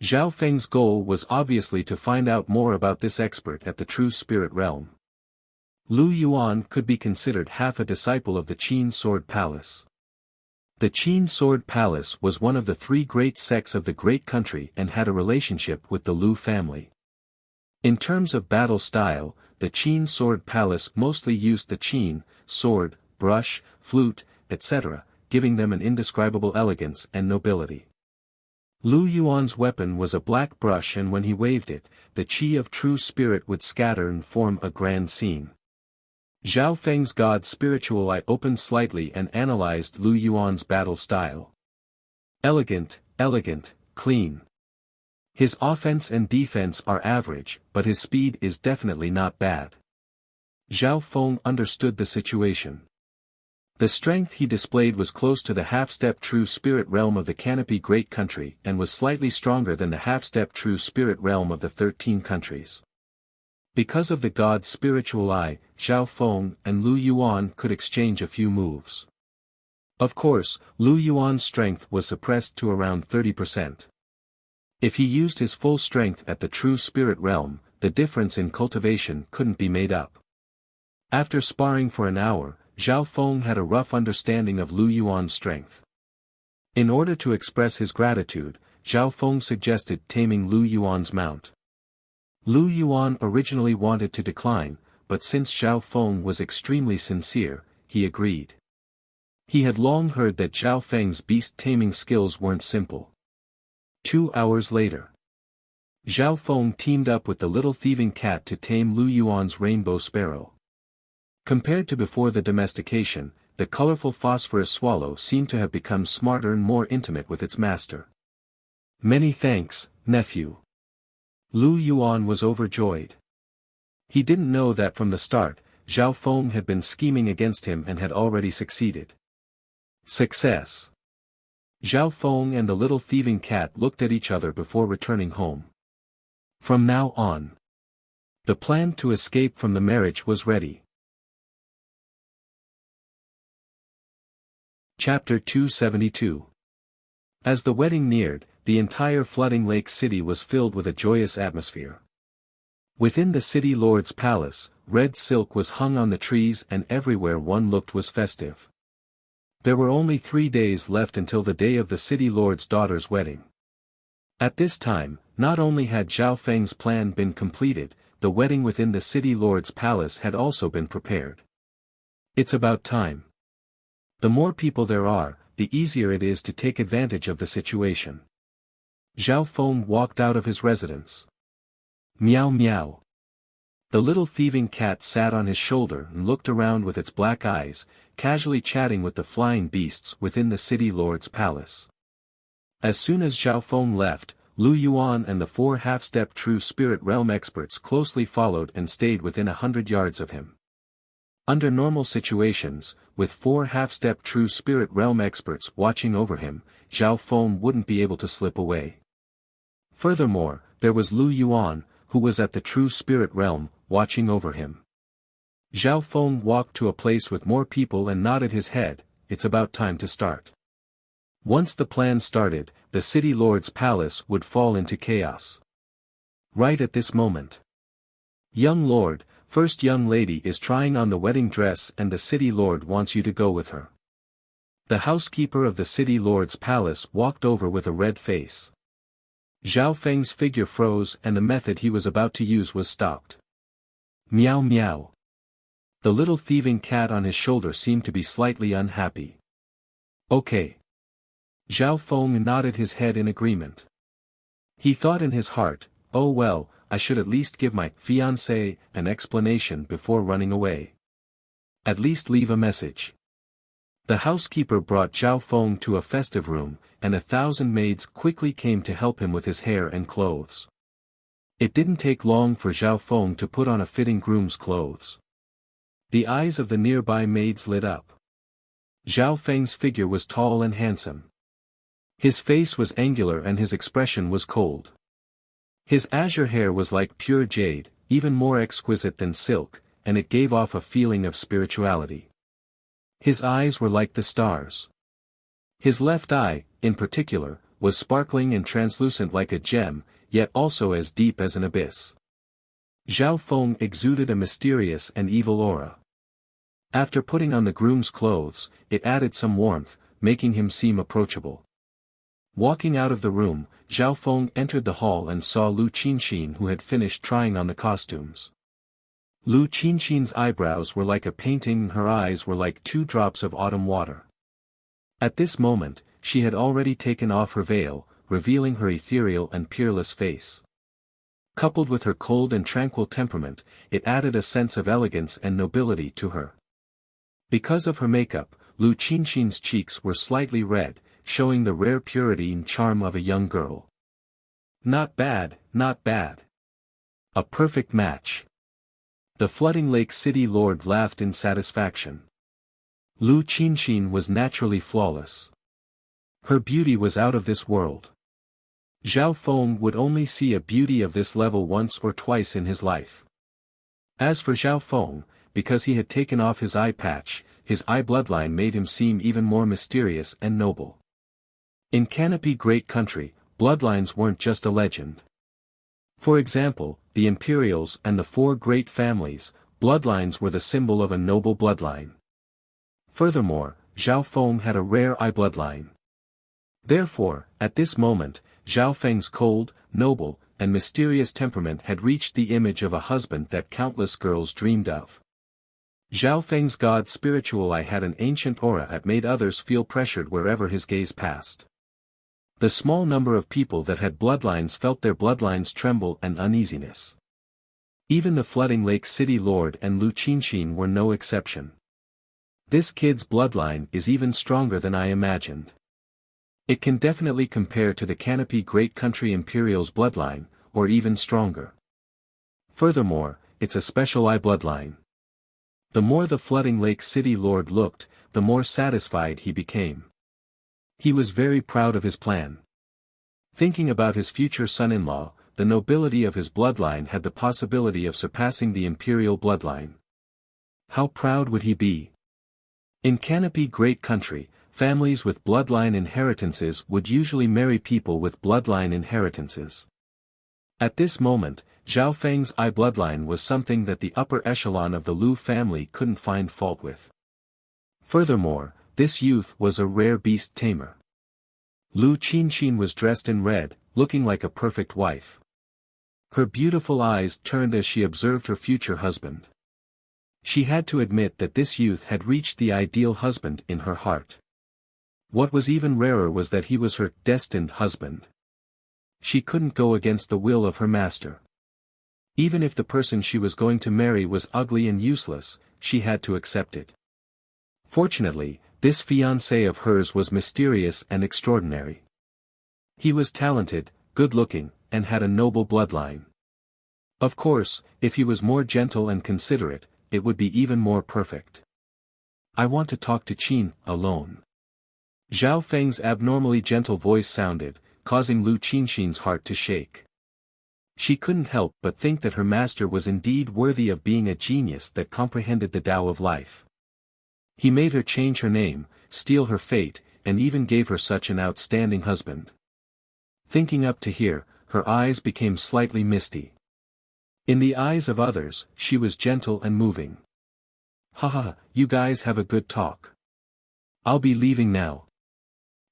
Zhao Feng's goal was obviously to find out more about this expert at the true spirit realm. Lu Yuan could be considered half a disciple of the Qin Sword Palace. The Qin Sword Palace was one of the 3 great sects of the great country and had a relationship with the Lu family. In terms of battle style, the Qin Sword Palace mostly used the Qin, sword, brush, flute, etc., giving them an indescribable elegance and nobility. Lu Yuan's weapon was a black brush, and when he waved it, the qi of true spirit would scatter and form a grand scene. Zhao Feng's god's spiritual eye opened slightly and analyzed Lu Yuan's battle style. Elegant, clean. His offense and defense are average, but his speed is definitely not bad. Zhao Feng understood the situation. The strength he displayed was close to the half-step true spirit realm of the Canopy Great Country and was slightly stronger than the half-step true spirit realm of the 13 countries. Because of the god's spiritual eye, Zhao Feng and Lu Yuan could exchange a few moves. Of course, Lu Yuan's strength was suppressed to around 30%. If he used his full strength at the true spirit realm, the difference in cultivation couldn't be made up. After sparring for an hour, Zhao Feng had a rough understanding of Lu Yuan's strength. In order to express his gratitude, Zhao Feng suggested taming Lu Yuan's mount. Lu Yuan originally wanted to decline, but since Zhao Feng was extremely sincere, he agreed. He had long heard that Zhao Feng's beast-taming skills weren't simple. 2 hours later, Zhao Feng teamed up with the little thieving cat to tame Lu Yuan's rainbow sparrow. Compared to before the domestication, the colorful phosphorus swallow seemed to have become smarter and more intimate with its master. Many thanks, nephew. Lu Yuan was overjoyed. He didn't know that from the start, Zhao Feng had been scheming against him and had already succeeded. Success. Zhao Feng and the little thieving cat looked at each other before returning home. From now on, the plan to escape from the marriage was ready. Chapter 272. As the wedding neared, the entire flooding lake city was filled with a joyous atmosphere. Within the city lord's palace, red silk was hung on the trees and everywhere one looked was festive. There were only 3 days left until the day of the city lord's daughter's wedding. At this time, not only had Zhao Feng's plan been completed, the wedding within the city lord's palace had also been prepared. It's about time. The more people there are, the easier it is to take advantage of the situation. Zhao Feng walked out of his residence. Meow meow. The little thieving cat sat on his shoulder and looked around with its black eyes, casually chatting with the flying beasts within the city lord's palace. As soon as Zhao Feng left, Lu Yuan and the 4 half-step true spirit realm experts closely followed and stayed within 100 yards of him. Under normal situations, with 4 half-step true spirit realm experts watching over him, Zhao Feng wouldn't be able to slip away. Furthermore, there was Lu Yuan, who was at the true spirit realm, watching over him. Zhao Feng walked to a place with more people and nodded his head. It's about time to start. Once the plan started, the city lord's palace would fall into chaos. Right at this moment. Young lord, first young lady is trying on the wedding dress and the city lord wants you to go with her. The housekeeper of the city lord's palace walked over with a red face. Zhao Feng's figure froze and the method he was about to use was stopped. Meow meow. The little thieving cat on his shoulder seemed to be slightly unhappy. Okay. Zhao Feng nodded his head in agreement. He thought in his heart, oh well, I should at least give my fiancé an explanation before running away. At least leave a message. The housekeeper brought Zhao Feng to a festive room, and 1,000 maids quickly came to help him with his hair and clothes. It didn't take long for Zhao Feng to put on a fitting groom's clothes. The eyes of the nearby maids lit up. Zhao Feng's figure was tall and handsome. His face was angular and his expression was cold. His azure hair was like pure jade, even more exquisite than silk, and it gave off a feeling of spirituality. His eyes were like the stars. His left eye, in particular, was sparkling and translucent like a gem, yet also as deep as an abyss. Zhao Feng exuded a mysterious and evil aura. After putting on the groom's clothes, it added some warmth, making him seem approachable. Walking out of the room, Zhao Feng entered the hall and saw Lu Qinxin, who had finished trying on the costumes. Lu Qinxin's eyebrows were like a painting and her eyes were like 2 drops of autumn water. At this moment, she had already taken off her veil, revealing her ethereal and peerless face. Coupled with her cold and tranquil temperament, it added a sense of elegance and nobility to her. Because of her makeup, Lu Qinxin's cheeks were slightly red, showing the rare purity and charm of a young girl. Not bad, not bad. A perfect match. The Flooding Lake City Lord laughed in satisfaction. Lu Qinxin was naturally flawless. Her beauty was out of this world. Zhao Feng would only see a beauty of this level once or twice in his life. As for Zhao Feng, because he had taken off his eye patch, his eye bloodline made him seem even more mysterious and noble. In Canopy Great Country, bloodlines weren't just a legend. For example, the Imperials and the four great families, bloodlines were the symbol of a noble bloodline. Furthermore, Zhao Feng had a rare eye bloodline. Therefore, at this moment, Zhao Feng's cold, noble, and mysterious temperament had reached the image of a husband that countless girls dreamed of. Zhao Feng's god's spiritual eye had an ancient aura that made others feel pressured wherever his gaze passed. The small number of people that had bloodlines felt their bloodlines tremble and uneasiness. Even the Flooding Lake City Lord and Lu Qinxin were no exception. This kid's bloodline is even stronger than I imagined. It can definitely compare to the Canopy Great Country Imperial's bloodline, or even stronger. Furthermore, it's a special eye bloodline. The more the Flooding Lake City Lord looked, the more satisfied he became. He was very proud of his plan. Thinking about his future son-in-law, the nobility of his bloodline had the possibility of surpassing the imperial bloodline. How proud would he be? In Canopy Great Country, families with bloodline inheritances would usually marry people with bloodline inheritances. At this moment, Zhao Feng's eye bloodline was something that the upper echelon of the Lu family couldn't find fault with. Furthermore, this youth was a rare beast tamer. Lu Qinxin was dressed in red, looking like a perfect wife. Her beautiful eyes turned as she observed her future husband. She had to admit that this youth had reached the ideal husband in her heart. What was even rarer was that he was her destined husband. She couldn't go against the will of her master. Even if the person she was going to marry was ugly and useless, she had to accept it. Fortunately, this fiancé of hers was mysterious and extraordinary. He was talented, good-looking, and had a noble bloodline. Of course, if he was more gentle and considerate, it would be even more perfect. I want to talk to Qin alone. Zhao Feng's abnormally gentle voice sounded, causing Lu Qinxin's heart to shake. She couldn't help but think that her master was indeed worthy of being a genius that comprehended the Tao of life. He made her change her name, steal her fate, and even gave her such an outstanding husband. Thinking up to here, her eyes became slightly misty. In the eyes of others, she was gentle and moving. Haha, you guys have a good talk. I'll be leaving now.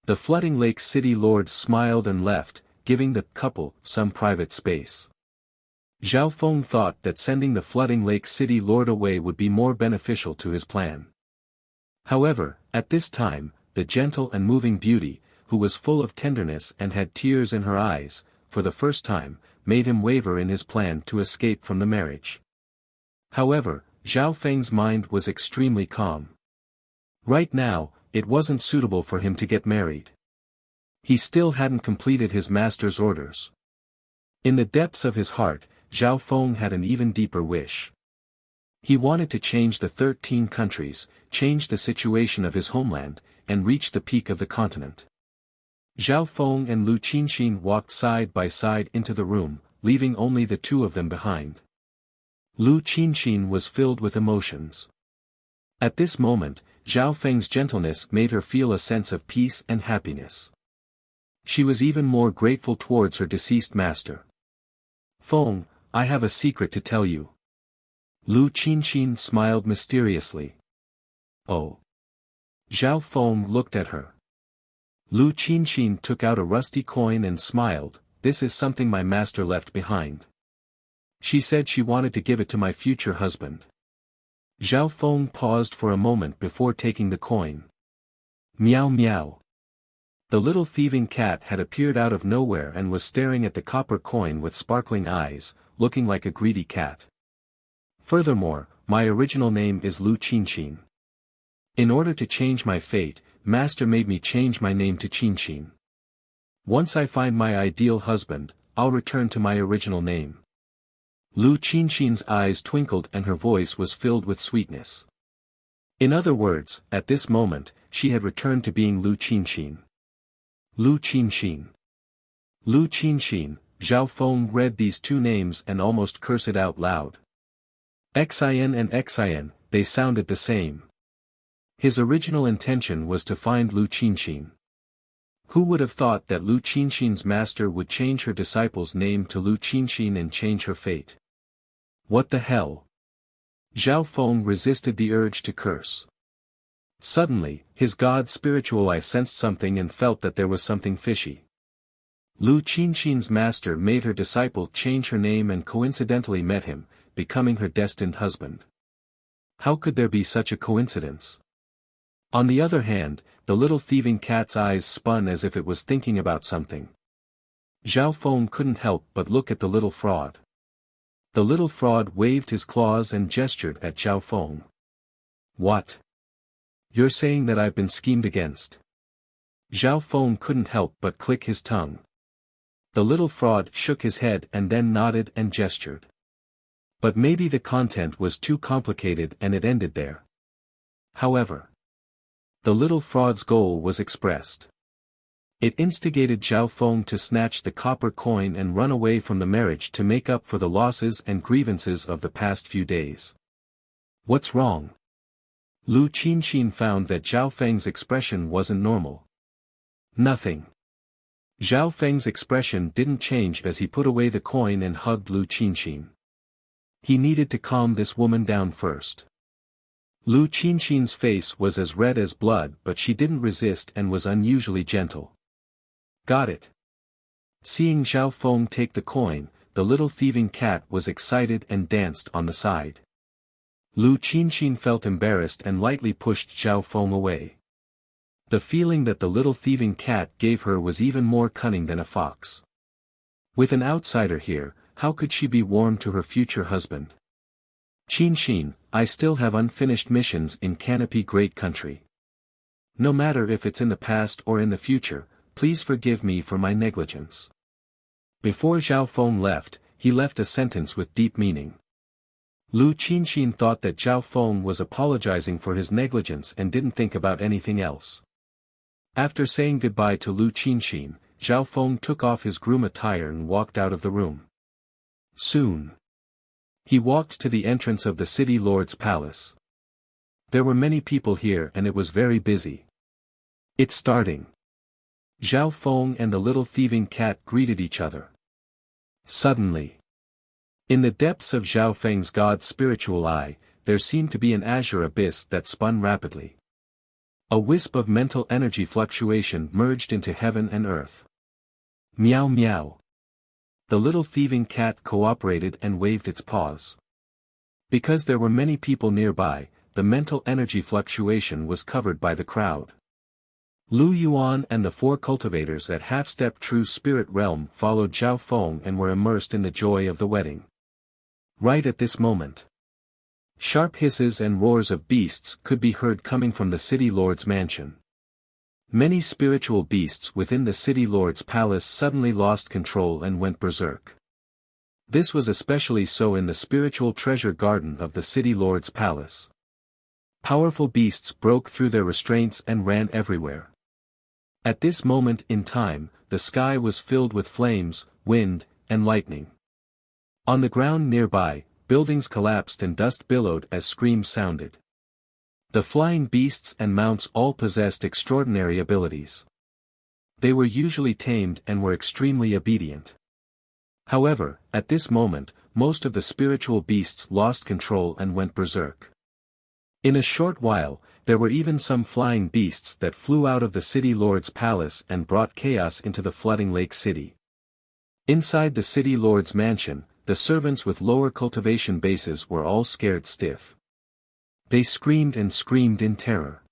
The Flooding Lake City Lord smiled and left, giving the couple some private space. Zhao Feng thought that sending the Flooding Lake City Lord away would be more beneficial to his plan. However, at this time, the gentle and moving beauty, who was full of tenderness and had tears in her eyes, for the first time, made him waver in his plan to escape from the marriage. However, Zhao Feng's mind was extremely calm. Right now, it wasn't suitable for him to get married. He still hadn't completed his master's orders. In the depths of his heart, Zhao Feng had an even deeper wish. He wanted to change the 13 countries, change the situation of his homeland, and reach the peak of the continent. Zhao Feng and Lu Qinxin walked side by side into the room, leaving only the two of them behind. Lu Qinxin was filled with emotions. At this moment, Zhao Feng's gentleness made her feel a sense of peace and happiness. She was even more grateful towards her deceased master. Feng, I have a secret to tell you. Lu Qinxin smiled mysteriously. Oh. Zhao Feng looked at her. Lu Qinxin took out a rusty coin and smiled, this is something my master left behind. She said she wanted to give it to my future husband. Zhao Feng paused for a moment before taking the coin. Meow meow. The little thieving cat had appeared out of nowhere and was staring at the copper coin with sparkling eyes, looking like a greedy cat. Furthermore, my original name is Lu Qinshin. In order to change my fate, Master made me change my name to Qinshin. Once I find my ideal husband, I'll return to my original name. Lu Qinshin's eyes twinkled and her voice was filled with sweetness. In other words, at this moment, she had returned to being Lu Qinshin. Lu Qinshin. Lu Qinshin. Zhao Feng read these two names and almost cursed out loud. Xin and Xin, they sounded the same. His original intention was to find Lu Qinshin. Who would have thought that Lu Qinshin's master would change her disciple's name to Lu Qinshin and change her fate? What the hell? Zhao Feng resisted the urge to curse. Suddenly, his god's spiritual eye sensed something and felt that there was something fishy. Lu Qinshin's master made her disciple change her name and coincidentally met him, becoming her destined husband. How could there be such a coincidence? On the other hand, the little thieving cat's eyes spun as if it was thinking about something. Zhao Feng couldn't help but look at the little fraud. The little fraud waved his claws and gestured at Zhao Feng. What? You're saying that I've been schemed against? Zhao Feng couldn't help but click his tongue. The little fraud shook his head and then nodded and gestured. But maybe the content was too complicated and it ended there. However, the little fraud's goal was expressed. It instigated Zhao Feng to snatch the copper coin and run away from the marriage to make up for the losses and grievances of the past few days. What's wrong? Lu Qinshin found that Zhao Feng's expression wasn't normal. Nothing. Zhao Feng's expression didn't change as he put away the coin and hugged Lu Qinshin. He needed to calm this woman down first. Lu Qinshin's face was as red as blood, but she didn't resist and was unusually gentle. Got it. Seeing Zhao Feng take the coin, the little thieving cat was excited and danced on the side. Lu Qinshin felt embarrassed and lightly pushed Zhao Feng away. The feeling that the little thieving cat gave her was even more cunning than a fox. With an outsider here, how could she be warm to her future husband? Qinshin, I still have unfinished missions in Canopy Great Country. No matter if it's in the past or in the future, please forgive me for my negligence. Before Zhao Feng left, he left a sentence with deep meaning. Lu Qinshin thought that Zhao Feng was apologizing for his negligence and didn't think about anything else. After saying goodbye to Lu Qinshin, Zhao Feng took off his groom attire and walked out of the room. Soon, he walked to the entrance of the city lord's palace. There were many people here and it was very busy. It's starting. Zhao Feng and the little thieving cat greeted each other. Suddenly, in the depths of Zhao Feng's god's spiritual eye, there seemed to be an azure abyss that spun rapidly. A wisp of mental energy fluctuation merged into heaven and earth. Meow meow. The little thieving cat cooperated and waved its paws. Because there were many people nearby, the mental energy fluctuation was covered by the crowd. Lu Yuan and the four cultivators at Half-Step True Spirit Realm followed Zhao Feng and were immersed in the joy of the wedding. Right at this moment, sharp hisses and roars of beasts could be heard coming from the city lord's mansion. Many spiritual beasts within the city lord's palace suddenly lost control and went berserk. This was especially so in the spiritual treasure garden of the city lord's palace. Powerful beasts broke through their restraints and ran everywhere. At this moment in time, the sky was filled with flames, wind, and lightning. On the ground nearby, buildings collapsed and dust billowed as screams sounded. The flying beasts and mounts all possessed extraordinary abilities. They were usually tamed and were extremely obedient. However, at this moment, most of the spiritual beasts lost control and went berserk. In a short while, there were even some flying beasts that flew out of the city lord's palace and brought chaos into the flooding lake city. Inside the city lord's mansion, the servants with lower cultivation bases were all scared stiff. They screamed and screamed in terror.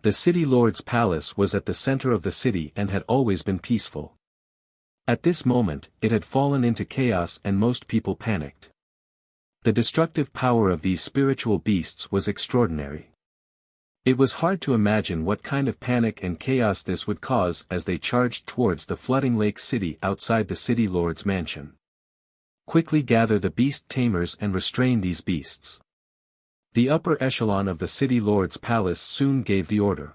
The city lord's palace was at the center of the city and had always been peaceful. At this moment, it had fallen into chaos and most people panicked. The destructive power of these spiritual beasts was extraordinary. It was hard to imagine what kind of panic and chaos this would cause as they charged towards the flooding lake city outside the city lord's mansion. Quickly gather the beast tamers and restrain these beasts. The upper echelon of the city lord's palace soon gave the order.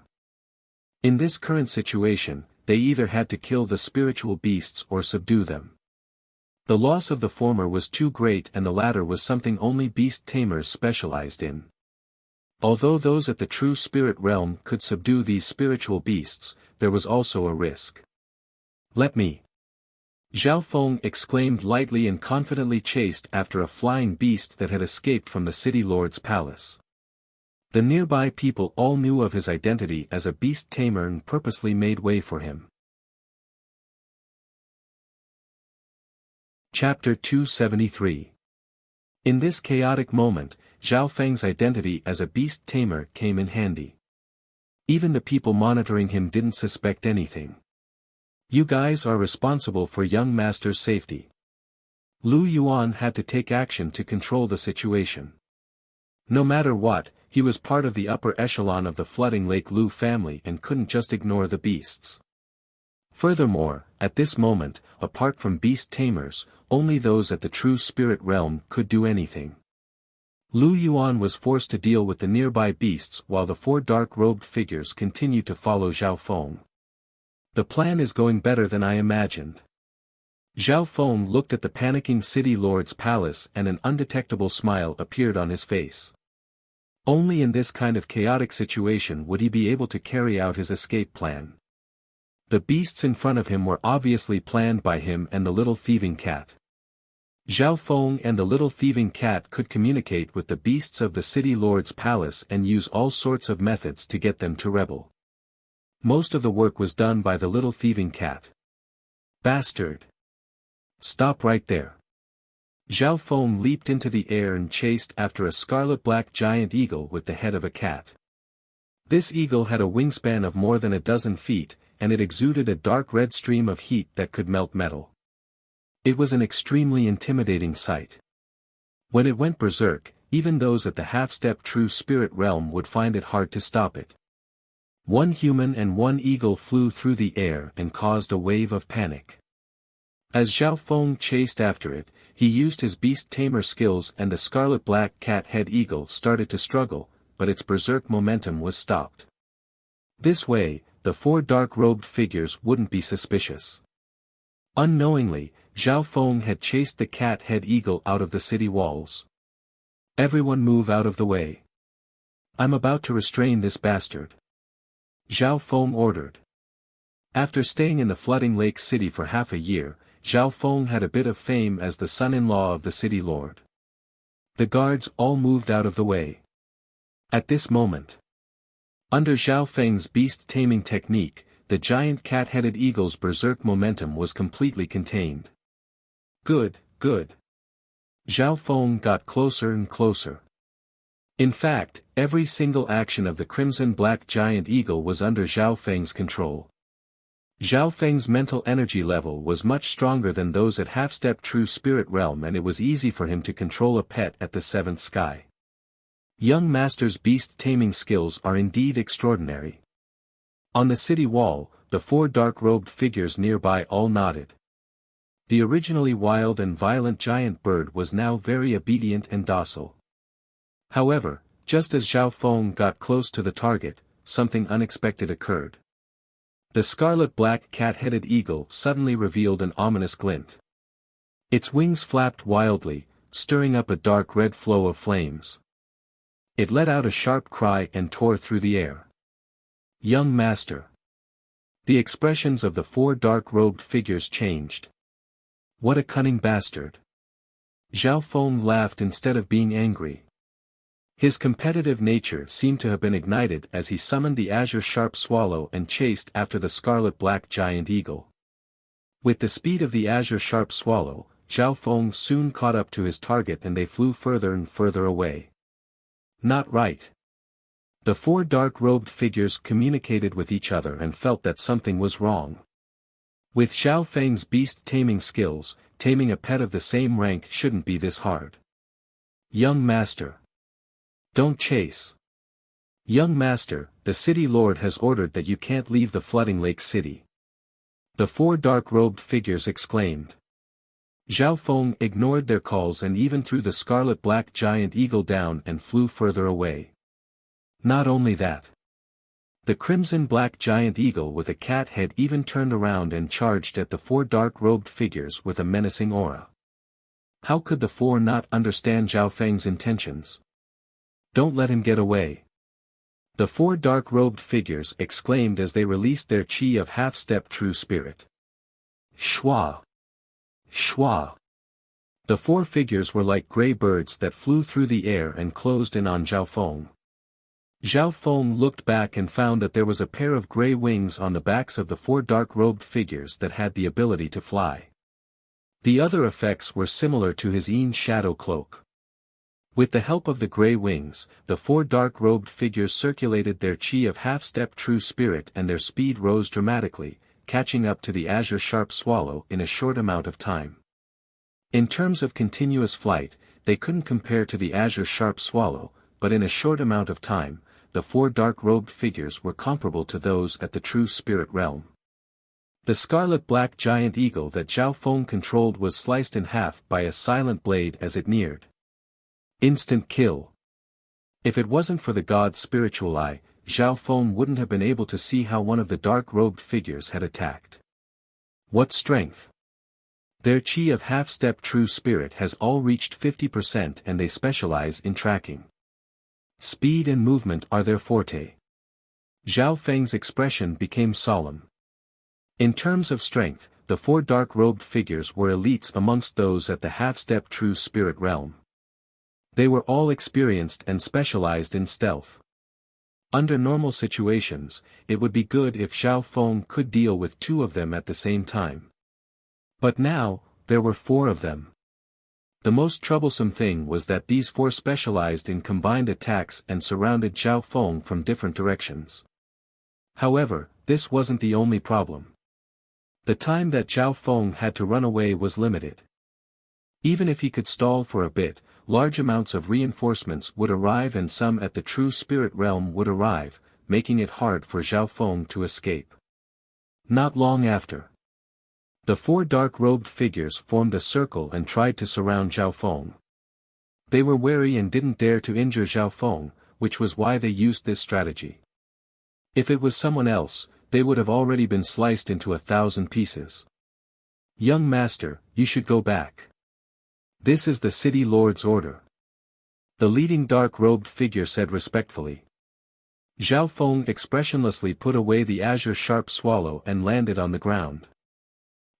In this current situation, they either had to kill the spiritual beasts or subdue them. The loss of the former was too great and the latter was something only beast tamers specialized in. Although those at the true spirit realm could subdue these spiritual beasts, there was also a risk. "Let me!" Zhao Feng exclaimed lightly and confidently, chased after a flying beast that had escaped from the city lord's palace. The nearby people all knew of his identity as a beast tamer and purposely made way for him. Chapter 273. In this chaotic moment, Zhao Feng's identity as a beast tamer came in handy. Even the people monitoring him didn't suspect anything. "You guys are responsible for young master's safety." Lu Yuan had to take action to control the situation. No matter what, he was part of the upper echelon of the flooding Lake Lu family and couldn't just ignore the beasts. Furthermore, at this moment, apart from beast tamers, only those at the true spirit realm could do anything. Lu Yuan was forced to deal with the nearby beasts while the four dark-robed figures continued to follow Zhao Feng. "The plan is going better than I imagined." Zhao Feng looked at the panicking city lord's palace and an undetectable smile appeared on his face. Only in this kind of chaotic situation would he be able to carry out his escape plan. The beasts in front of him were obviously planned by him and the little thieving cat. Zhao Feng and the little thieving cat could communicate with the beasts of the city lord's palace and use all sorts of methods to get them to rebel. Most of the work was done by the little thieving cat. "Bastard! Stop right there!" Zhao Feng leaped into the air and chased after a scarlet-black giant eagle with the head of a cat. This eagle had a wingspan of more than a dozen feet, and it exuded a dark red stream of heat that could melt metal. It was an extremely intimidating sight. When it went berserk, even those at the half-step true spirit realm would find it hard to stop it. One human and one eagle flew through the air and caused a wave of panic. As Zhao Feng chased after it, he used his beast tamer skills and the scarlet-black cat-head eagle started to struggle, but its berserk momentum was stopped. This way, the four dark-robed figures wouldn't be suspicious. Unknowingly, Zhao Feng had chased the cat-head eagle out of the city walls. "Everyone move out of the way. I'm about to restrain this bastard," Zhao Feng ordered. After staying in the flooding lake city for half a year, Zhao Feng had a bit of fame as the son-in-law of the city lord. The guards all moved out of the way. At this moment, under Zhao Feng's beast-taming technique, the giant cat-headed eagle's berserk momentum was completely contained. Good, good. Zhao Feng got closer and closer. In fact, every single action of the crimson-black giant eagle was under Zhao Feng's control. Zhao Feng's mental energy level was much stronger than those at half-step true spirit realm and it was easy for him to control a pet at the seventh sky. Young master's beast-taming skills are indeed extraordinary. On the city wall, the four dark-robed figures nearby all nodded. The originally wild and violent giant bird was now very obedient and docile. However, just as Zhao Feng got close to the target, something unexpected occurred. The scarlet-black cat-headed eagle suddenly revealed an ominous glint. Its wings flapped wildly, stirring up a dark red flow of flames. It let out a sharp cry and tore through the air. "Young master!" The expressions of the four dark-robed figures changed. "What a cunning bastard!" Zhao Feng laughed instead of being angry. His competitive nature seemed to have been ignited as he summoned the azure sharp swallow and chased after the scarlet-black giant eagle. With the speed of the azure sharp swallow, Zhao Feng soon caught up to his target and they flew further and further away. "Not right." The four dark-robed figures communicated with each other and felt that something was wrong. With Zhao Feng's beast-taming skills, taming a pet of the same rank shouldn't be this hard. Young Master. Don't chase. Young Master, the city lord has ordered that you can't leave the flooding lake city. The four dark-robed figures exclaimed. Zhao Feng ignored their calls and even threw the scarlet-black giant eagle down and flew further away. Not only that. The crimson-black giant eagle with a cat head even turned around and charged at the four dark-robed figures with a menacing aura. How could the four not understand Zhao Feng's intentions? Don't let him get away. The four dark-robed figures exclaimed as they released their chi of half-step true spirit. Shwa! Shwa! The four figures were like gray birds that flew through the air and closed in on Zhao Feng. Zhao Feng looked back and found that there was a pair of gray wings on the backs of the four dark-robed figures that had the ability to fly. The other effects were similar to his Yin shadow cloak. With the help of the gray wings, the four dark-robed figures circulated their chi of half-step true spirit and their speed rose dramatically, catching up to the azure sharp swallow in a short amount of time. In terms of continuous flight, they couldn't compare to the azure sharp swallow, but in a short amount of time, the four dark-robed figures were comparable to those at the true spirit realm. The scarlet-black giant eagle that Zhao Feng controlled was sliced in half by a silent blade as it neared. Instant kill. If it wasn't for the god's spiritual eye, Zhao Feng wouldn't have been able to see how one of the dark-robed figures had attacked. What strength! Their chi of half-step true spirit has all reached 50% and they specialize in tracking. Speed and movement are their forte. Zhao Feng's expression became solemn. In terms of strength, the four dark-robed figures were elites amongst those at the half-step true spirit realm. They were all experienced and specialized in stealth. Under normal situations, it would be good if Zhao Feng could deal with two of them at the same time. But now, there were four of them. The most troublesome thing was that these four specialized in combined attacks and surrounded Zhao Feng from different directions. However, this wasn't the only problem. The time that Zhao Feng had to run away was limited. Even if he could stall for a bit, large amounts of reinforcements would arrive and some at the true spirit realm would arrive, making it hard for Zhao Feng to escape. Not long after. The four dark-robed figures formed a circle and tried to surround Zhao Feng. They were wary and didn't dare to injure Zhao Feng, which was why they used this strategy. If it was someone else, they would have already been sliced into 1,000 pieces. Young Master, you should go back. This is the city lord's order. The leading dark-robed figure said respectfully. Zhao Feng expressionlessly put away the azure sharp swallow and landed on the ground.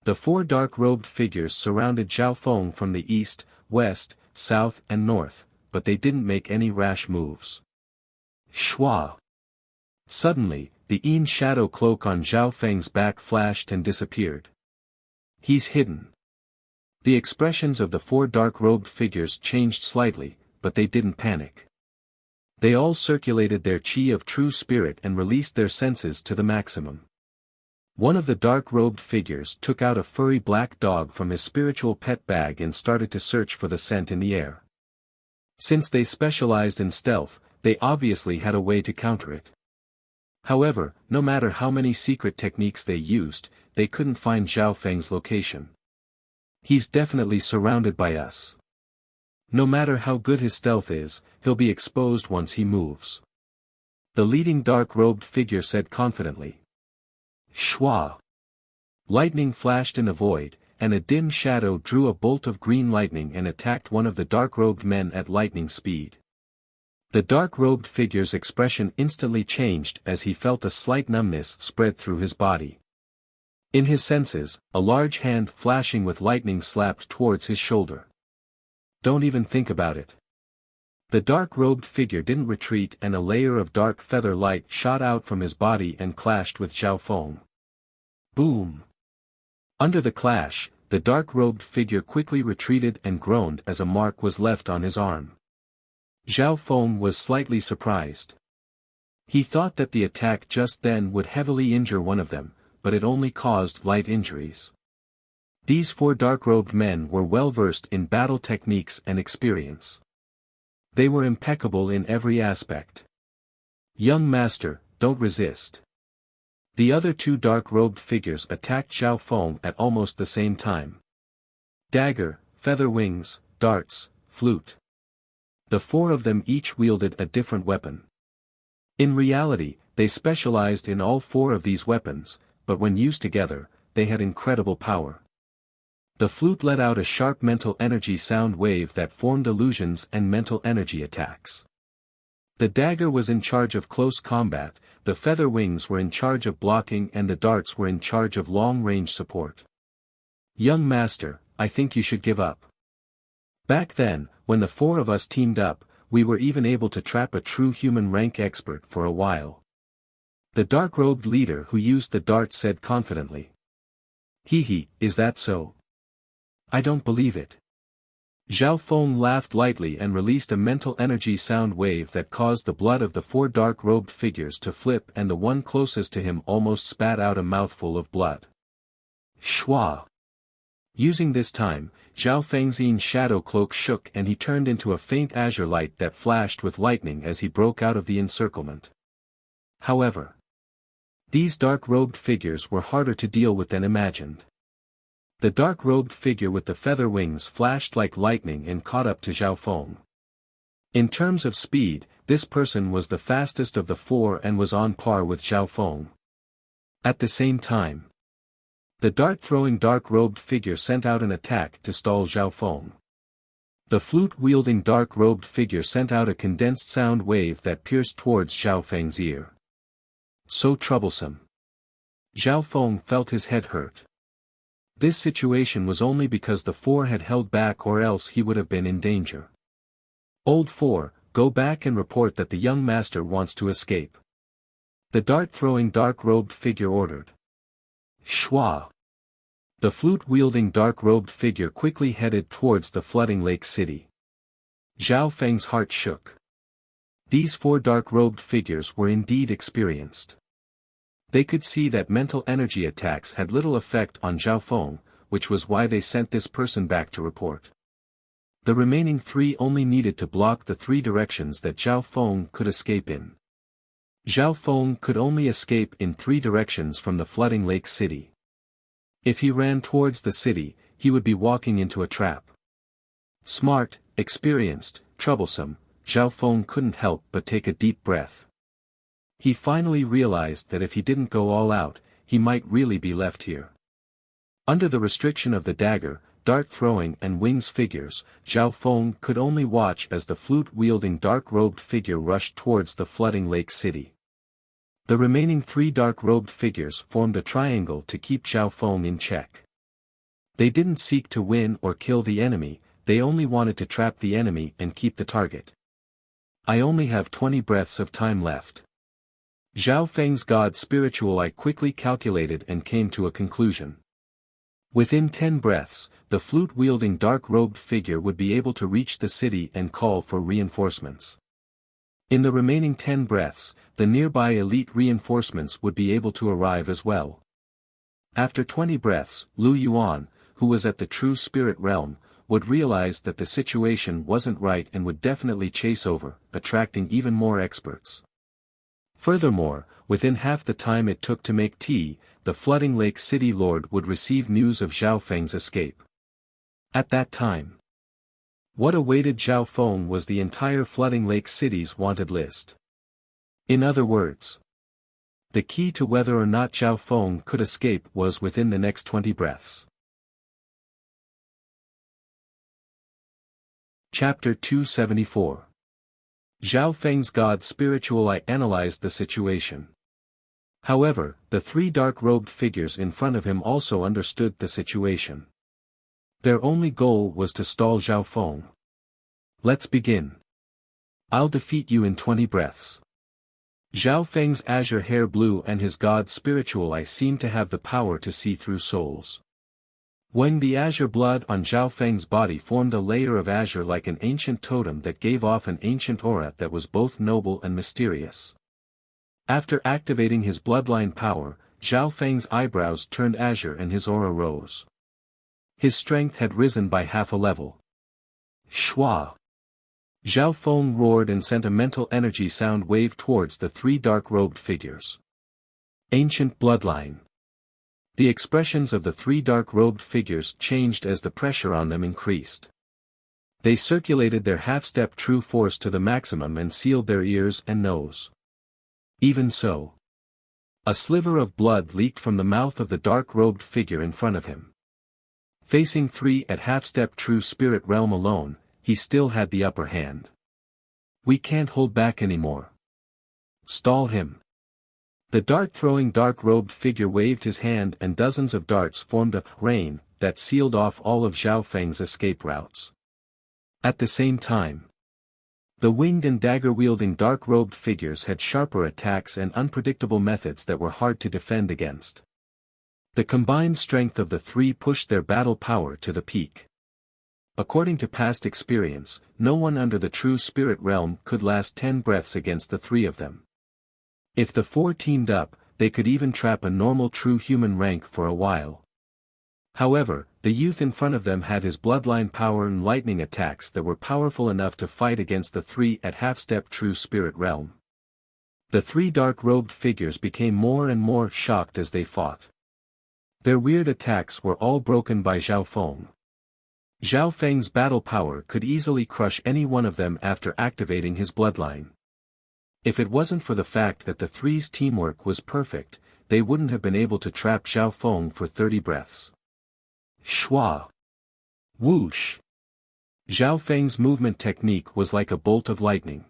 The four dark-robed figures surrounded Zhao Feng from the east, west, south and north, but they didn't make any rash moves. Shwa! Suddenly, the Yin shadow cloak on Zhao Feng's back flashed and disappeared. He's hidden. The expressions of the four dark-robed figures changed slightly, but they didn't panic. They all circulated their chi of true spirit and released their senses to the maximum. One of the dark-robed figures took out a furry black dog from his spiritual pet bag and started to search for the scent in the air. Since they specialized in stealth, they obviously had a way to counter it. However, no matter how many secret techniques they used, they couldn't find Zhao Feng's location. He's definitely surrounded by us. No matter how good his stealth is, he'll be exposed once he moves. The leading dark-robed figure said confidently. Shwa! Lightning flashed in the void, and a dim shadow drew a bolt of green lightning and attacked one of the dark-robed men at lightning speed. The dark-robed figure's expression instantly changed as he felt a slight numbness spread through his body. In his senses, a large hand flashing with lightning slapped towards his shoulder. Don't even think about it. The dark-robed figure didn't retreat and a layer of dark feather light shot out from his body and clashed with Zhao Feng. Boom! Under the clash, the dark-robed figure quickly retreated and groaned as a mark was left on his arm. Zhao Feng was slightly surprised. He thought that the attack just then would heavily injure one of them, but it only caused light injuries. These 4 dark-robed men were well versed in battle techniques and experience. They were impeccable in every aspect. "Young master, don't resist." The other 2 dark-robed figures attacked Zhao Feng at almost the same time. Dagger, feather wings, darts, flute. The 4 of them each wielded a different weapon. In reality, they specialized in all 4 of these weapons, but when used together, they had incredible power. The flute let out a sharp mental energy sound wave that formed illusions and mental energy attacks. The dagger was in charge of close combat, the feather wings were in charge of blocking, and the darts were in charge of long-range support. "Young master, I think you should give up. Back then, when the 4 of us teamed up, we were even able to trap a true human rank expert for a while." The dark-robed leader who used the dart said confidently. "Hee, is that so? I don't believe it." Zhao Feng laughed lightly and released a mental energy sound wave that caused the blood of the 4 dark-robed figures to flip, and the one closest to him almost spat out a mouthful of blood. Shwa! Using this time, Zhao Fengxian's shadow cloak shook and he turned into a faint azure light that flashed with lightning as he broke out of the encirclement. However, these dark-robed figures were harder to deal with than imagined. The dark-robed figure with the feather wings flashed like lightning and caught up to Zhao Feng. In terms of speed, this person was the fastest of the 4 and was on par with Zhao Feng. At the same time, the dart-throwing dark-robed figure sent out an attack to stall Zhao Feng. The flute-wielding dark-robed figure sent out a condensed sound wave that pierced towards Zhao Feng's ear. So troublesome. Zhao Feng felt his head hurt. This situation was only because the 4 had held back, or else he would have been in danger. "Old 4, go back and report that the young master wants to escape," the dart-throwing dark-robed figure ordered. Shwa! The flute-wielding dark-robed figure quickly headed towards the flooding lake city. Zhao Feng's heart shook. These 4 dark-robed figures were indeed experienced. They could see that mental energy attacks had little effect on Zhao Feng, which was why they sent this person back to report. The remaining 3 only needed to block the 3 directions that Zhao Feng could escape in. Zhao Feng could only escape in 3 directions from the flooding lake city. If he ran towards the city, he would be walking into a trap. Smart, experienced, troublesome, Zhao Feng couldn't help but take a deep breath. He finally realized that if he didn't go all out, he might really be left here. Under the restriction of the dagger, dart-throwing and wings figures, Zhao Feng could only watch as the flute-wielding dark-robed figure rushed towards the flooding lake city. The remaining 3 dark-robed figures formed a triangle to keep Zhao Feng in check. They didn't seek to win or kill the enemy, they only wanted to trap the enemy and keep the target. "I only have 20 breaths of time left." Zhao Feng's god spiritual eye quickly calculated and came to a conclusion. Within 10 breaths, the flute-wielding dark-robed figure would be able to reach the city and call for reinforcements. In the remaining 10 breaths, the nearby elite reinforcements would be able to arrive as well. After 20 breaths, Lu Yuan, who was at the true spirit realm, would realize that the situation wasn't right and would definitely chase over, attracting even more experts. Furthermore, within half the time it took to make tea, the flooding lake city lord would receive news of Zhao Feng's escape. At that time, what awaited Zhao Feng was the entire flooding lake city's wanted list. In other words, the key to whether or not Zhao Feng could escape was within the next 20 breaths. Chapter 274. Zhao Feng's god spiritual eye analyzed the situation. However, the 3 dark-robed figures in front of him also understood the situation. Their only goal was to stall Zhao Feng. "Let's begin. I'll defeat you in 20 breaths." Zhao Feng's azure hair blew and his god spiritual eye seemed to have the power to see through souls. When the azure blood on Zhao Feng's body formed a layer of azure like an ancient totem that gave off an ancient aura that was both noble and mysterious. After activating his bloodline power, Zhao Feng's eyebrows turned azure and his aura rose. His strength had risen by half a level. Shua! Zhao Feng roared and sent a mental energy sound wave towards the three dark-robed figures. Ancient bloodline. The expressions of the three dark-robed figures changed as the pressure on them increased. They circulated their half-step true force to the maximum and sealed their ears and nose. Even so, a sliver of blood leaked from the mouth of the dark-robed figure in front of him. Facing three at half-step true spirit realm alone, he still had the upper hand. We can't hold back anymore. Stall him. The dart-throwing dark-robed figure waved his hand and dozens of darts formed a rain that sealed off all of Zhao Feng's escape routes. At the same time, the winged and dagger-wielding dark-robed figures had sharper attacks and unpredictable methods that were hard to defend against. The combined strength of the three pushed their battle power to the peak. According to past experience, no one under the true spirit realm could last 10 breaths against the three of them. If the four teamed up, they could even trap a normal true human rank for a while. However, the youth in front of them had his bloodline power and lightning attacks that were powerful enough to fight against the three at half-step true spirit realm. The three dark-robed figures became more and more shocked as they fought. Their weird attacks were all broken by Zhao Feng. Zhao Feng's battle power could easily crush any one of them after activating his bloodline. If it wasn't for the fact that the three's teamwork was perfect, they wouldn't have been able to trap Zhao Feng for 30 breaths. Shua! Whoosh! Zhao Feng's movement technique was like a bolt of lightning.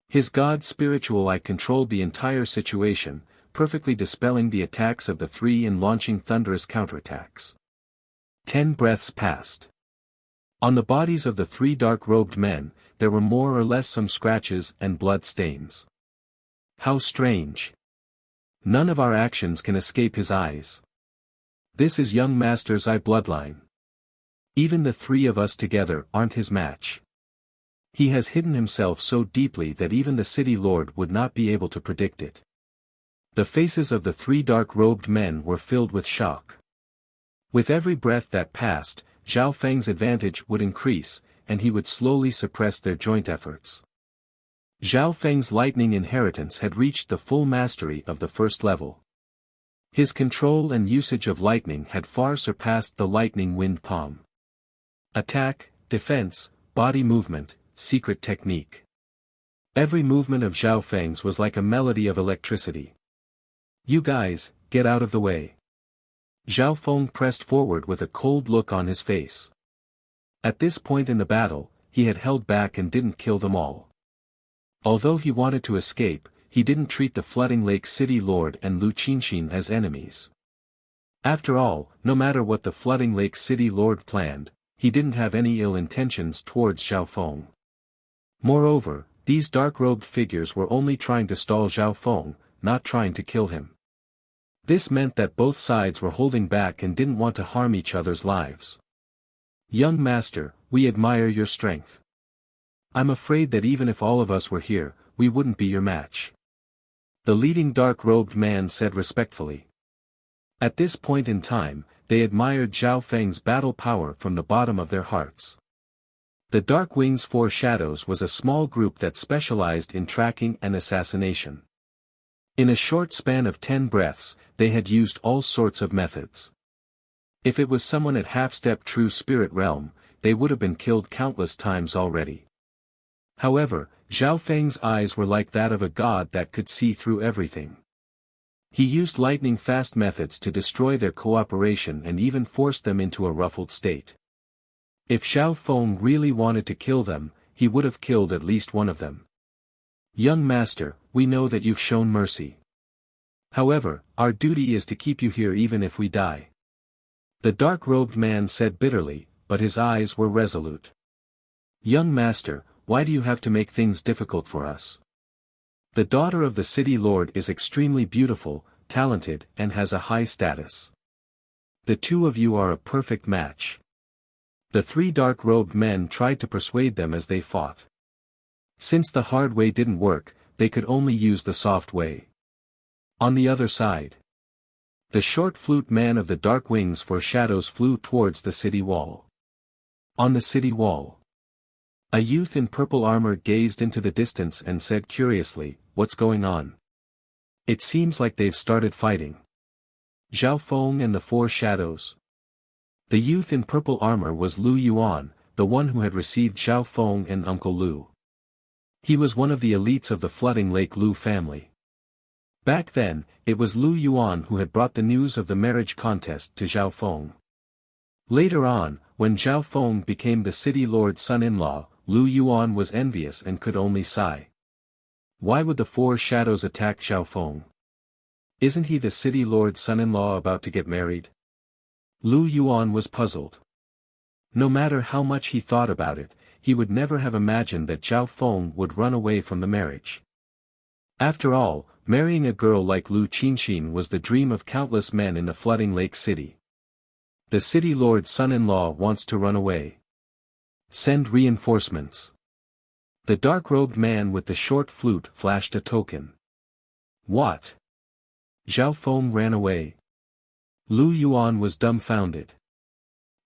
His god spiritual eye controlled the entire situation, perfectly dispelling the attacks of the three and launching thunderous counterattacks. 10 breaths passed. On the bodies of the three dark-robed men, there were more or less some scratches and blood stains. How strange! None of our actions can escape his eyes. This is young master's eye bloodline. Even the three of us together aren't his match. He has hidden himself so deeply that even the city lord would not be able to predict it. The faces of the three dark-robed men were filled with shock. With every breath that passed, Zhao Feng's advantage would increase, and he would slowly suppress their joint efforts. Zhao Feng's lightning inheritance had reached the full mastery of the first level. His control and usage of lightning had far surpassed the lightning wind palm. Attack, defense, body movement, secret technique. Every movement of Zhao Feng's was like a melody of electricity. You guys, get out of the way. Zhao Feng pressed forward with a cold look on his face. At this point in the battle, he had held back and didn't kill them all. Although he wanted to escape, he didn't treat the Flooding Lake City Lord and Lu Qinxin as enemies. After all, no matter what the Flooding Lake City Lord planned, he didn't have any ill intentions towards Zhao Feng. Moreover, these dark-robed figures were only trying to stall Zhao Feng, not trying to kill him. This meant that both sides were holding back and didn't want to harm each other's lives. Young master, we admire your strength. I'm afraid that even if all of us were here, we wouldn't be your match. The leading dark-robed man said respectfully. At this point in time, they admired Zhao Feng's battle power from the bottom of their hearts. The Dark Wings Four Shadows was a small group that specialized in tracking and assassination. In a short span of 10 breaths, they had used all sorts of methods. If it was someone at half-step true spirit realm, they would have been killed countless times already. However, Zhao Feng's eyes were like that of a god that could see through everything. He used lightning-fast methods to destroy their cooperation and even forced them into a ruffled state. If Zhao Feng really wanted to kill them, he would have killed at least one of them. Young master, we know that you've shown mercy. However, our duty is to keep you here even if we die. The dark-robed man said bitterly, but his eyes were resolute. Young master, why do you have to make things difficult for us? The daughter of the city lord is extremely beautiful, talented, and has a high status. The two of you are a perfect match. The three dark-robed men tried to persuade them as they fought. Since the hard way didn't work, they could only use the soft way. On the other side, the short flute man of the dark wings for shadows flew towards the city wall. On the city wall, a youth in purple armor gazed into the distance and said curiously, "What's going on? It seems like they've started fighting." Zhao Feng and the four shadows. The youth in purple armor was Lu Yuan, the one who had received Zhao Feng and Uncle Lu. He was one of the elites of the Flooding Lake Lu family. Back then, it was Lu Yuan who had brought the news of the marriage contest to Zhao Feng. Later on, when Zhao Feng became the city lord's son-in-law, Lu Yuan was envious and could only sigh. Why would the four shadows attack Zhao Feng? Isn't he the city lord's son-in-law about to get married? Lu Yuan was puzzled. No matter how much he thought about it, he would never have imagined that Zhao Feng would run away from the marriage. After all, marrying a girl like Lu Qinxin was the dream of countless men in the Flooding Lake City. The city lord's son-in-law wants to run away. Send reinforcements. The dark-robed man with the short flute flashed a token. What? Zhao Feng ran away. Lu Yuan was dumbfounded.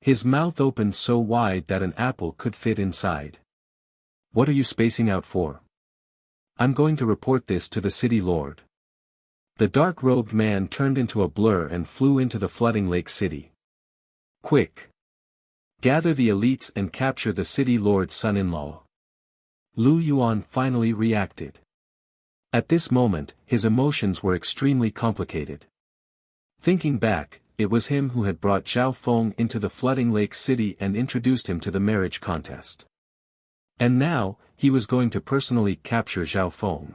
His mouth opened so wide that an apple could fit inside. What are you spacing out for? I'm going to report this to the city lord. The dark-robed man turned into a blur and flew into the Flooding Lake City. Quick! Gather the elites and capture the city lord's son-in-law. Lu Yuan finally reacted. At this moment, his emotions were extremely complicated. Thinking back, it was him who had brought Zhao Feng into the Flooding Lake City and introduced him to the marriage contest. And now, he was going to personally capture Zhao Feng.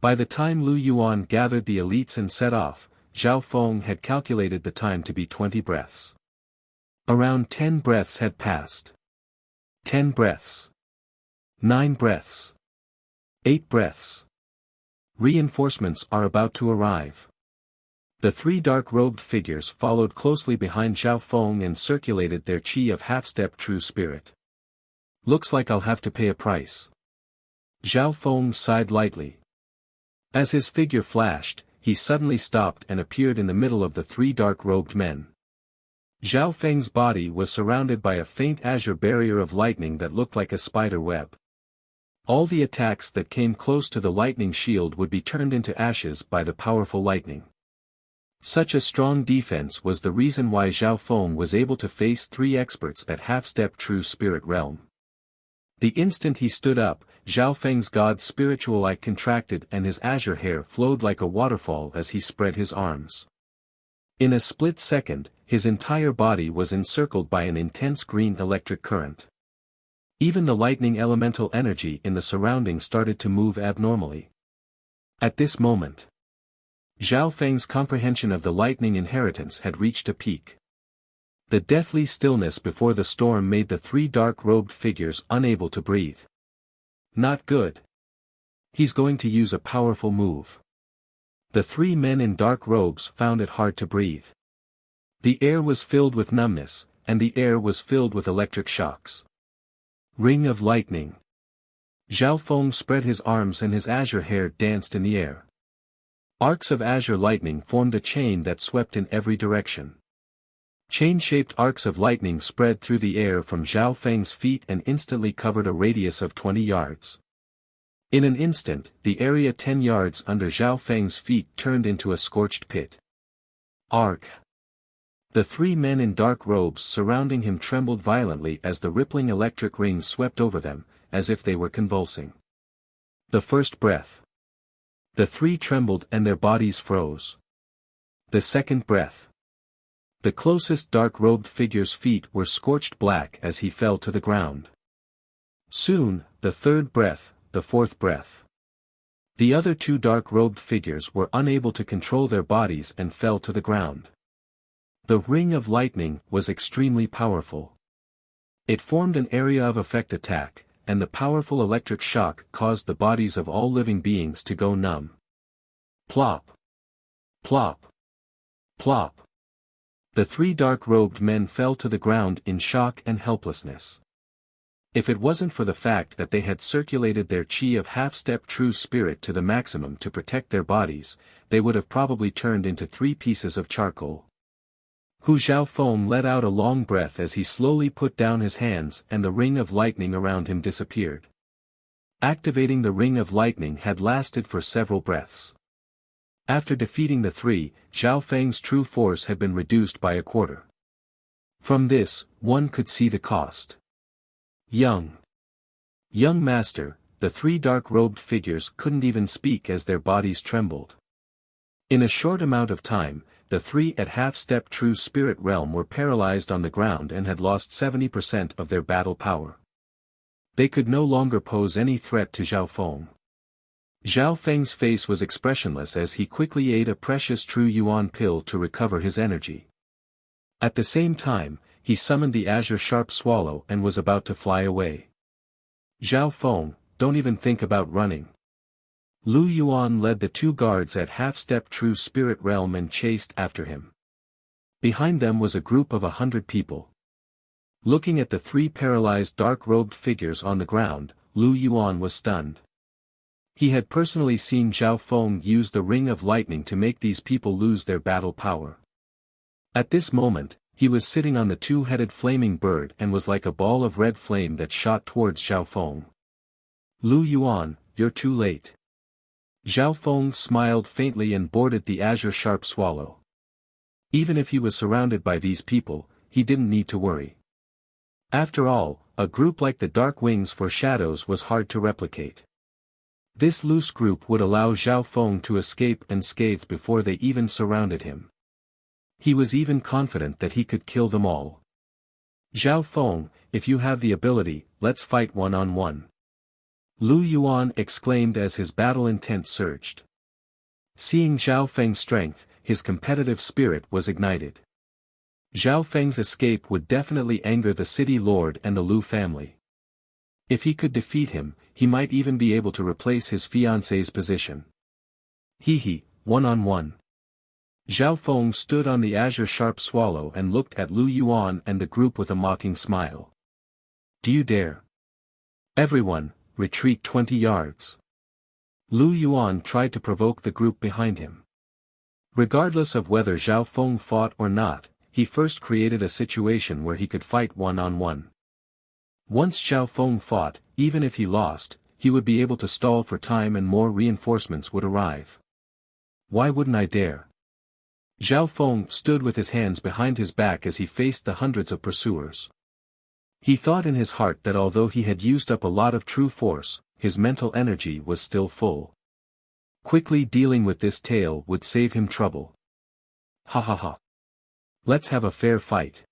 By the time Lu Yuan gathered the elites and set off, Zhao Feng had calculated the time to be 20 breaths. Around 10 breaths had passed. 10 breaths. 9 breaths. 8 breaths. Reinforcements are about to arrive. The three dark-robed figures followed closely behind Zhao Feng and circulated their chi of half-step true spirit. Looks like I'll have to pay a price. Zhao Feng sighed lightly. As his figure flashed, he suddenly stopped and appeared in the middle of the three dark-robed men. Zhao Feng's body was surrounded by a faint azure barrier of lightning that looked like a spider web. All the attacks that came close to the lightning shield would be turned into ashes by the powerful lightning. Such a strong defense was the reason why Zhao Feng was able to face three experts at half-step true spirit realm. The instant he stood up, Zhao Feng's god's spiritual eye contracted and his azure hair flowed like a waterfall as he spread his arms. In a split second, his entire body was encircled by an intense green electric current. Even the lightning elemental energy in the surroundings started to move abnormally. At this moment, Zhao Feng's comprehension of the lightning inheritance had reached a peak. The deathly stillness before the storm made the three dark-robed figures unable to breathe. Not good. He's going to use a powerful move. The three men in dark robes found it hard to breathe. The air was filled with numbness, and the air was filled with electric shocks. Ring of lightning. Zhao Feng spread his arms and his azure hair danced in the air. Arcs of azure lightning formed a chain that swept in every direction. Chain-shaped arcs of lightning spread through the air from Zhao Feng's feet and instantly covered a radius of 20 yards. In an instant, the area 10 yards under Zhao Feng's feet turned into a scorched pit. Arc. The three men in dark robes surrounding him trembled violently as the rippling electric rings swept over them, as if they were convulsing. The first breath. The three trembled and their bodies froze. The second breath. The closest dark-robed figure's feet were scorched black as he fell to the ground. Soon, the third breath, the fourth breath. The other two dark-robed figures were unable to control their bodies and fell to the ground. The ring of lightning was extremely powerful. It formed an area of effect attack, and the powerful electric shock caused the bodies of all living beings to go numb. Plop. Plop. Plop. The three dark-robed men fell to the ground in shock and helplessness. If it wasn't for the fact that they had circulated their chi of half-step true spirit to the maximum to protect their bodies, they would have probably turned into 3 pieces of charcoal. Hu Xiaofeng let out a long breath as he slowly put down his hands and the ring of lightning around him disappeared. Activating the ring of lightning had lasted for several breaths. After defeating the 3, Zhao Feng's true force had been reduced by a quarter. From this, one could see the cost. Young master, the 3 dark-robed figures couldn't even speak as their bodies trembled. In a short amount of time, the 3 at half-step true spirit realm were paralyzed on the ground and had lost 70% of their battle power. They could no longer pose any threat to Zhao Feng. Zhao Feng's face was expressionless as he quickly ate a precious true yuan pill to recover his energy. At the same time, he summoned the azure sharp swallow and was about to fly away. Zhao Feng, don't even think about running. Lu Yuan led the 2 guards at half-step true spirit realm and chased after him. Behind them was a group of 100 people. Looking at the 3 paralyzed dark-robed figures on the ground, Lu Yuan was stunned. He had personally seen Zhao Feng use the ring of lightning to make these people lose their battle power. At this moment, he was sitting on the 2-headed flaming bird and was like a ball of red flame that shot towards Zhao Feng. Lu Yuan, you're too late. Zhao Feng smiled faintly and boarded the azure sharp swallow. Even if he was surrounded by these people, he didn't need to worry. After all, a group like the Dark Wings for Shadows was hard to replicate. This loose group would allow Zhao Feng to escape unscathed before they even surrounded him. He was even confident that he could kill them all. Zhao Feng, if you have the ability, let's fight one-on-one. Lu Yuan exclaimed as his battle intent surged. Seeing Zhao Feng's strength, his competitive spirit was ignited. Zhao Feng's escape would definitely anger the city lord and the Lu family. If he could defeat him, he might even be able to replace his fiancée's position. One-on-one. Zhao Feng stood on the azure sharp swallow and looked at Lu Yuan and the group with a mocking smile. Do you dare? Everyone, retreat 20 yards. Lu Yuan tried to provoke the group behind him. Regardless of whether Zhao Feng fought or not, he first created a situation where he could fight one-on-one. Once Zhao Feng fought, even if he lost, he would be able to stall for time and more reinforcements would arrive. Why wouldn't I dare? Zhao Feng stood with his hands behind his back as he faced the hundreds of pursuers. He thought in his heart that although he had used up a lot of true force, his mental energy was still full. Quickly dealing with this tale would save him trouble. Ha ha ha. Let's have a fair fight.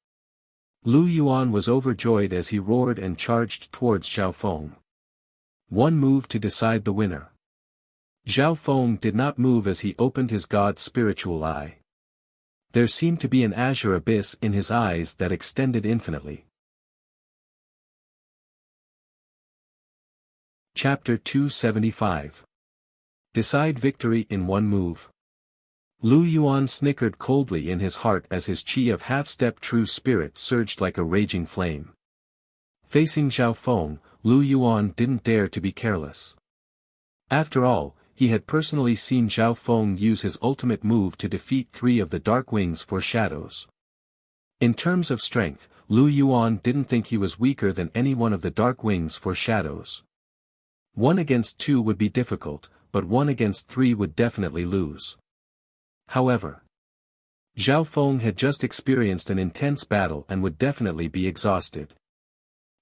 Lu Yuan was overjoyed as he roared and charged towards Zhao Feng. One move to decide the winner. Zhao Feng did not move as he opened his god's spiritual eye. There seemed to be an azure abyss in his eyes that extended infinitely. Chapter 275. Decide victory in one move. Lu Yuan snickered coldly in his heart as his chi of half-step true spirit surged like a raging flame. Facing Zhao Feng, Lu Yuan didn't dare to be careless. After all, he had personally seen Zhao Feng use his ultimate move to defeat 3 of the Dark Wings for Shadows. In terms of strength, Lu Yuan didn't think he was weaker than any one of the Dark Wings for Shadows. 1 against 2 would be difficult, but 1 against 3 would definitely lose. However, Zhao Feng had just experienced an intense battle and would definitely be exhausted.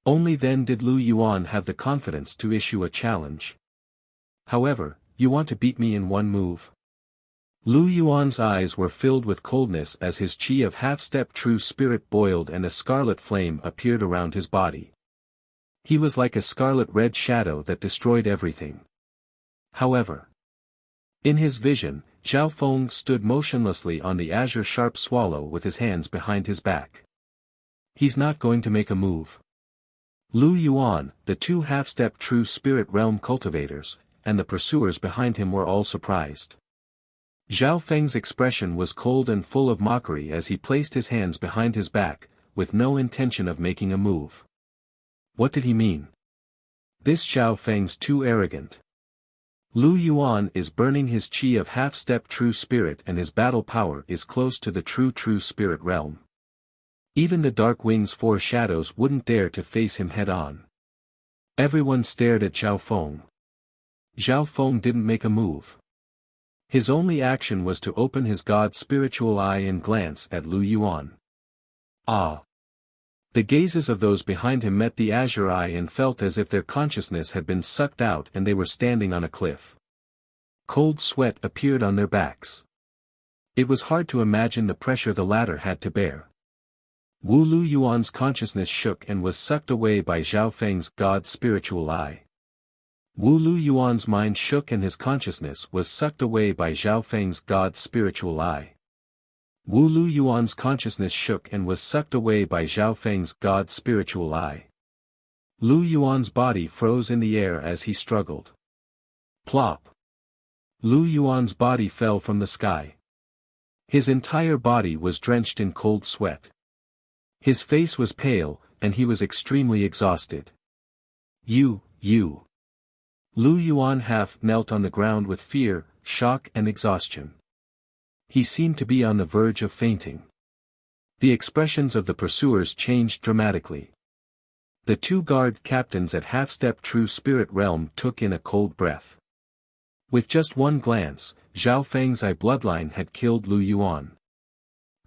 Only then did Lu Yuan have the confidence to issue a challenge. However, you want to beat me in one move? Lu Yuan's eyes were filled with coldness as his chi of half-step true spirit boiled and a scarlet flame appeared around his body. He was like a scarlet-red shadow that destroyed everything. However, in his vision, Zhao Feng stood motionlessly on the azure sharp swallow with his hands behind his back. He's not going to make a move. Lu Yuan, the 2 half-step true spirit realm cultivators, and the pursuers behind him were all surprised. Zhao Feng's expression was cold and full of mockery as he placed his hands behind his back, with no intention of making a move. What did he mean? This Zhao Feng's too arrogant. Lu Yuan is burning his chi of half-step true spirit and his battle power is close to the true spirit realm. Even the Dark Wing's four shadows wouldn't dare to face him head-on. Everyone stared at Zhao Feng. Zhao Feng didn't make a move. His only action was to open his god spiritual eye and glance at Lu Yuan. Ah! The gazes of those behind him met the azure eye and felt as if their consciousness had been sucked out and they were standing on a cliff. Cold sweat appeared on their backs. It was hard to imagine the pressure the latter had to bear. Wu Lu Yuan's consciousness shook and was sucked away by Zhao Feng's god spiritual eye. Wu Lu Yuan's mind shook and his consciousness was sucked away by Zhao Feng's god spiritual eye. Wu Lu Yuan's consciousness shook and was sucked away by Zhao Feng's god spiritual eye. Lu Yuan's body froze in the air as he struggled. Plop! Lu Yuan's body fell from the sky. His entire body was drenched in cold sweat. His face was pale, and he was extremely exhausted. You. Lu Yuan half knelt on the ground with fear, shock and exhaustion. He seemed to be on the verge of fainting. The expressions of the pursuers changed dramatically. The two guard captains at half-step true spirit realm took in a cold breath. With just one glance, Zhao Feng's eye bloodline had killed Lu Yuan.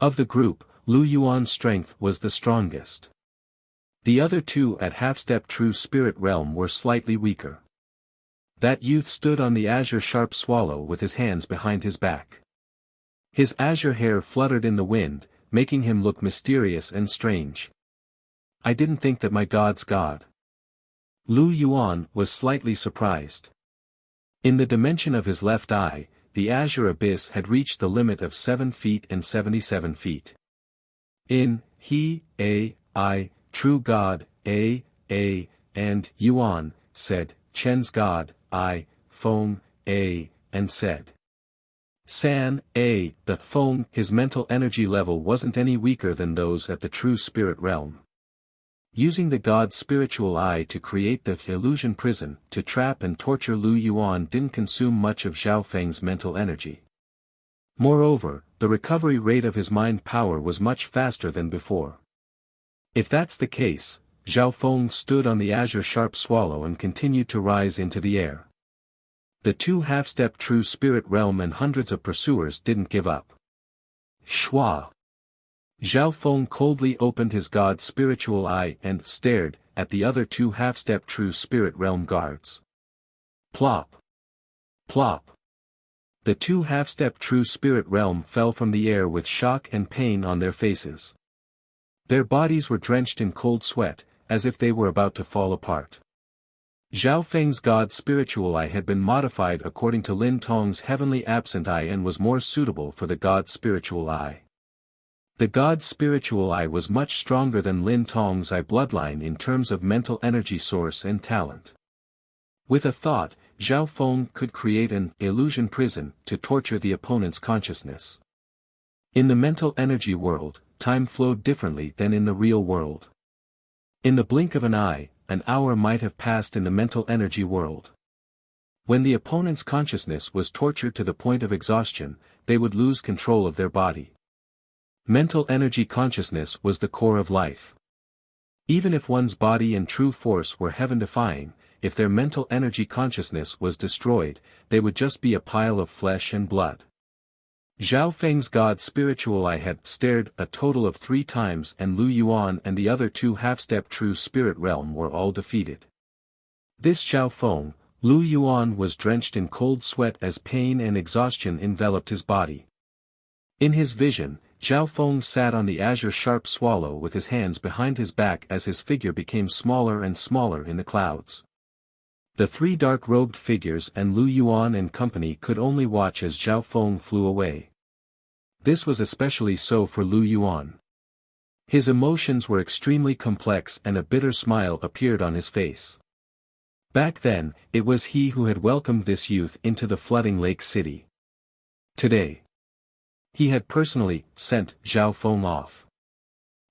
Of the group, Lu Yuan's strength was the strongest. The other two at half-step true spirit realm were slightly weaker. That youth stood on the azure sharp swallow with his hands behind his back. His azure hair fluttered in the wind, making him look mysterious and strange. I didn't think that my god's god. Lu Yuan was slightly surprised. In the dimension of his left eye, the azure abyss had reached the limit of 7 feet and 77 feet. In, he, I, true god, and Yuan, said, Chen's god, I, Feng, and said. San, the Feng, his mental energy level wasn't any weaker than those at the true spirit realm. Using the god's spiritual eye to create the illusion prison to trap and torture Lu Yuan didn't consume much of Zhao Feng's mental energy. Moreover, the recovery rate of his mind power was much faster than before. If that's the case, Zhao Feng stood on the azure sharp swallow and continued to rise into the air. The two half-step true spirit realm and hundreds of pursuers didn't give up. Shua! Zhao Feng coldly opened his god's spiritual eye and stared at the other two half-step true spirit realm guards. Plop! Plop! The two half-step true spirit realm fell from the air with shock and pain on their faces. Their bodies were drenched in cold sweat, as if they were about to fall apart. Zhao Feng's god's spiritual eye had been modified according to Lin Tong's heavenly absent eye and was more suitable for the god's spiritual eye. The god's spiritual eye was much stronger than Lin Tong's eye bloodline in terms of mental energy source and talent. With a thought, Zhao Feng could create an illusion prison to torture the opponent's consciousness. In the mental energy world, time flowed differently than in the real world. In the blink of an eye, an hour might have passed in the mental energy world. When the opponent's consciousness was tortured to the point of exhaustion, they would lose control of their body. Mental energy consciousness was the core of life. Even if one's body and true force were heaven-defying, if their mental energy consciousness was destroyed, they would just be a pile of flesh and blood. Zhao Feng's god's spiritual eye had stared a total of 3 times and Lu Yuan and the other two half-step true spirit realm were all defeated. This Zhao Feng, Lu Yuan was drenched in cold sweat as pain and exhaustion enveloped his body. In his vision, Zhao Feng sat on the azure sharp swallow with his hands behind his back as his figure became smaller and smaller in the clouds. The 3 dark-robed figures and Lu Yuan and company could only watch as Zhao Feng flew away. This was especially so for Lu Yuan. His emotions were extremely complex and a bitter smile appeared on his face. Back then, it was he who had welcomed this youth into the flooding lake city. Today, he had personally sent Zhao Feng off.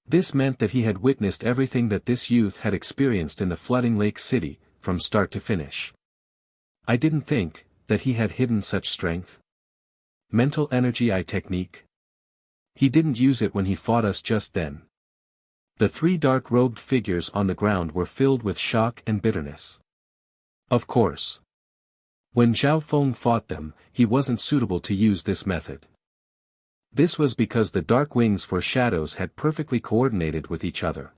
This meant that he had witnessed everything that this youth had experienced in the flooding lake city, from start to finish. I didn't think that he had hidden such strength. Mental energy technique. He didn't use it when he fought us just then. The three dark-robed figures on the ground were filled with shock and bitterness. Of course. When Zhao Feng fought them, he wasn't suitable to use this method. This was because the dark wings for shadows had perfectly coordinated with each other.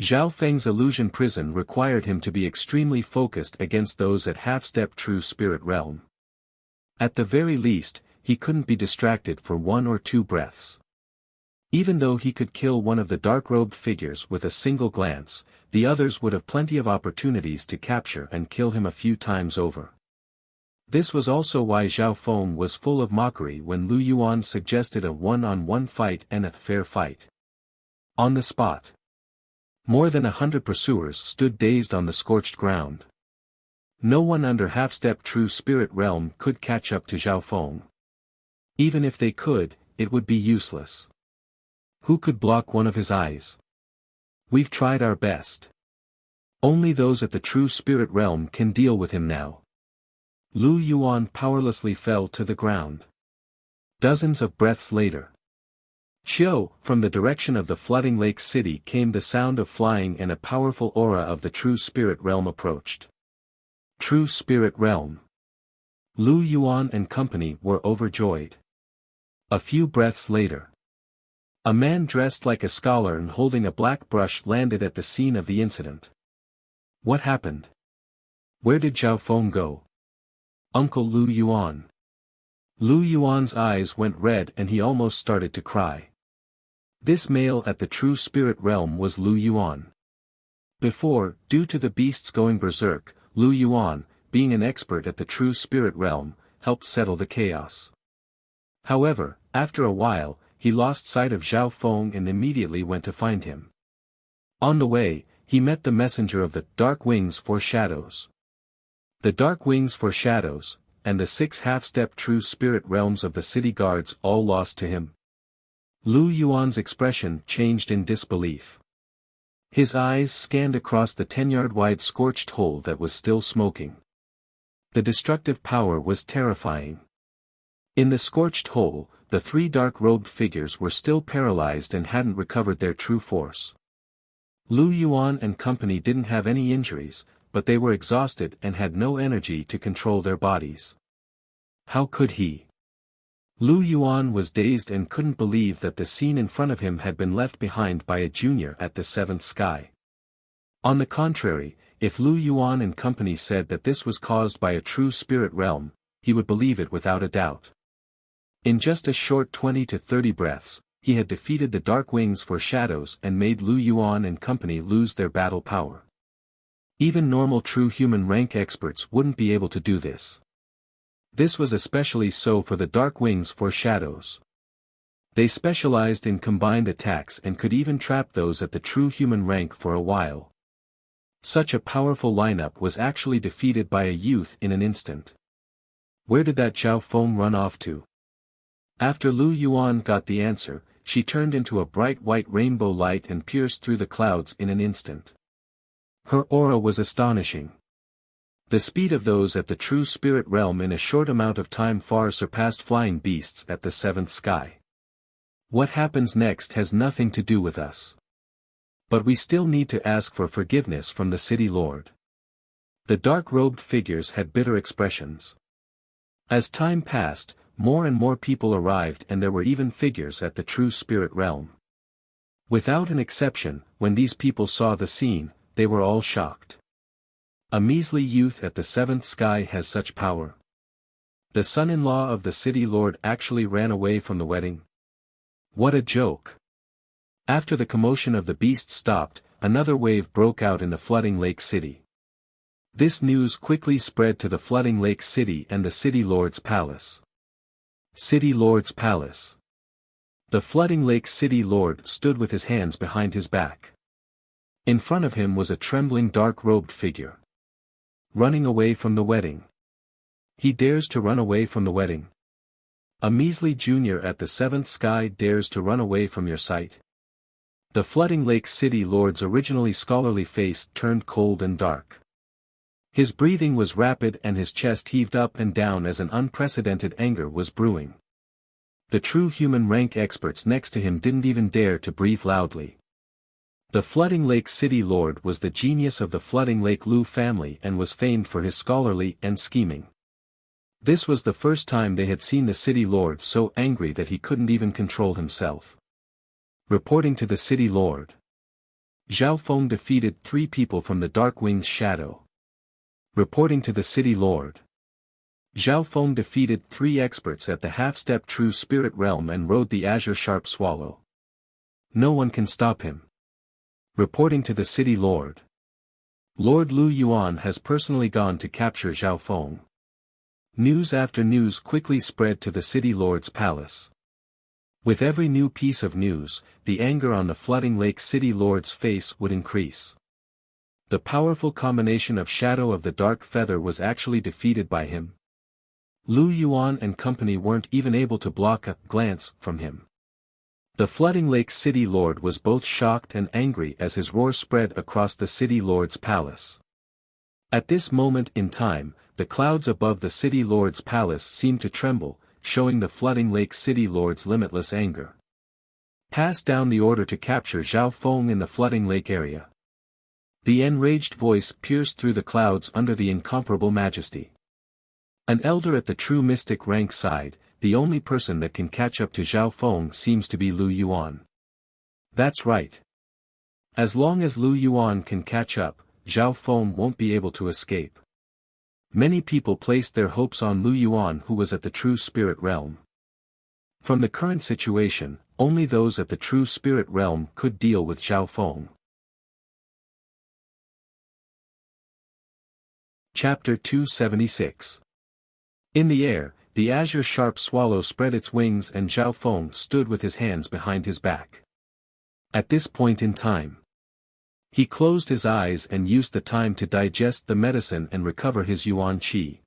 Zhao Feng's illusion prison required him to be extremely focused against those at half-step true spirit realm. At the very least, he couldn't be distracted for 1 or 2 breaths. Even though he could kill one of the dark-robed figures with a single glance, the others would have plenty of opportunities to capture and kill him a few times over. This was also why Zhao Feng was full of mockery when Lu Yuan suggested a one-on-one fight and a fair fight. On the spot. More than 100 pursuers stood dazed on the scorched ground. No one under half-step true spirit realm could catch up to Zhao Feng. Even if they could, it would be useless. Who could block one of his eyes? We've tried our best. Only those at the true spirit realm can deal with him now. Lu Yuan powerlessly fell to the ground. Dozens of breaths later. Xiao, from the direction of the flooding lake city came the sound of flying and a powerful aura of the true spirit realm approached. True spirit realm. Lu Yuan and company were overjoyed. A few breaths later. A man dressed like a scholar and holding a black brush landed at the scene of the incident. What happened? Where did Zhao Feng go? Uncle Lu Yuan. Lu Yuan's eyes went red and he almost started to cry. This male at the true spirit realm was Lu Yuan. Before, due to the beasts going berserk, Lu Yuan, being an expert at the true spirit realm, helped settle the chaos. However, after a while, he lost sight of Zhao Feng and immediately went to find him. On the way, he met the messenger of the Dark Wings for Shadows. The Dark Wings for Shadows, and the 6 half-step true spirit realms of the city guards all lost to him. Lu Yuan's expression changed in disbelief. His eyes scanned across the 10-yard-wide scorched hole that was still smoking. The destructive power was terrifying. In the scorched hole, the 3 dark-robed figures were still paralyzed and hadn't recovered their true force. Lu Yuan and company didn't have any injuries, but they were exhausted and had no energy to control their bodies. How could he? Lu Yuan was dazed and couldn't believe that the scene in front of him had been left behind by a junior at the 7th sky. On the contrary, if Lu Yuan and company said that this was caused by a true spirit realm, he would believe it without a doubt. In just a short 20 to 30 breaths, he had defeated the Dark Wings for Shadows and made Lu Yuan and company lose their battle power. Even normal true human rank experts wouldn't be able to do this. This was especially so for the Dark Wings for Shadows. They specialized in combined attacks and could even trap those at the true human rank for a while. Such a powerful lineup was actually defeated by a youth in an instant. Where did that Zhao Feng run off to? After Lu Yuan got the answer, she turned into a bright white rainbow light and pierced through the clouds in an instant. Her aura was astonishing. The speed of those at the true spirit realm in a short amount of time far surpassed flying beasts at the 7th sky. What happens next has nothing to do with us. But we still need to ask for forgiveness from the city lord. The dark-robed figures had bitter expressions. As time passed, more and more people arrived and there were even figures at the true spirit realm. Without an exception, when these people saw the scene, they were all shocked. A measly youth at the 7th sky has such power. The son-in-law of the city lord actually ran away from the wedding. What a joke. After the commotion of the beasts stopped, another wave broke out in the flooding lake city. This news quickly spread to the flooding lake city and the city lord's palace. City lord's palace. The flooding lake city lord stood with his hands behind his back. In front of him was a trembling dark-robed figure. Running away from the wedding. He dares to run away from the wedding. A measly junior at the 7th sky dares to run away from your sight. The Flooding Lake City Lord's originally scholarly face turned cold and dark. His breathing was rapid and his chest heaved up and down as an unprecedented anger was brewing. The true human rank experts next to him didn't even dare to breathe loudly. The Flooding Lake City Lord was the genius of the Flooding Lake Lu family and was famed for his scholarly and scheming. This was the first time they had seen the City Lord so angry that he couldn't even control himself. Reporting to the City Lord. Zhao Feng defeated 3 people from the Dark Wing's shadow. Reporting to the City Lord. Zhao Feng defeated 3 experts at the half-step True Spirit Realm and rode the Azure Sharp Swallow. No one can stop him. Reporting to the City Lord. Lord Lu Yuan has personally gone to capture Zhao Feng. News after news quickly spread to the City Lord's palace. With every new piece of news, the anger on the Flooding Lake City Lord's face would increase. The powerful combination of Shadow of the Dark Feather was actually defeated by him. Lu Yuan and company weren't even able to block a glance from him. The Flooding Lake City Lord was both shocked and angry as his roar spread across the City Lord's palace. At this moment in time, the clouds above the City Lord's palace seemed to tremble, showing the Flooding Lake City Lord's limitless anger. Pass down the order to capture Zhao Feng in the Flooding Lake area. The enraged voice pierced through the clouds under the incomparable majesty. An elder at the true mystic rank side, the only person that can catch up to Zhao Feng seems to be Lu Yuan. That's right. As long as Lu Yuan can catch up, Zhao Feng won't be able to escape. Many people placed their hopes on Lu Yuan, who was at the True Spirit Realm. From the current situation, only those at the True Spirit Realm could deal with Zhao Feng. Chapter 276. In the air, the Azure Sharp Swallow spread its wings and Zhao Feng stood with his hands behind his back. At this point in time, he closed his eyes and used the time to digest the medicine and recover his Yuan Qi.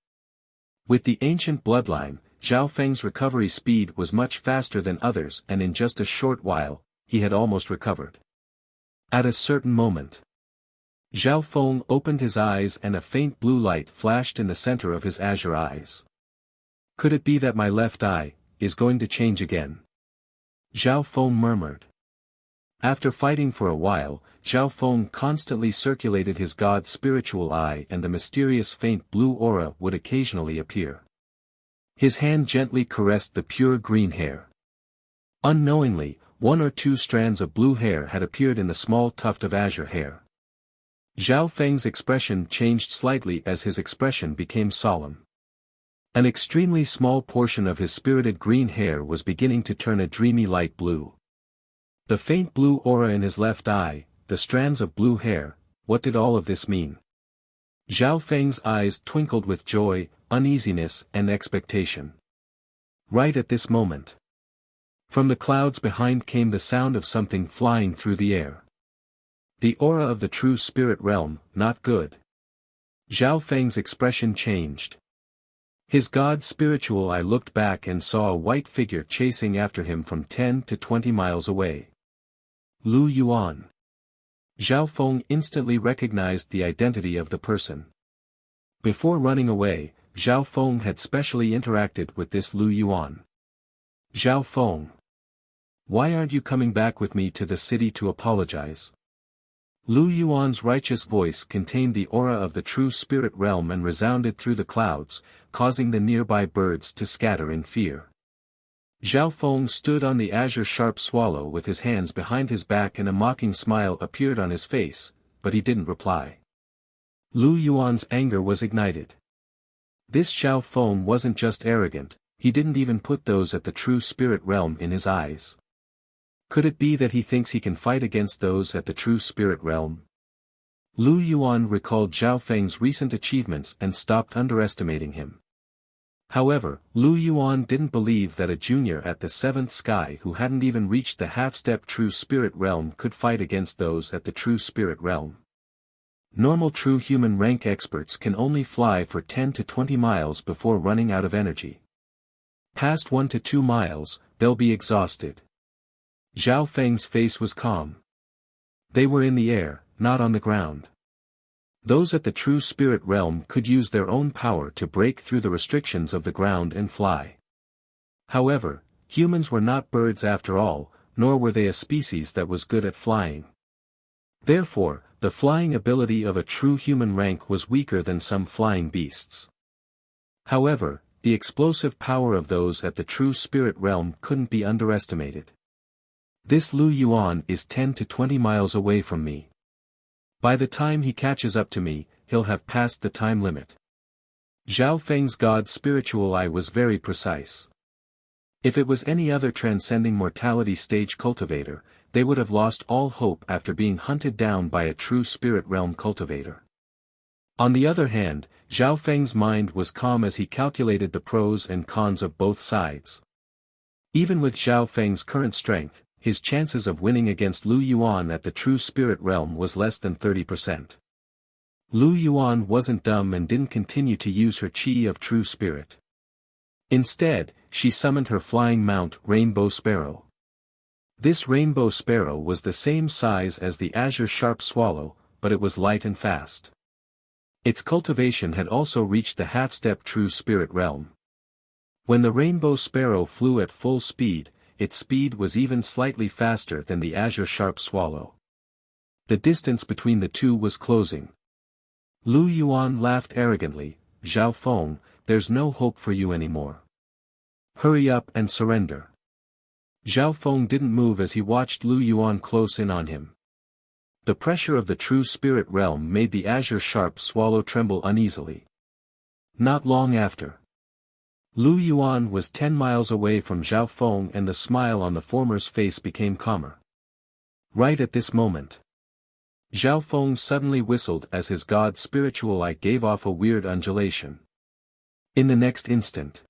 With the ancient bloodline, Zhao Feng's recovery speed was much faster than others, and in just a short while, he had almost recovered. At a certain moment, Zhao Feng opened his eyes and a faint blue light flashed in the center of his azure eyes. Could it be that my left eye is going to change again? Zhao Feng murmured. After fighting for a while, Zhao Feng constantly circulated his god's spiritual eye and the mysterious faint blue aura would occasionally appear. His hand gently caressed the pure green hair. Unknowingly, 1 or 2 strands of blue hair had appeared in the small tuft of azure hair. Zhao Feng's expression changed slightly as his expression became solemn. An extremely small portion of his spirited green hair was beginning to turn a dreamy light blue. The faint blue aura in his left eye, the strands of blue hair, what did all of this mean? Zhao Feng's eyes twinkled with joy, uneasiness and expectation. Right at this moment, from the clouds behind came the sound of something flying through the air. The aura of the True Spirit Realm, not good. Zhao Feng's expression changed. His god's spiritual eye looked back and saw a white figure chasing after him from 10 to 20 miles away. Lu Yuan. Zhao Feng instantly recognized the identity of the person. Before running away, Zhao Feng had specially interacted with this Lu Yuan. Zhao Feng. Why aren't you coming back with me to the city to apologize? Lu Yuan's righteous voice contained the aura of the True Spirit Realm and resounded through the clouds, causing the nearby birds to scatter in fear. Zhao Feng stood on the Azure Sharp Swallow with his hands behind his back and a mocking smile appeared on his face, but he didn't reply. Lu Yuan's anger was ignited. This Zhao Feng wasn't just arrogant, he didn't even put those at the True Spirit Realm in his eyes. Could it be that he thinks he can fight against those at the True Spirit Realm? Lu Yuan recalled Zhao Feng's recent achievements and stopped underestimating him. However, Lu Yuan didn't believe that a junior at the 7th sky who hadn't even reached the half-step True Spirit Realm could fight against those at the True Spirit Realm. Normal true human rank experts can only fly for 10 to 20 miles before running out of energy. Past 1 to 2 miles, they'll be exhausted. Zhao Feng's face was calm. They were in the air, not on the ground. Those at the true spirit realm could use their own power to break through the restrictions of the ground and fly. However, humans were not birds after all, nor were they a species that was good at flying. Therefore, the flying ability of a true human rank was weaker than some flying beasts. However, the explosive power of those at the true spirit realm couldn't be underestimated. This Lu Yuan is 10 to 20 miles away from me. By the time he catches up to me, he'll have passed the time limit. Zhao Feng's god's spiritual eye was very precise. If it was any other transcending mortality stage cultivator, they would have lost all hope after being hunted down by a true spirit realm cultivator. On the other hand, Zhao Feng's mind was calm as he calculated the pros and cons of both sides. Even with Zhao Feng's current strength, his chances of winning against Lu Yuan at the true spirit realm was less than 30%. Lu Yuan wasn't dumb and didn't continue to use her qi of true spirit. Instead, she summoned her flying mount Rainbow Sparrow. This Rainbow Sparrow was the same size as the Azure Sharp Swallow, but it was light and fast. Its cultivation had also reached the half-step true spirit realm. When the Rainbow Sparrow flew at full speed, its speed was even slightly faster than the Azure Sharp Swallow. The distance between the two was closing. Lu Yuan laughed arrogantly, "Zhao Feng, there's no hope for you anymore. Hurry up and surrender." Zhao Feng didn't move as he watched Lu Yuan close in on him. The pressure of the true spirit realm made the Azure Sharp Swallow tremble uneasily. Not long after, Lu Yuan was 10 miles away from Zhao Feng and the smile on the former's face became calmer. Right at this moment, Zhao Feng suddenly whistled as his god's spiritual eye gave off a weird undulation. In the next instant,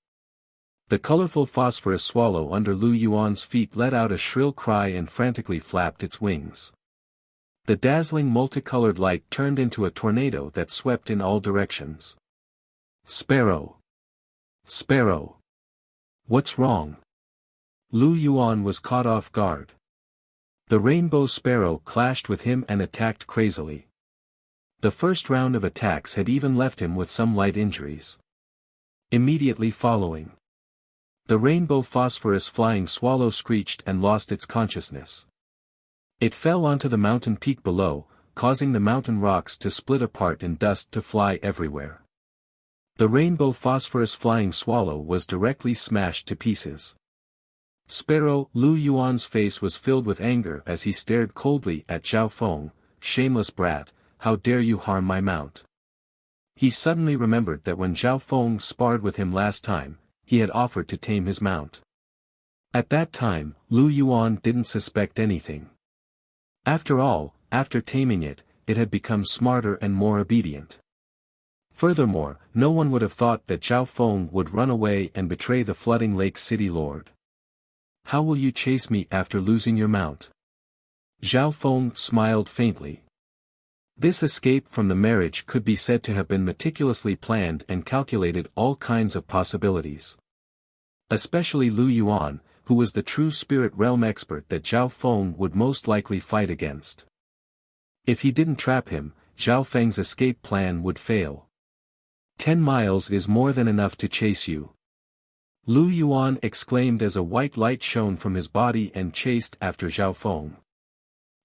the colorful phosphorus swallow under Lu Yuan's feet let out a shrill cry and frantically flapped its wings. The dazzling multicolored light turned into a tornado that swept in all directions. "Sparrow! Sparrow! What's wrong?" Lu Yuan was caught off guard. The Rainbow Sparrow clashed with him and attacked crazily. The first round of attacks had even left him with some light injuries. Immediately following, the Rainbow Phosphorus Flying Swallow screeched and lost its consciousness. It fell onto the mountain peak below, causing the mountain rocks to split apart and dust to fly everywhere. The Rainbow Phosphorus Flying Swallow was directly smashed to pieces. Sparrow, Lu Yuan's face was filled with anger as he stared coldly at Zhao Feng, "Shameless brat, how dare you harm my mount?" He suddenly remembered that when Zhao Feng sparred with him last time, he had offered to tame his mount. At that time, Lu Yuan didn't suspect anything. After all, after taming it, it had become smarter and more obedient. Furthermore, no one would have thought that Zhao Feng would run away and betray the flooding lake city lord. "How will you chase me after losing your mount?" Zhao Feng smiled faintly. This escape from the marriage could be said to have been meticulously planned and calculated all kinds of possibilities. Especially Lu Yuan, who was the true spirit realm expert that Zhao Feng would most likely fight against. If he didn't trap him, Zhao Feng's escape plan would fail. 10 miles is more than enough to chase you," Lu Yuan exclaimed as a white light shone from his body and chased after Zhao Feng.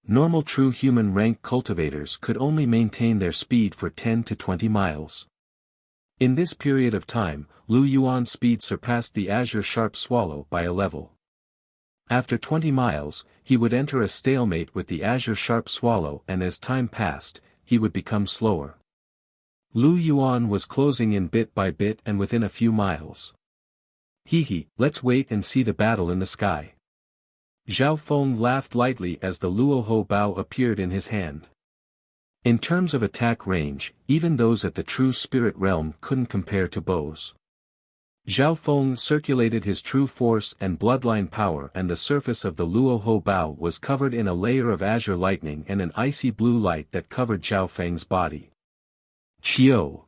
Normal true human rank cultivators could only maintain their speed for 10 to 20 miles. In this period of time, Lu Yuan's speed surpassed the Azure Sharp Swallow by a level. After 20 miles, he would enter a stalemate with the Azure Sharp Swallow and as time passed, he would become slower. Lu Yuan was closing in bit by bit and within a few miles. "Hee, let's wait and see the battle in the sky." Zhao Feng laughed lightly as the Luoho bow appeared in his hand. In terms of attack range, even those at the true spirit realm couldn't compare to bows. Zhao Feng circulated his true force and bloodline power and the surface of the Luoho bow was covered in a layer of azure lightning and an icy blue light that covered Zhao Feng's body. Chio!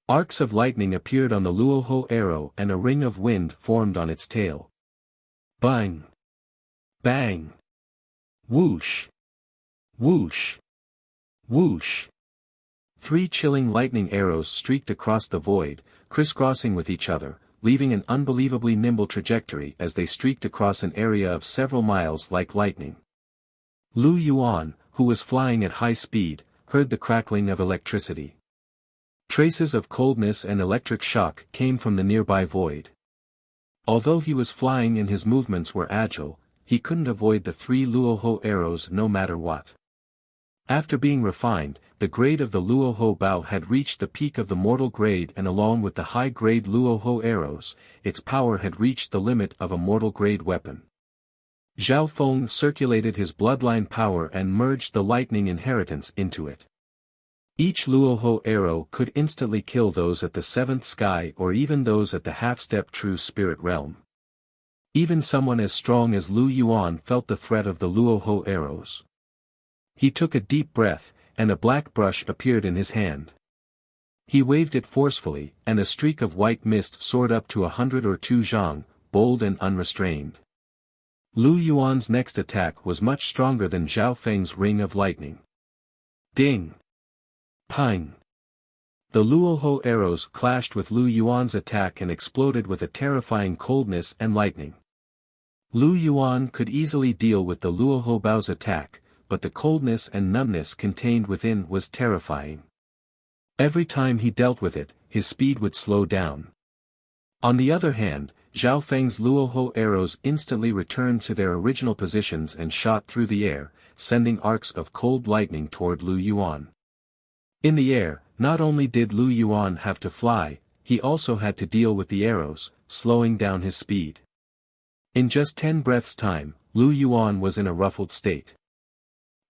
Arcs of lightning appeared on the Luoho arrow and a ring of wind formed on its tail. Bang! Bang! Whoosh! Whoosh! Whoosh! 3 chilling lightning arrows streaked across the void, crisscrossing with each other, leaving an unbelievably nimble trajectory as they streaked across an area of several miles like lightning. Lu Yuan, who was flying at high speed, heard the crackling of electricity. Traces of coldness and electric shock came from the nearby void. Although he was flying and his movements were agile, he couldn't avoid the 3 Luoho arrows no matter what. After being refined, the grade of the Luoho Bao had reached the peak of the mortal grade, and along with the high-grade Luoho arrows, its power had reached the limit of a mortal-grade weapon. Zhao Feng circulated his bloodline power and merged the lightning inheritance into it. Each Luoho arrow could instantly kill those at the 7th sky or even those at the half-step true spirit realm. Even someone as strong as Lu Yuan felt the threat of the Luoho arrows. He took a deep breath, and a black brush appeared in his hand. He waved it forcefully, and a streak of white mist soared up to 100 or 2 zhang, bold and unrestrained. Lu Yuan's next attack was much stronger than Zhao Feng's ring of lightning. Ding! Ping! The Luoho arrows clashed with Lu Yuan's attack and exploded with a terrifying coldness and lightning. Lu Yuan could easily deal with the Luoho Bao's attack, but the coldness and numbness contained within was terrifying. Every time he dealt with it, his speed would slow down. On the other hand, Zhao Feng's Luoho arrows instantly returned to their original positions and shot through the air, sending arcs of cold lightning toward Lu Yuan. In the air, not only did Lu Yuan have to fly, he also had to deal with the arrows, slowing down his speed. In just 10 breaths' time, Lu Yuan was in a ruffled state.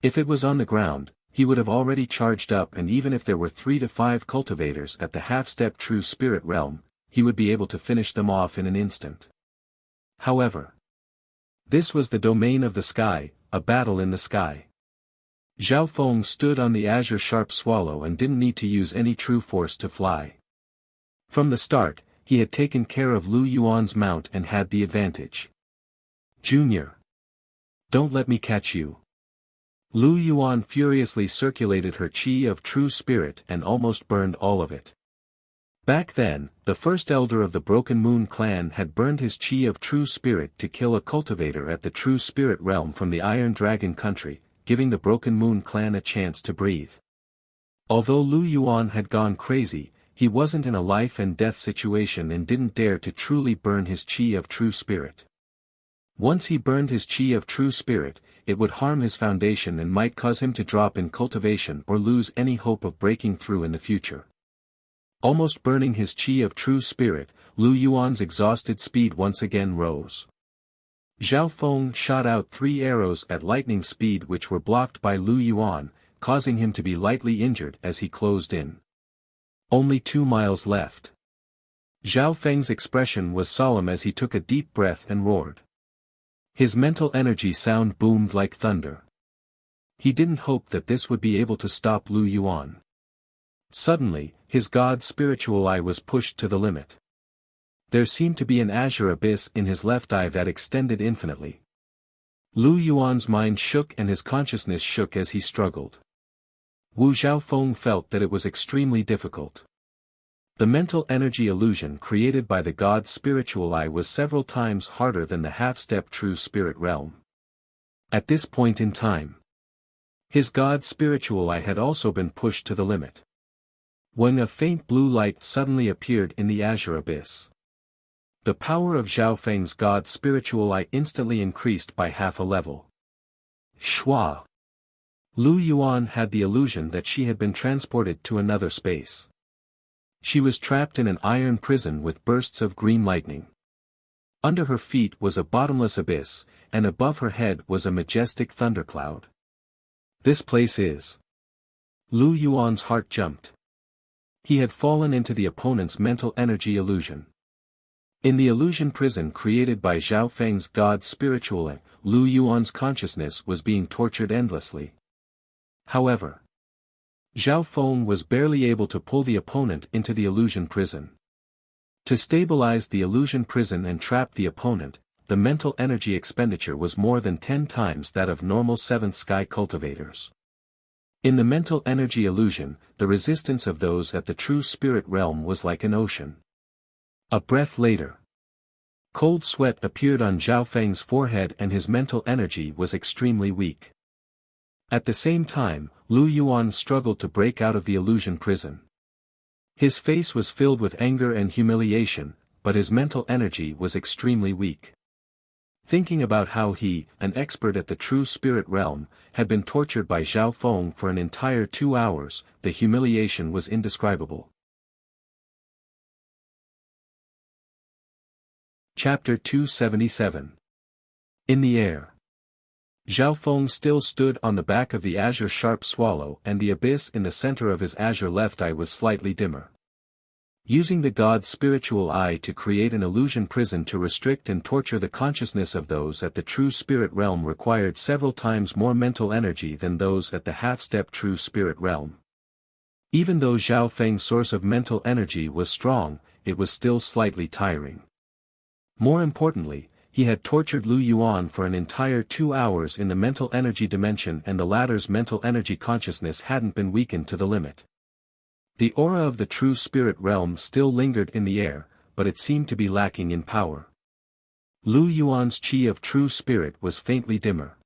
If it was on the ground, he would have already charged up, and even if there were 3 to 5 cultivators at the half-step true spirit realm, he would be able to finish them off in an instant. However, this was the domain of the sky, a battle in the sky. Zhao Feng stood on the azure sharp swallow and didn't need to use any true force to fly. From the start, he had taken care of Lu Yuan's mount and had the advantage. Junior! Don't let me catch you. Lu Yuan furiously circulated her qi of true spirit and almost burned all of it. Back then, the first elder of the Broken Moon clan had burned his qi of true spirit to kill a cultivator at the true spirit realm from the Iron Dragon country, giving the Broken Moon clan a chance to breathe. Although Lu Yuan had gone crazy, he wasn't in a life-and-death situation and didn't dare to truly burn his qi of true spirit. Once he burned his qi of true spirit, it would harm his foundation and might cause him to drop in cultivation or lose any hope of breaking through in the future. Almost burning his qi of true spirit, Lu Yuan's exhausted speed once again rose. Zhao Feng shot out 3 arrows at lightning speed which were blocked by Lu Yuan, causing him to be lightly injured as he closed in. Only 2 miles left. Zhao Feng's expression was solemn as he took a deep breath and roared. His mental energy sound boomed like thunder. He didn't hope that this would be able to stop Lu Yuan. Suddenly, his god spiritual eye was pushed to the limit. There seemed to be an azure abyss in his left eye that extended infinitely. Lu Yuan's mind shook and his consciousness shook as he struggled. Wu Zhaofeng felt that it was extremely difficult. The mental energy illusion created by the god's spiritual eye was several times harder than the half-step true spirit realm. At this point in time, his god's spiritual eye had also been pushed to the limit. When a faint blue light suddenly appeared in the azure abyss, the power of Zhao Feng's god's spiritual eye instantly increased by half a level. Shua! Lu Yuan had the illusion that she had been transported to another space. She was trapped in an iron prison with bursts of green lightning. Under her feet was a bottomless abyss, and above her head was a majestic thundercloud. This place is... Lu Yuan's heart jumped. He had fallen into the opponent's mental energy illusion. In the illusion prison created by Zhao Feng's god's spiritual eye, Lu Yuan's consciousness was being tortured endlessly. However, Zhao Feng was barely able to pull the opponent into the illusion prison. To stabilize the illusion prison and trap the opponent, the mental energy expenditure was more than 10 times that of normal seventh sky cultivators. In the mental energy illusion, the resistance of those at the true spirit realm was like an ocean. A breath later, cold sweat appeared on Zhao Feng's forehead and his mental energy was extremely weak. At the same time, Lu Yuan struggled to break out of the illusion prison. His face was filled with anger and humiliation, but his mental energy was extremely weak. Thinking about how he, an expert at the true spirit realm, had been tortured by Zhao Feng for an entire 2 hours, the humiliation was indescribable. Chapter 277. In the air. Zhao Feng still stood on the back of the azure sharp swallow and the abyss in the center of his azure left eye was slightly dimmer. Using the god's spiritual eye to create an illusion prison to restrict and torture the consciousness of those at the true spirit realm required several times more mental energy than those at the half-step true spirit realm. Even though Zhao Feng's source of mental energy was strong, it was still slightly tiring. More importantly, he had tortured Lu Yuan for an entire 2 hours in the mental energy dimension and the latter's mental energy consciousness hadn't been weakened to the limit. The aura of the true spirit realm still lingered in the air, but it seemed to be lacking in power. Lu Yuan's qi of true spirit was faintly dimmer.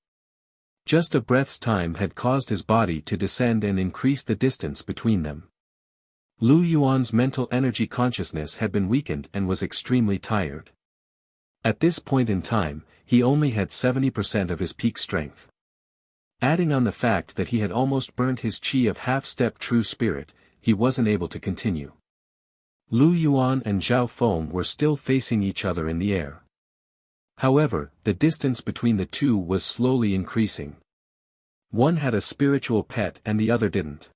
Just a breath's time had caused his body to descend and increase the distance between them. Lu Yuan's mental energy consciousness had been weakened and was extremely tired. At this point in time, he only had 70% of his peak strength. Adding on the fact that he had almost burnt his qi of half-step true spirit, he wasn't able to continue. Lu Yuan and Zhao Feng were still facing each other in the air. However, the distance between the two was slowly increasing. One had a spiritual pet and the other didn't.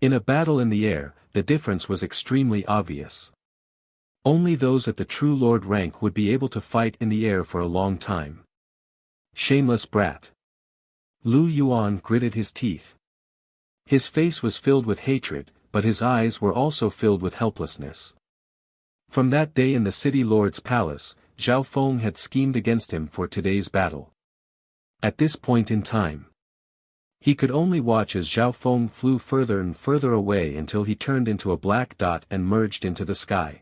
In a battle in the air, the difference was extremely obvious. Only those at the true lord rank would be able to fight in the air for a long time. Shameless brat. Lu Yuan gritted his teeth. His face was filled with hatred, but his eyes were also filled with helplessness. From that day in the city lord's palace, Zhao Feng had schemed against him for today's battle. At this point in time, he could only watch as Zhao Feng flew further and further away until he turned into a black dot and merged into the sky.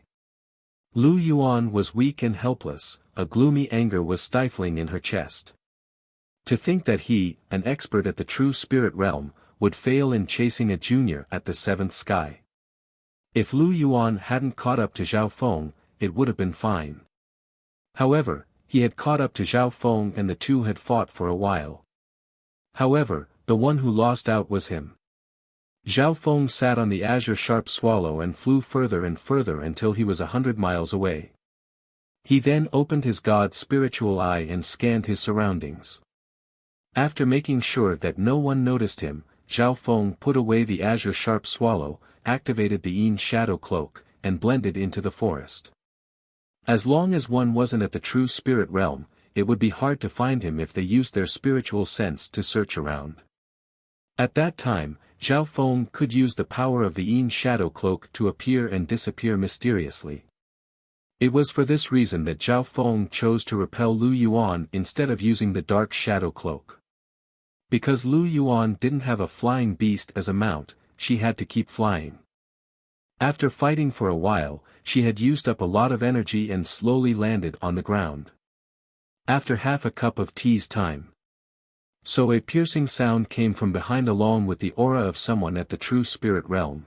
Lu Yuan was weak and helpless, a gloomy anger was stifling in her chest. To think that he, an expert at the true spirit realm, would fail in chasing a junior at the seventh sky. If Lu Yuan hadn't caught up to Zhao Feng, it would have been fine. However, he had caught up to Zhao Feng and the two had fought for a while. However, the one who lost out was him. Zhao Feng sat on the azure sharp swallow and flew further and further until he was 100 miles away. He then opened his god's spiritual eye and scanned his surroundings. After making sure that no one noticed him, Zhao Feng put away the azure sharp swallow, activated the Yin shadow cloak, and blended into the forest. As long as one wasn't at the true spirit realm, it would be hard to find him if they used their spiritual sense to search around. At that time, Zhao Feng could use the power of the Yin shadow cloak to appear and disappear mysteriously. It was for this reason that Zhao Feng chose to repel Lu Yuan instead of using the dark shadow cloak. Because Lu Yuan didn't have a flying beast as a mount, she had to keep flying. After fighting for a while, she had used up a lot of energy and slowly landed on the ground. After half a cup of tea's time, so a piercing sound came from behind along with the aura of someone at the true spirit realm.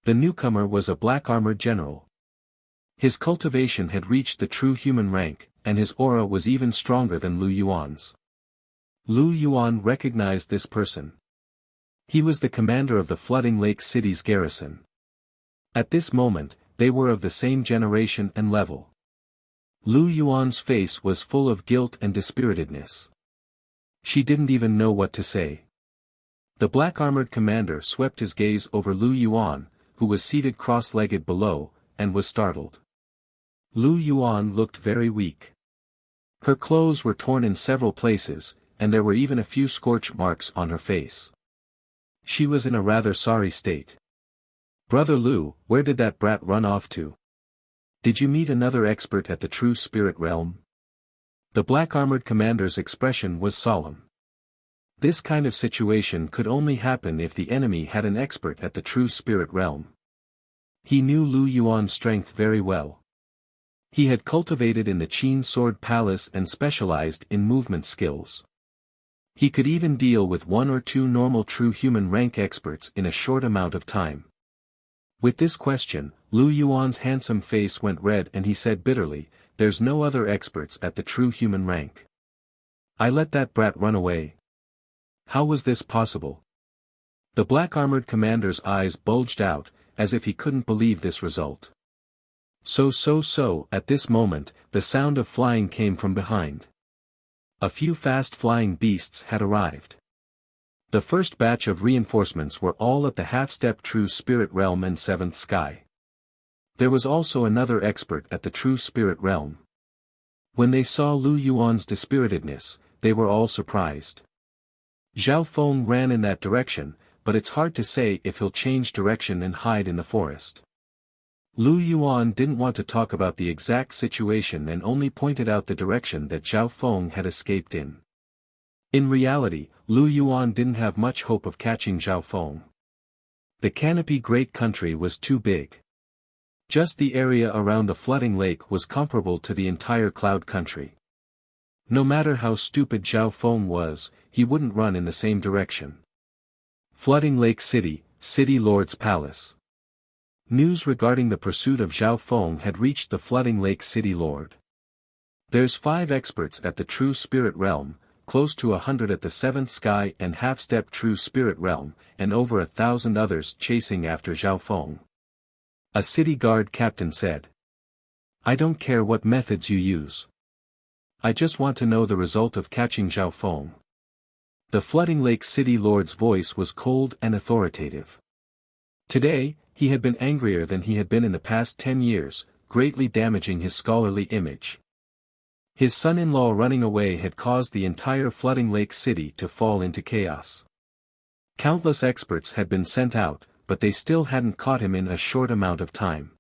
The newcomer was a black-armored general. His cultivation had reached the true human rank, and his aura was even stronger than Lu Yuan's. Lu Yuan recognized this person. He was the commander of the Flooding Lake City's garrison. At this moment, they were of the same generation and level. Lu Yuan's face was full of guilt and dispiritedness. She didn't even know what to say. The black-armored commander swept his gaze over Lu Yuan, who was seated cross-legged below, and was startled. Lu Yuan looked very weak. Her clothes were torn in several places, and there were even a few scorch marks on her face. She was in a rather sorry state. "Brother Lu, where did that brat run off to? Did you meet another expert at the true spirit realm?" The black-armored commander's expression was solemn. This kind of situation could only happen if the enemy had an expert at the true spirit realm. He knew Lu Yuan's strength very well. He had cultivated in the Qin Sword Palace and specialized in movement skills. He could even deal with one or two normal true human rank experts in a short amount of time. With this question, Lu Yuan's handsome face went red and he said bitterly, "There's no other experts at the true human rank. I let that brat run away. How was this possible?" The black-armored commander's eyes bulged out, as if he couldn't believe this result. At this moment, the sound of flying came from behind. A few fast-flying beasts had arrived. The first batch of reinforcements were all at the half-step true spirit realm and seventh sky. There was also another expert at the true spirit realm. When they saw Lu Yuan's dispiritedness, they were all surprised. Zhao Feng ran in that direction, but it's hard to say if he'll change direction and hide in the forest. Lu Yuan didn't want to talk about the exact situation and only pointed out the direction that Zhao Feng had escaped in. In reality, Lu Yuan didn't have much hope of catching Zhao Feng. The Canopy Great Country was too big. Just the area around the flooding lake was comparable to the entire Cloud Country. No matter how stupid Zhao Feng was, he wouldn't run in the same direction. Flooding Lake City, City Lord's Palace. News regarding the pursuit of Zhao Feng had reached the Flooding Lake City Lord. There's 5 experts at the True Spirit Realm, close to 100 at the 7th Sky and Half-Step True Spirit Realm, and over 1,000 others chasing after Zhao Feng. A city guard captain said. "I don't care what methods you use. I just want to know the result of catching Zhao Feng." The Flooding Lake City Lord's voice was cold and authoritative. Today, he had been angrier than he had been in the past 10 years, greatly damaging his scholarly image. His son-in-law running away had caused the entire Flooding Lake City to fall into chaos. Countless experts had been sent out, but they still hadn't caught him in a short amount of time.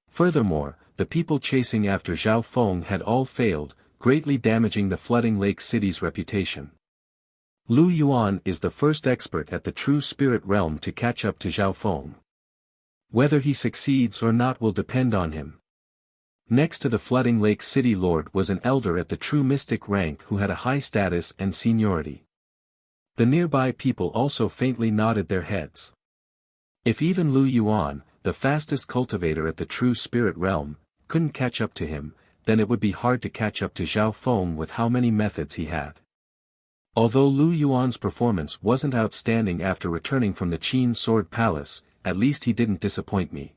Furthermore, the people chasing after Zhao Feng had all failed, greatly damaging the Flooding Lake City's reputation. Lu Yuan is the first expert at the True Spirit Realm to catch up to Zhao Feng. Whether he succeeds or not will depend on him. Next to the Flooding Lake City Lord was an elder at the True Mystic rank who had a high status and seniority. The nearby people also faintly nodded their heads. If even Lu Yuan, the fastest cultivator at the True Spirit Realm, couldn't catch up to him, then it would be hard to catch up to Zhao Feng with how many methods he had. Although Lu Yuan's performance wasn't outstanding after returning from the Qin Sword Palace, at least he didn't disappoint me.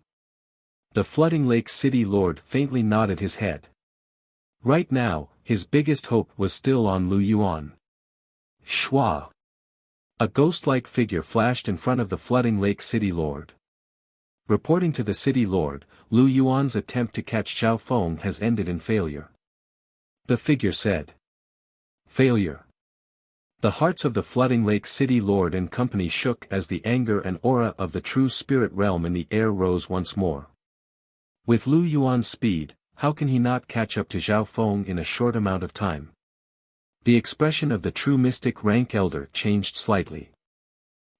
The Flooding Lake City Lord faintly nodded his head. Right now, his biggest hope was still on Lu Yuan. Shua! A ghost-like figure flashed in front of the Flooding Lake City Lord. Reporting to the City Lord, Lu Yuan's attempt to catch Zhao Feng has ended in failure. The figure said. Failure. The hearts of the Flooding Lake City Lord and company shook as the anger and aura of the True Spirit Realm in the air rose once more. With Lu Yuan's speed, how can he not catch up to Zhao Feng in a short amount of time? The expression of the True Mystic rank elder changed slightly.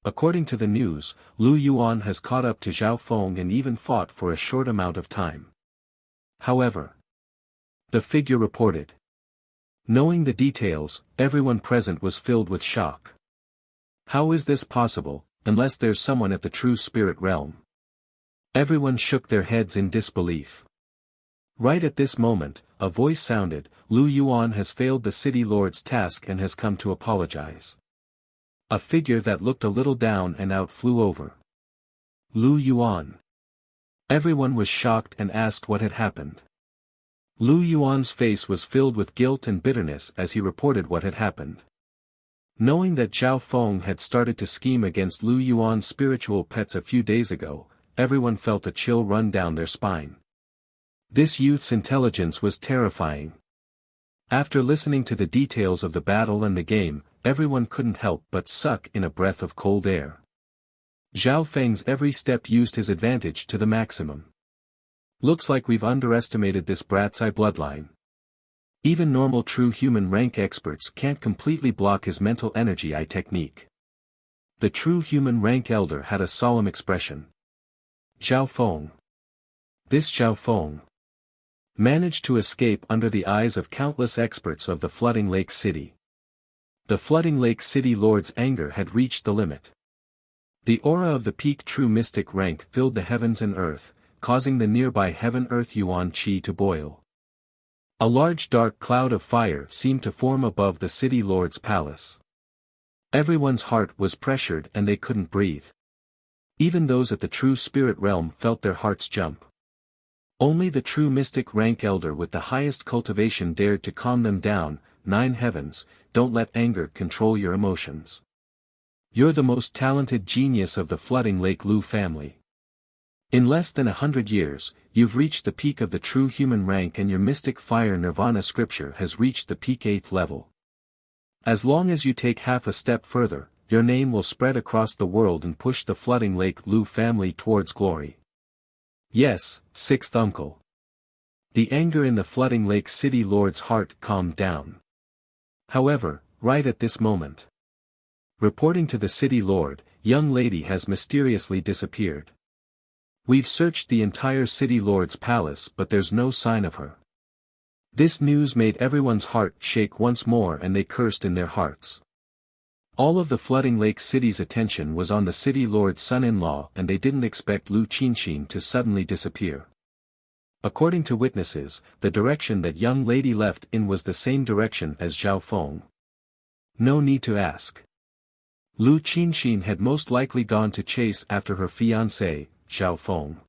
According to the news, Lu Yuan has caught up to Zhao Feng and even fought for a short amount of time. However, the figure reported. Knowing the details, everyone present was filled with shock. How is this possible, unless there's someone at the True Spirit Realm? Everyone shook their heads in disbelief. Right at this moment, a voice sounded, Lu Yuan has failed the City Lord's task and has come to apologize. A figure that looked a little down and out flew over. Lu Yuan. Everyone was shocked and asked what had happened. Lu Yuan's face was filled with guilt and bitterness as he reported what had happened. Knowing that Zhao Feng had started to scheme against Lu Yuan's spiritual pets a few days ago, everyone felt a chill run down their spine. This youth's intelligence was terrifying. After listening to the details of the battle and the game, everyone couldn't help but suck in a breath of cold air. Zhao Feng's every step used his advantage to the maximum. Looks like we've underestimated this brat's eye bloodline. Even normal true human rank experts can't completely block his mental energy eye technique. The true human rank elder had a solemn expression. Zhao Feng. This Zhao Feng managed to escape under the eyes of countless experts of the Flooding Lake City. The Flooding Lake City Lord's anger had reached the limit. The aura of the peak true mystic rank filled the heavens and earth, causing the nearby heaven-earth yuan qi to boil. A large dark cloud of fire seemed to form above the city lord's palace. Everyone's heart was pressured and they couldn't breathe. Even those at the true spirit realm felt their hearts jump. Only the true mystic rank elder with the highest cultivation dared to calm them down. 9 heavens, don't let anger control your emotions. You're the most talented genius of the Flooding Lake Lu family. In less than 100 years, you've reached the peak of the true human rank and your mystic fire nirvana scripture has reached the peak 8th level. As long as you take half a step further, your name will spread across the world and push the Flooding Lake Lu family towards glory. Yes, 6th uncle. The anger in the Flooding Lake City Lord's heart calmed down. However, right at this moment, reporting to the City Lord, young lady has mysteriously disappeared. We've searched the entire City Lord's palace but there's no sign of her. This news made everyone's heart shake once more and they cursed in their hearts. All of the Flooding Lake City's attention was on the City Lord's son-in-law and they didn't expect Lu Qinxin to suddenly disappear. According to witnesses, the direction that young lady left in was the same direction as Zhao Feng. No need to ask. Lu Qinxin had most likely gone to chase after her fiancé, Zhao Feng.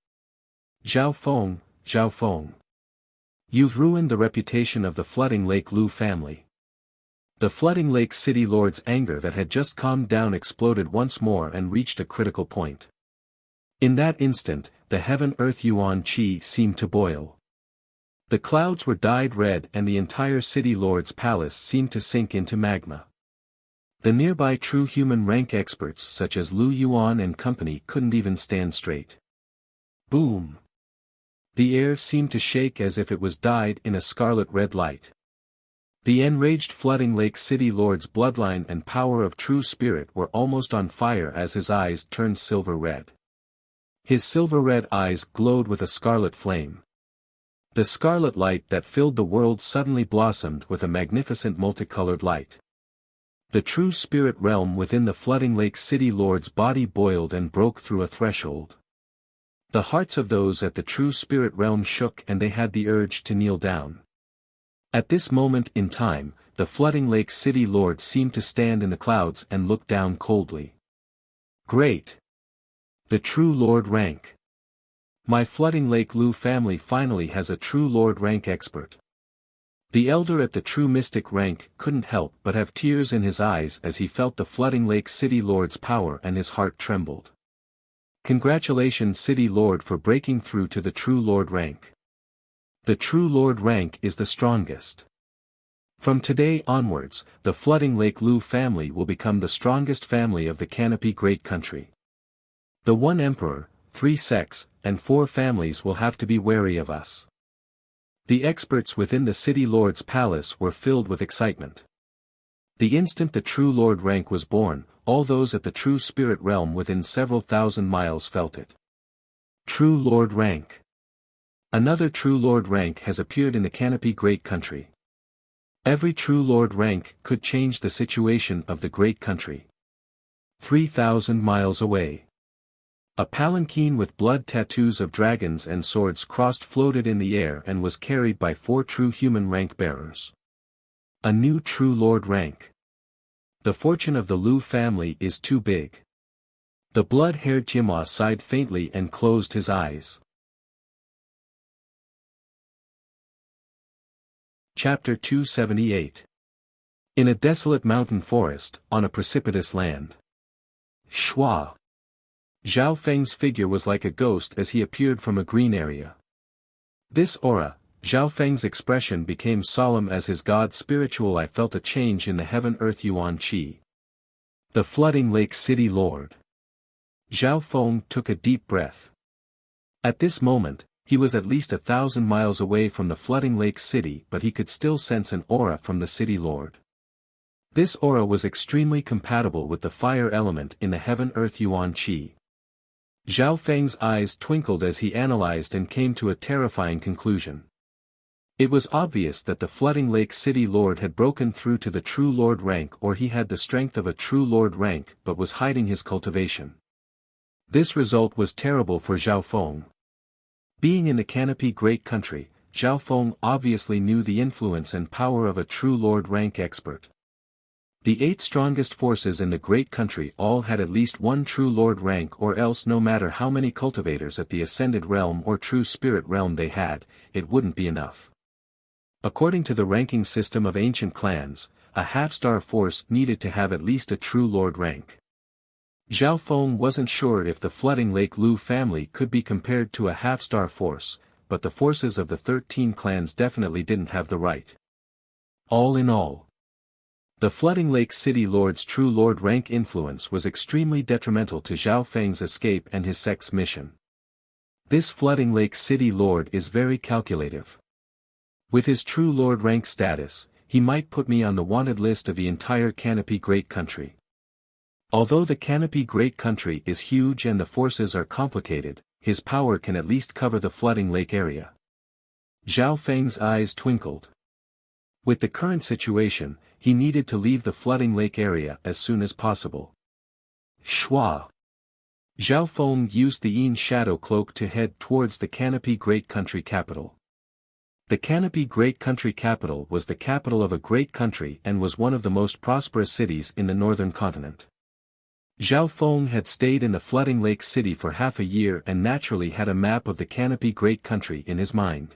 Zhao Feng, Zhao Feng. You've ruined the reputation of the Flooding Lake Lu family. The Flooding Lake City Lord's anger that had just calmed down exploded once more and reached a critical point. In that instant, the heaven-earth yuan qi seemed to boil. The clouds were dyed red and the entire City Lord's palace seemed to sink into magma. The nearby true human rank experts such as Lu Yuan and company couldn't even stand straight. Boom! The air seemed to shake as if it was dyed in a scarlet red light. The enraged Flooding Lake City Lord's bloodline and power of true spirit were almost on fire as his eyes turned silver red. His silver red eyes glowed with a scarlet flame. The scarlet light that filled the world suddenly blossomed with a magnificent multicolored light. The true spirit realm within the Flooding Lake City Lord's body boiled and broke through a threshold. The hearts of those at the true spirit realm shook and they had the urge to kneel down. At this moment in time, the Flooding Lake City Lord seemed to stand in the clouds and look down coldly. Great! The true Lord rank. My Flooding Lake Lu family finally has a true Lord rank expert. The elder at the true mystic rank couldn't help but have tears in his eyes as he felt the Flooding Lake City Lord's power and his heart trembled. Congratulations City Lord for breaking through to the true Lord rank. The true Lord rank is the strongest. From today onwards, the Flooding Lake Lu family will become the strongest family of the Canopy Great Country. The one emperor, 3 sects, and 4 families will have to be wary of us. The experts within the City Lord's palace were filled with excitement. The instant the true Lord rank was born, all those at the true spirit realm within several thousand miles felt it. True Lord rank. Another true Lord rank has appeared in the Canopy Great Country. Every true Lord rank could change the situation of the great country. 3,000 miles away. A palanquin with blood tattoos of dragons and swords crossed floated in the air and was carried by 4 true human rank bearers. A new true Lord rank. The fortune of the Lu family is too big. The blood-haired Jianhua sighed faintly and closed his eyes. Chapter 278. In a desolate mountain forest, on a precipitous land. Shua. Zhao Feng's figure was like a ghost as he appeared from a green area. This aura, Zhao Feng's expression became solemn as his god spiritual eye felt a change in the heaven-earth yuan qi. The Flooding Lake City Lord. Zhao Feng took a deep breath. At this moment, He was at least 1,000 miles away from the flooding lake city, but he could still sense an aura from the city lord. This aura was extremely compatible with the fire element in the heaven-earth yuan qi. Zhao Feng's eyes twinkled as he analyzed and came to a terrifying conclusion. It was obvious that the flooding lake city lord had broken through to the true lord rank, or he had the strength of a true lord rank but was hiding his cultivation. This result was terrible for Zhao Feng. Being in the Canopy Great Country, Zhao Feng obviously knew the influence and power of a true lord rank expert. The 8 strongest forces in the Great Country all had at least one true lord rank, or else no matter how many cultivators at the Ascended Realm or True Spirit Realm they had, it wouldn't be enough. According to the ranking system of ancient clans, a half-star force needed to have at least a true lord rank. Zhao Feng wasn't sure if the flooding Lake Lu family could be compared to a half-star force, but the forces of the 13 clans definitely didn't have the right. All in all, the flooding lake city lord's true lord rank influence was extremely detrimental to Zhao Feng's escape and his sect's mission. This flooding lake city lord is very calculative. With his true lord rank status, he might put me on the wanted list of the entire Canopy Great Country. Although the Canopy Great Country is huge and the forces are complicated, his power can at least cover the flooding lake area. Zhao Feng's eyes twinkled. With the current situation, he needed to leave the flooding lake area as soon as possible. Shua. Zhao Feng used the Yin shadow cloak to head towards the Canopy Great Country capital. The Canopy Great Country capital was the capital of a great country and was one of the most prosperous cities in the northern continent. Zhao Feng had stayed in the flooding lake city for half a year and naturally had a map of the Canopy Great Country in his mind.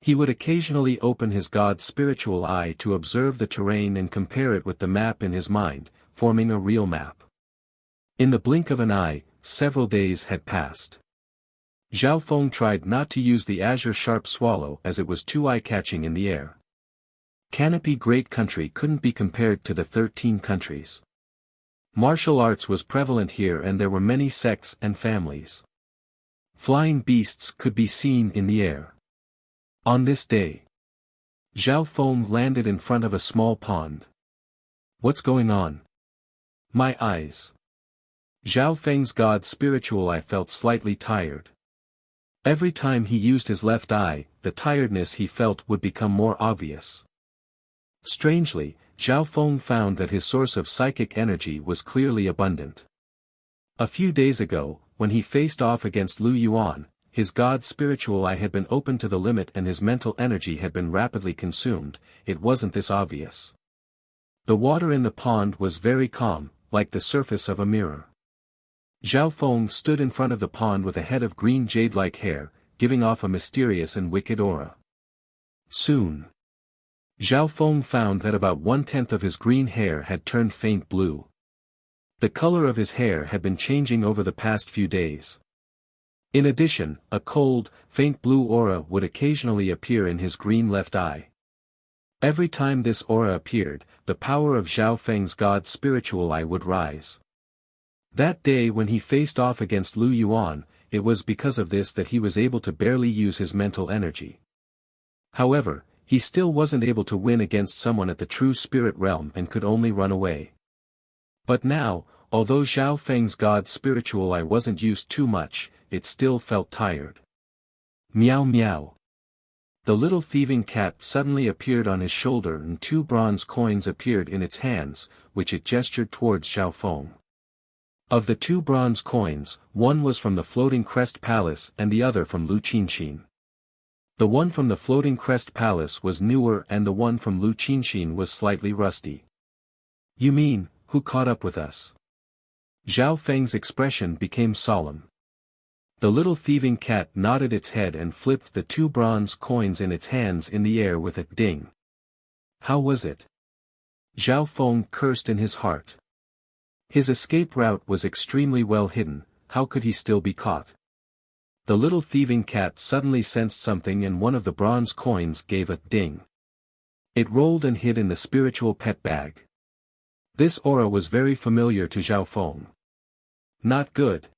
He would occasionally open his god's spiritual eye to observe the terrain and compare it with the map in his mind, forming a real map. In the blink of an eye, several days had passed. Zhao Feng tried not to use the azure sharp swallow as it was too eye-catching in the air. Canopy Great Country couldn't be compared to the 13 countries. Martial arts was prevalent here and there were many sects and families. Flying beasts could be seen in the air. On this day, Zhao Feng landed in front of a small pond. What's going on? My eyes. Zhao Feng's god's spiritual eye felt slightly tired. Every time he used his left eye, the tiredness he felt would become more obvious. Strangely, Zhao Feng found that his source of psychic energy was clearly abundant. A few days ago, when he faced off against Lu Yuan, his god's spiritual eye had been opened to the limit and his mental energy had been rapidly consumed. It wasn't this obvious. The water in the pond was very calm, like the surface of a mirror. Zhao Feng stood in front of the pond with a head of green jade-like hair, giving off a mysterious and wicked aura. Soon, Zhao Feng found that about 1/10 of his green hair had turned faint blue. The color of his hair had been changing over the past few days. In addition, a cold, faint blue aura would occasionally appear in his green left eye. Every time this aura appeared, the power of Zhao Feng's god's spiritual eye would rise. That day when he faced off against Lu Yuan, it was because of this that he was able to barely use his mental energy. However, he still wasn't able to win against someone at the true spirit realm and could only run away. But now, although Zhao Feng's god's spiritual eye wasn't used too much, it still felt tired. Meow meow. The little thieving cat suddenly appeared on his shoulder and 2 bronze coins appeared in its hands, which it gestured towards Zhao Feng. Of the 2 bronze coins, one was from the Floating Crest Palace and the other from Lu Qinshin. The one from the Floating Crest Palace was newer and the one from Lu Qinshin was slightly rusty. You mean, who caught up with us? Zhao Feng's expression became solemn. The little thieving cat nodded its head and flipped the 2 bronze coins in its hands in the air with a ding. How was it? Zhao Feng cursed in his heart. His escape route was extremely well hidden, how could he still be caught? The little thieving cat suddenly sensed something and one of the bronze coins gave a ding. It rolled and hid in the spiritual pet bag. This aura was very familiar to Zhao Feng. Not good.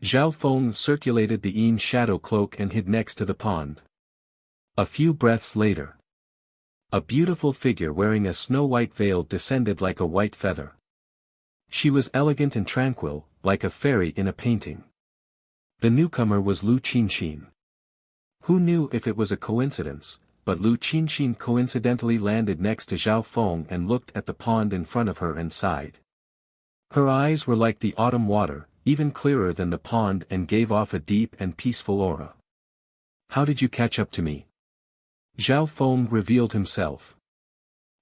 Zhao Feng circulated the Yin shadow cloak and hid next to the pond. A few breaths later, a beautiful figure wearing a snow-white veil descended like a white feather. She was elegant and tranquil, like a fairy in a painting. The newcomer was Lu Qinxin. Who knew if it was a coincidence, but Lu Qinxin coincidentally landed next to Zhao Feng and looked at the pond in front of her and sighed. Her eyes were like the autumn water, even clearer than the pond, and gave off a deep and peaceful aura. "How did you catch up to me?" Zhao Feng revealed himself.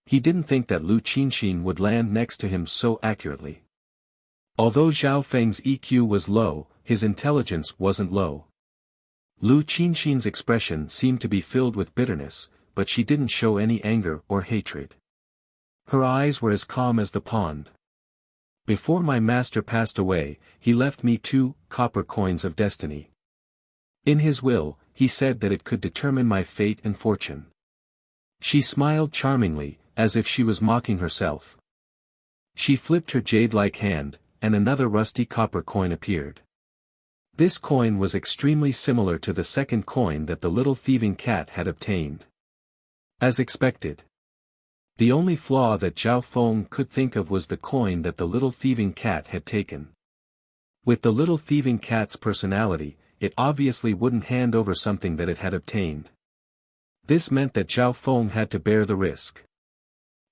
He didn't think that Lu Qinxin would land next to him so accurately. Although Zhao Feng's EQ was low, his intelligence wasn't low. Lu Qinxin's expression seemed to be filled with bitterness, but she didn't show any anger or hatred. Her eyes were as calm as the pond. "Before my master passed away, he left me 2 copper coins of destiny. In his will, he said that it could determine my fate and fortune." She smiled charmingly, as if she was mocking herself. She flipped her jade-like hand, and another rusty copper coin appeared. This coin was extremely similar to the second coin that the little thieving cat had obtained. As expected. The only flaw that Zhao Feng could think of was the coin that the little thieving cat had taken. With the little thieving cat's personality, it obviously wouldn't hand over something that it had obtained. This meant that Zhao Feng had to bear the risk.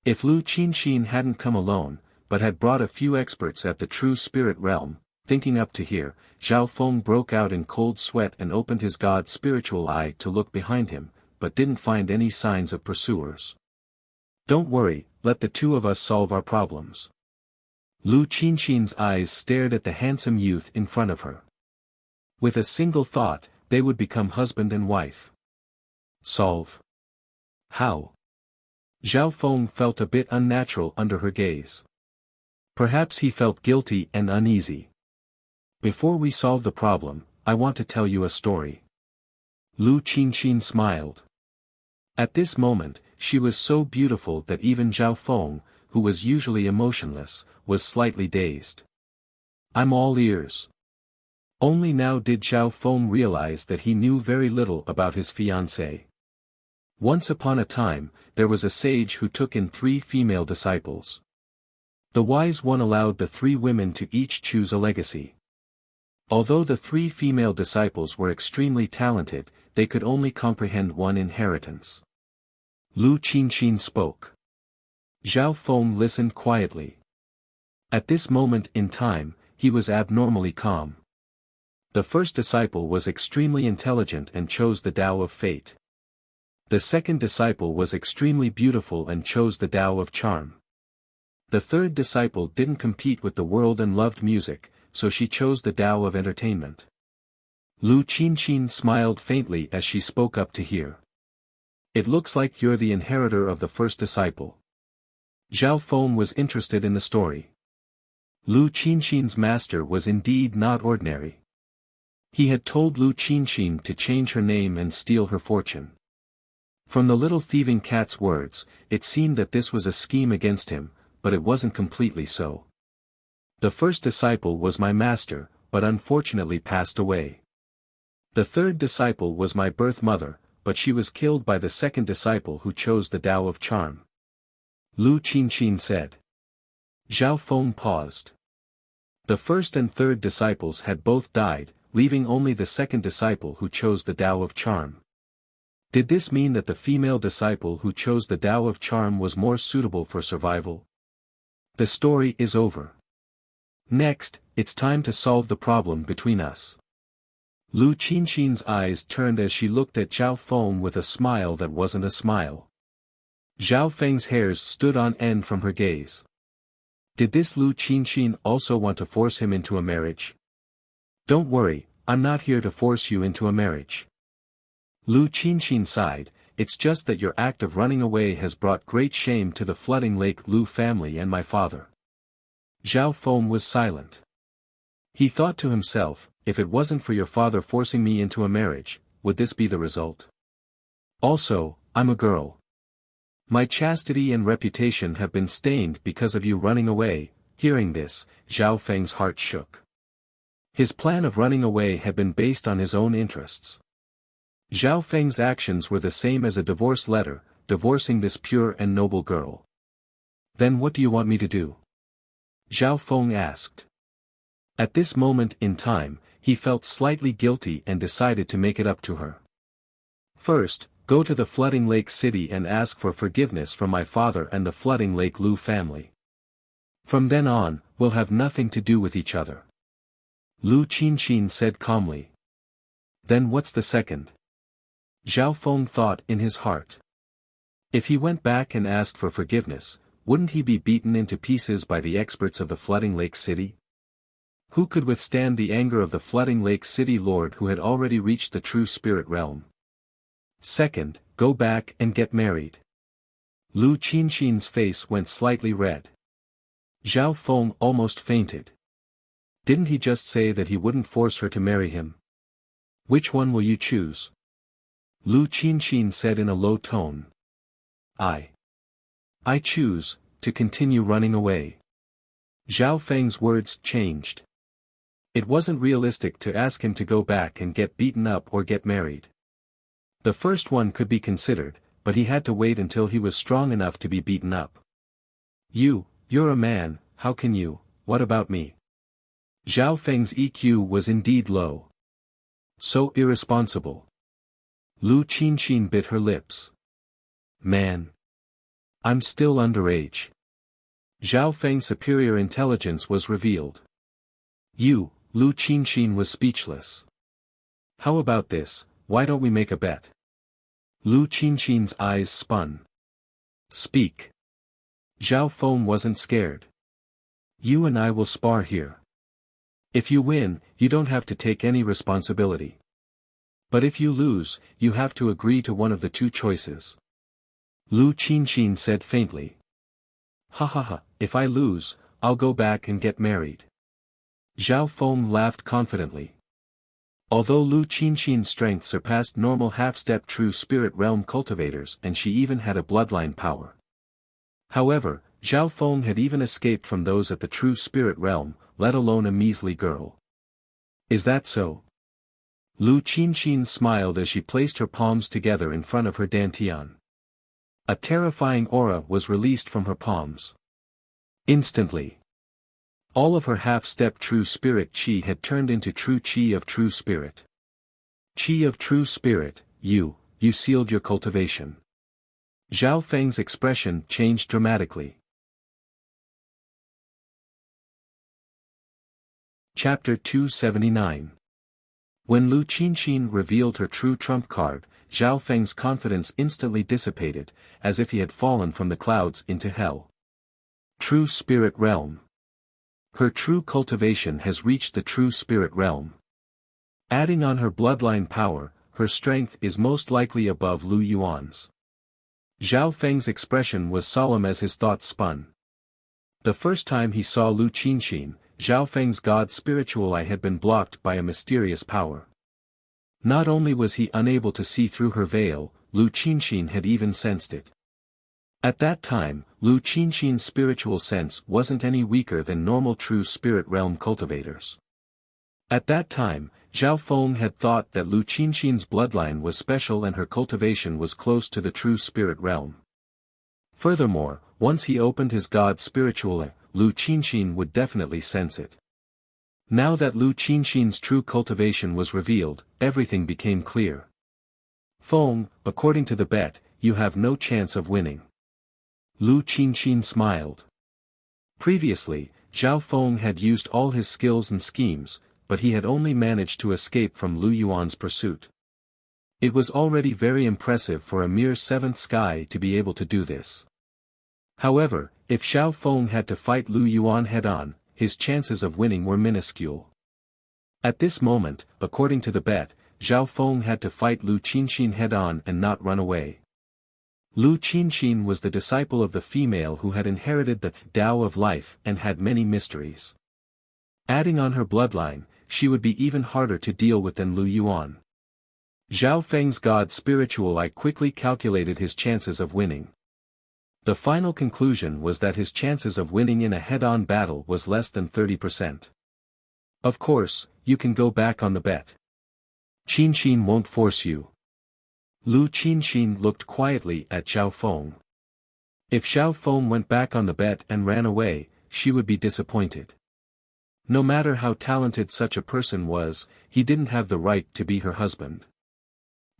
If Lu Qinxin hadn't come alone, but had brought a few experts at the true spirit realm, thinking up to here, Zhao Feng broke out in cold sweat and opened his god's spiritual eye to look behind him, but didn't find any signs of pursuers. "Don't worry, let the 2 of us solve our problems." Lu Qinxin's eyes stared at the handsome youth in front of her. With a single thought, they would become husband and wife. Solve? How? Zhao Feng felt a bit unnatural under her gaze. Perhaps he felt guilty and uneasy. "Before we solve the problem, I want to tell you a story." Lu Qinxin smiled. At this moment, she was so beautiful that even Zhao Feng, who was usually emotionless, was slightly dazed. "I'm all ears." Only now did Zhao Feng realize that he knew very little about his fiancée. Once upon a time, there was a sage who took in 3 female disciples. The wise one allowed the 3 women to each choose a legacy. Although the 3 female disciples were extremely talented, they could only comprehend one inheritance. Lu Qinxin spoke. Zhao Feng listened quietly. At this moment in time, he was abnormally calm. The first disciple was extremely intelligent and chose the Tao of Fate. The second disciple was extremely beautiful and chose the Tao of Charm. The third disciple didn't compete with the world and loved music, so she chose the Tao of Entertainment. Lu Qinxin smiled faintly as she spoke up to hear. "It looks like you're the inheritor of the first disciple." Zhao Feng was interested in the story. Lu Qinxin's master was indeed not ordinary. He had told Lu Qinxin to change her name and steal her fortune. From the little thieving cat's words, it seemed that this was a scheme against him, but it wasn't completely so. "The first disciple was my master, but unfortunately passed away. The third disciple was my birth mother, but she was killed by the second disciple who chose the Tao of Charm." Lu Qinxin said. Zhao Feng paused. The first and third disciples had both died, leaving only the second disciple who chose the Tao of Charm. Did this mean that the female disciple who chose the Tao of Charm was more suitable for survival? The story is over. Next, it's time to solve the problem between us. Lu Qinxin's eyes turned as she looked at Zhao Feng with a smile that wasn't a smile. Zhao Feng's hairs stood on end from her gaze. Did this Lu Qinxin also want to force him into a marriage? "Don't worry, I'm not here to force you into a marriage." Lu Qinxin sighed, "It's just that your act of running away has brought great shame to the Flooding Lake Lu family and my father." Zhao Feng was silent. He thought to himself, if it wasn't for your father forcing me into a marriage, would this be the result? Also, I'm a girl. My chastity and reputation have been stained because of you running away. Hearing this, Zhao Feng's heart shook. His plan of running away had been based on his own interests. Zhao Feng's actions were the same as a divorce letter, divorcing this pure and noble girl. Then what do you want me to do? Zhao Feng asked. At this moment in time, he felt slightly guilty and decided to make it up to her. First, go to the Flooding Lake City and ask for forgiveness from my father and the Flooding Lake Lu family. From then on, we'll have nothing to do with each other. Lu Qinqin said calmly. Then what's the second? Zhao Feng thought in his heart. If he went back and asked for forgiveness, wouldn't he be beaten into pieces by the experts of the Flooding Lake City? Who could withstand the anger of the Flooding Lake City Lord who had already reached the true spirit realm? Second, go back and get married. Lu Qinqin's face went slightly red. Zhao Feng almost fainted. Didn't he just say that he wouldn't force her to marry him? Which one will you choose? Lu Qinqin said in a low tone. I choose, to continue running away. Zhao Feng's words changed. It wasn't realistic to ask him to go back and get beaten up or get married. The first one could be considered, but he had to wait until he was strong enough to be beaten up. You're a man, how can you, what about me? Zhao Feng's EQ was indeed low. So irresponsible. Lu Qinqin bit her lips. Man. I'm still underage. Zhao Feng's superior intelligence was revealed. Lu Qinqin was speechless. How about this, why don't we make a bet? Lu Qinqin's eyes spun. Speak. Zhao Feng wasn't scared. You and I will spar here. If you win, you don't have to take any responsibility. But if you lose, you have to agree to one of the two choices. Lu Qinqin said faintly. Ha ha ha, if I lose, I'll go back and get married. Zhao Feng laughed confidently. Although Lu Qinqin's strength surpassed normal half-step true spirit realm cultivators and she even had a bloodline power. However, Zhao Feng had even escaped from those at the true spirit realm, let alone a measly girl. Is that so? Lu Qinqin smiled as she placed her palms together in front of her dantian. A terrifying aura was released from her palms. Instantly. All of her half-step true spirit chi had turned into true chi of true spirit. Chi of true spirit, you sealed your cultivation. Zhao Feng's expression changed dramatically. Chapter 279. When Lu Qinqin revealed her true trump card, Zhao Feng's confidence instantly dissipated, as if he had fallen from the clouds into hell. True spirit realm. Her true cultivation has reached the true spirit realm. Adding on her bloodline power, her strength is most likely above Lu Yuan's. Zhao Feng's expression was solemn as his thoughts spun. The first time he saw Lu Qinqin, Zhao Feng's god spiritual eye had been blocked by a mysterious power. Not only was he unable to see through her veil, Lu Qinqin had even sensed it. At that time, Lu Qinqin's spiritual sense wasn't any weaker than normal true spirit realm cultivators. At that time, Zhao Feng had thought that Lu Qinqin's bloodline was special and her cultivation was close to the true spirit realm. Furthermore, once he opened his god spiritual eye, Lu Qinqin would definitely sense it. Now that Lu Qinqin's true cultivation was revealed, everything became clear. Feng, according to the bet, you have no chance of winning. Lu Qinqin smiled. Previously, Zhao Feng had used all his skills and schemes, but he had only managed to escape from Lu Yuan's pursuit. It was already very impressive for a mere seventh sky to be able to do this. However, if Zhao Feng had to fight Lu Yuan head-on, his chances of winning were minuscule. At this moment, according to the bet, Zhao Feng had to fight Lu Qinqin head-on and not run away. Lu Qinqin was the disciple of the female who had inherited the Tao of life and had many mysteries. Adding on her bloodline, she would be even harder to deal with than Lu Yuan. Zhao Feng's god spiritual eye quickly calculated his chances of winning. The final conclusion was that his chances of winning in a head-on battle was less than 30%. Of course, you can go back on the bet. Qinxin won't force you. Lu Qinxin looked quietly at Zhao Feng. If Zhao Feng went back on the bet and ran away, she would be disappointed. No matter how talented such a person was, he didn't have the right to be her husband.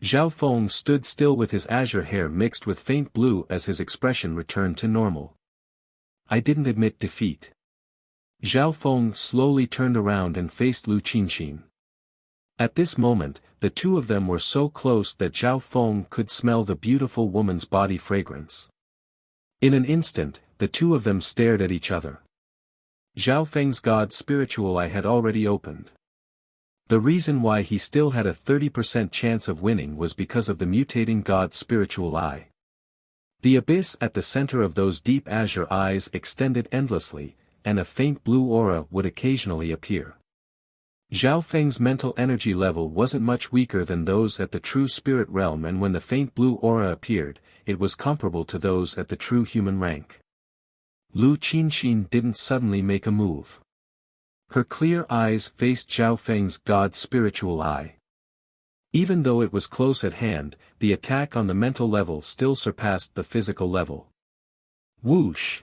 Zhao Feng stood still with his azure hair mixed with faint blue as his expression returned to normal. I didn't admit defeat. Zhao Feng slowly turned around and faced Lu Qinxin. At this moment, the two of them were so close that Zhao Feng could smell the beautiful woman's body fragrance. In an instant, the two of them stared at each other. Zhao Feng's God's spiritual eye had already opened. The reason why he still had a 30% chance of winning was because of the mutating God's spiritual eye. The abyss at the center of those deep azure eyes extended endlessly, and a faint blue aura would occasionally appear. Zhao Feng's mental energy level wasn't much weaker than those at the true spirit realm, and when the faint blue aura appeared, it was comparable to those at the true human rank. Lu Qinxin didn't suddenly make a move. Her clear eyes faced Zhao Feng's God's spiritual eye. Even though it was close at hand, the attack on the mental level still surpassed the physical level. Whoosh!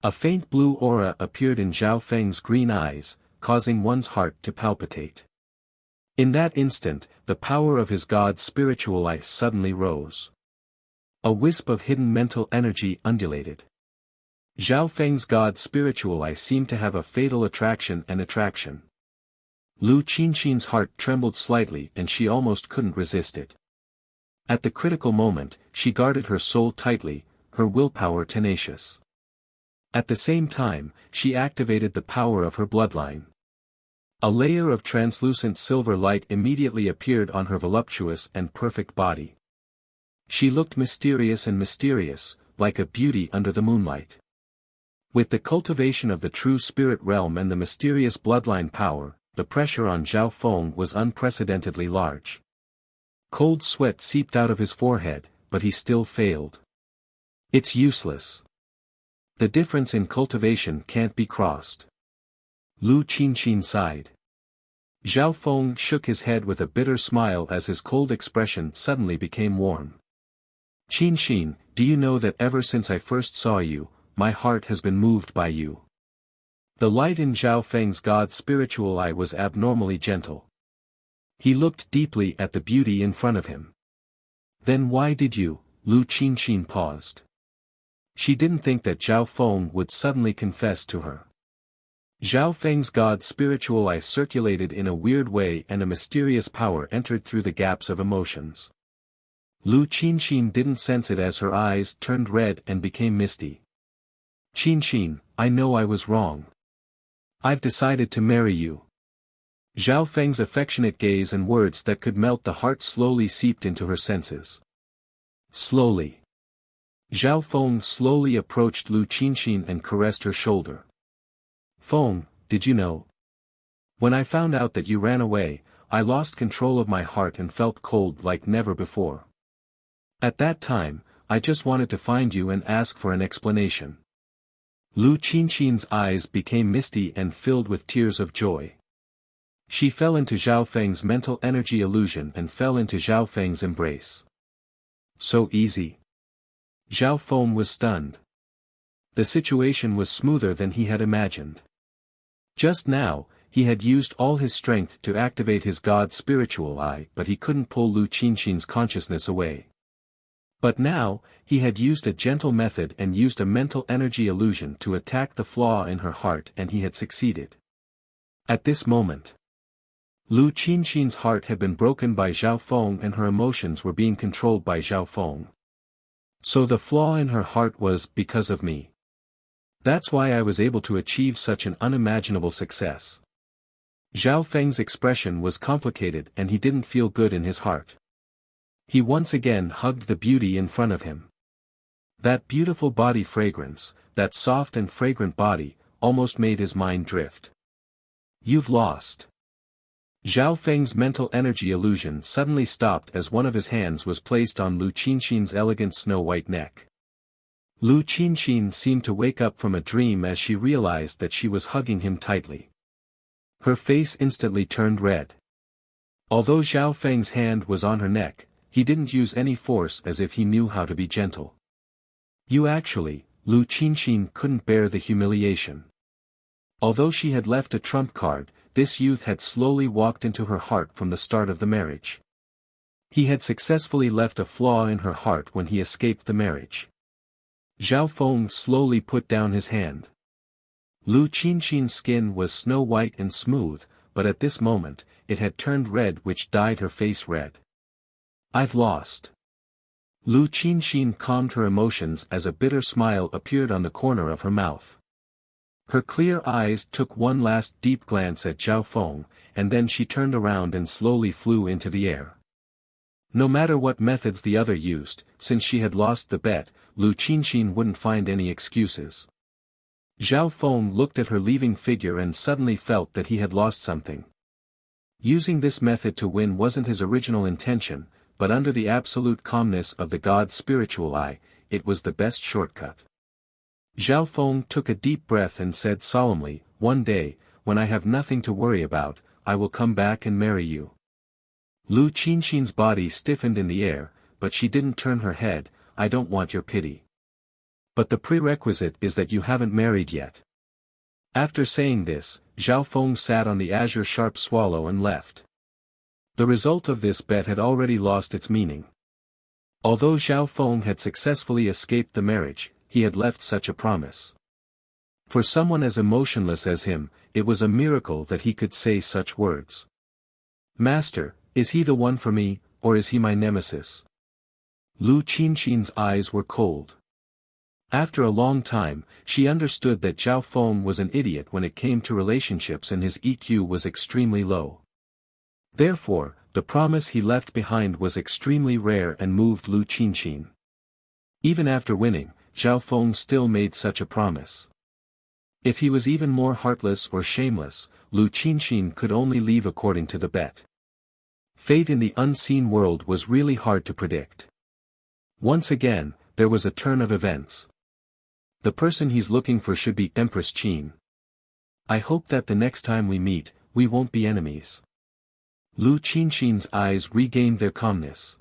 A faint blue aura appeared in Zhao Feng's green eyes, causing one's heart to palpitate. In that instant, the power of his God's spiritual eye suddenly rose. A wisp of hidden mental energy undulated. Zhao Feng's God's spiritual eye seemed to have a fatal attraction. Lu Qinxin's heart trembled slightly and she almost couldn't resist it. At the critical moment, she guarded her soul tightly, her willpower tenacious. At the same time, she activated the power of her bloodline. A layer of translucent silver light immediately appeared on her voluptuous and perfect body. She looked mysterious, like a beauty under the moonlight. With the cultivation of the true spirit realm and the mysterious bloodline power, the pressure on Zhao Feng was unprecedentedly large. Cold sweat seeped out of his forehead, but he still failed. It's useless. The difference in cultivation can't be crossed. Lu Qinxin sighed. Zhao Feng shook his head with a bitter smile as his cold expression suddenly became warm. Qinxin, do you know that ever since I first saw you, my heart has been moved by you. The light in Zhao Feng's God's spiritual eye was abnormally gentle. He looked deeply at the beauty in front of him. Then why did you? Lu Qinxin paused. She didn't think that Zhao Feng would suddenly confess to her. Zhao Feng's God's spiritual eye circulated in a weird way and a mysterious power entered through the gaps of emotions. Lu Qinxin didn't sense it as her eyes turned red and became misty. Qinxin, I know I was wrong. I've decided to marry you. Zhao Feng's affectionate gaze and words that could melt the heart slowly seeped into her senses. Slowly. Zhao Feng slowly approached Lu Qinxin and caressed her shoulder. Feng, did you know? When I found out that you ran away, I lost control of my heart and felt cold like never before. At that time, I just wanted to find you and ask for an explanation. Lu Qinxin's eyes became misty and filled with tears of joy. She fell into Zhao Feng's mental energy illusion and fell into Zhao Feng's embrace. So easy. Zhao Feng was stunned. The situation was smoother than he had imagined. Just now, he had used all his strength to activate his God's spiritual eye, but he couldn't pull Lu Qinxin's consciousness away. But now, he had used a gentle method and used a mental energy illusion to attack the flaw in her heart, and he had succeeded. At this moment, Lu Qinxin's heart had been broken by Zhao Feng and her emotions were being controlled by Zhao Feng. So the flaw in her heart was because of me. That's why I was able to achieve such an unimaginable success. Zhao Feng's expression was complicated and he didn't feel good in his heart. He once again hugged the beauty in front of him. That beautiful body fragrance, that soft and fragrant body, almost made his mind drift. You've lost. Zhao Feng's mental energy illusion suddenly stopped as one of his hands was placed on Lu Qinxin's elegant snow-white neck. Lu Qinxin seemed to wake up from a dream as she realized that she was hugging him tightly. Her face instantly turned red. Although Zhao Feng's hand was on her neck, he didn't use any force as if he knew how to be gentle. You actually, Lu Qinxin couldn't bear the humiliation. Although she had left a trump card, this youth had slowly walked into her heart from the start of the marriage. He had successfully left a flaw in her heart when he escaped the marriage. Zhao Feng slowly put down his hand. Lu Qinxin's skin was snow white and smooth, but at this moment, it had turned red, which dyed her face red. I've lost. Lu Qinxin calmed her emotions as a bitter smile appeared on the corner of her mouth. Her clear eyes took one last deep glance at Zhao Feng, and then she turned around and slowly flew into the air. No matter what methods the other used, since she had lost the bet, Lu Qinxin wouldn't find any excuses. Zhao Feng looked at her leaving figure and suddenly felt that he had lost something. Using this method to win wasn't his original intention, but under the absolute calmness of the god's spiritual eye, it was the best shortcut. Zhao Feng took a deep breath and said solemnly, "One day, when I have nothing to worry about, I will come back and marry you." Lu Qinxin's body stiffened in the air, but she didn't turn her head. "I don't want your pity. But the prerequisite is that you haven't married yet." After saying this, Zhao Feng sat on the azure sharp swallow and left. The result of this bet had already lost its meaning. Although Zhao Feng had successfully escaped the marriage, he had left such a promise. For someone as emotionless as him, it was a miracle that he could say such words. "Master, is he the one for me, or is he my nemesis?" Lu Qinxin's eyes were cold. After a long time, she understood that Zhao Feng was an idiot when it came to relationships and his EQ was extremely low. Therefore, the promise he left behind was extremely rare and moved Lu Qinxin. Even after winning, Zhao Feng still made such a promise. If he was even more heartless or shameless, Lu Qinxin could only leave according to the bet. Fate in the unseen world was really hard to predict. Once again, there was a turn of events. The person he's looking for should be Empress Qin. I hope that the next time we meet, we won't be enemies. Lu Qinxin's eyes regained their calmness.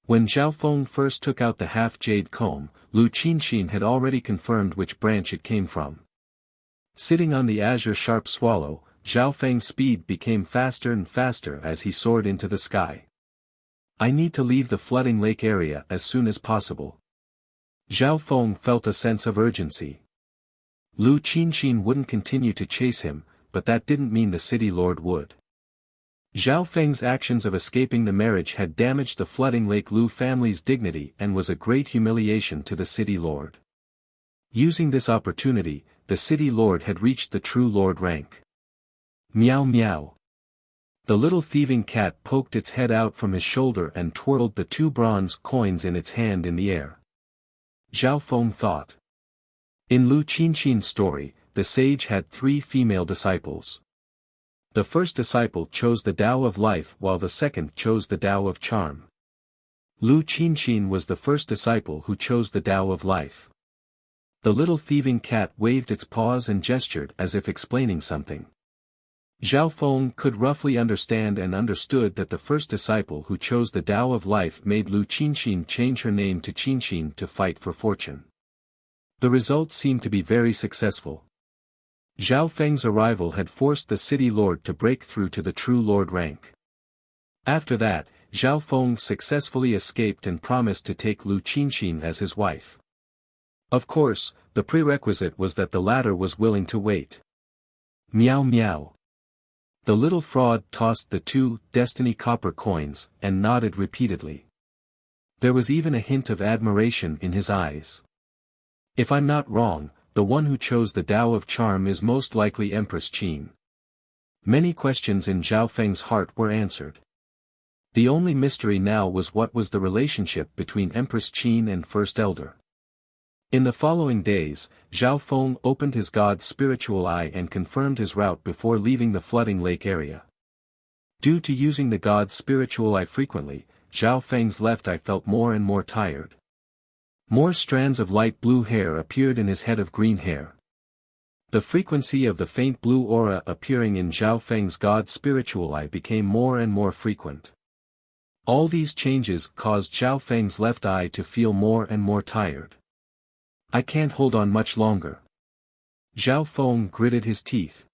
When Zhao Feng first took out the half-jade comb, Lu Qinxin had already confirmed which branch it came from. Sitting on the azure sharp swallow, Zhao Feng's speed became faster and faster as he soared into the sky. I need to leave the flooding lake area as soon as possible. Zhao Feng felt a sense of urgency. Lu Qinxin wouldn't continue to chase him, but that didn't mean the city lord would. Zhao Feng's actions of escaping the marriage had damaged the flooding lake Lu family's dignity and was a great humiliation to the city lord. Using this opportunity, the city lord had reached the true lord rank. Meow meow. The little thieving cat poked its head out from his shoulder and twirled the 2 bronze coins in its hand in the air. Zhao Feng thought. In Lu Qinxin's story, the sage had 3 female disciples. The first disciple chose the Tao of life while the second chose the Tao of charm. Lu Qinxin was the first disciple who chose the Tao of life. The little thieving cat waved its paws and gestured as if explaining something. Zhao Feng could roughly understand and understood that the first disciple who chose the Tao of life made Lu Qinxin change her name to Qinxin to fight for fortune. The result seemed to be very successful. Zhao Feng's arrival had forced the city lord to break through to the true lord rank. After that, Zhao Feng successfully escaped and promised to take Lu Qinxin as his wife. Of course, the prerequisite was that the latter was willing to wait. Meow meow. The little fraud tossed the 2 destiny copper coins and nodded repeatedly. There was even a hint of admiration in his eyes. If I'm not wrong, the one who chose the Tao of charm is most likely Empress Qin. Many questions in Zhao Feng's heart were answered. The only mystery now was what was the relationship between Empress Qin and First Elder. In the following days, Zhao Feng opened his god's spiritual eye and confirmed his route before leaving the flooding lake area. Due to using the god's spiritual eye frequently, Zhao Feng's left eye felt more and more tired. More strands of light blue hair appeared in his head of green hair. The frequency of the faint blue aura appearing in Zhao Feng's God's spiritual eye became more and more frequent. All these changes caused Zhao Feng's left eye to feel more and more tired. I can't hold on much longer. Zhao Feng gritted his teeth.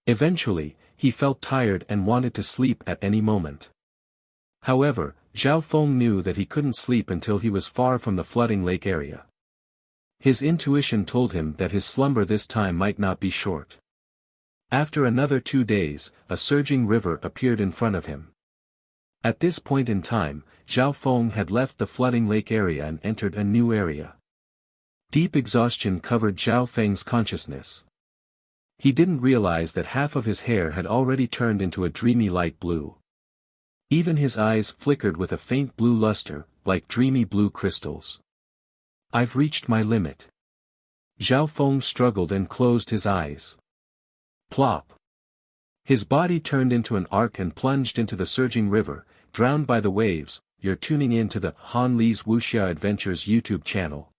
Eventually, he felt tired and wanted to sleep at any moment. However, Zhao Feng knew that he couldn't sleep until he was far from the flooding lake area. His intuition told him that his slumber this time might not be short. After another 2 days, a surging river appeared in front of him. At this point in time, Zhao Feng had left the flooding lake area and entered a new area. Deep exhaustion covered Zhao Feng's consciousness. He didn't realize that half of his hair had already turned into a dreamy light blue. Even his eyes flickered with a faint blue luster, like dreamy blue crystals. I've reached my limit. Zhao Feng struggled and closed his eyes. Plop. His body turned into an arc and plunged into the surging river, drowned by the waves. You're tuning in to the Han Li's Wuxia Adventures YouTube channel.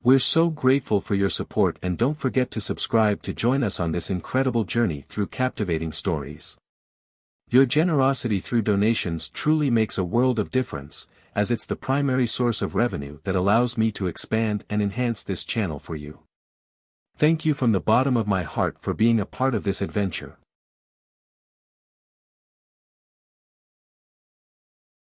We're so grateful for your support, and don't forget to subscribe to join us on this incredible journey through captivating stories. Your generosity through donations truly makes a world of difference, as it's the primary source of revenue that allows me to expand and enhance this channel for you. Thank you from the bottom of my heart for being a part of this adventure.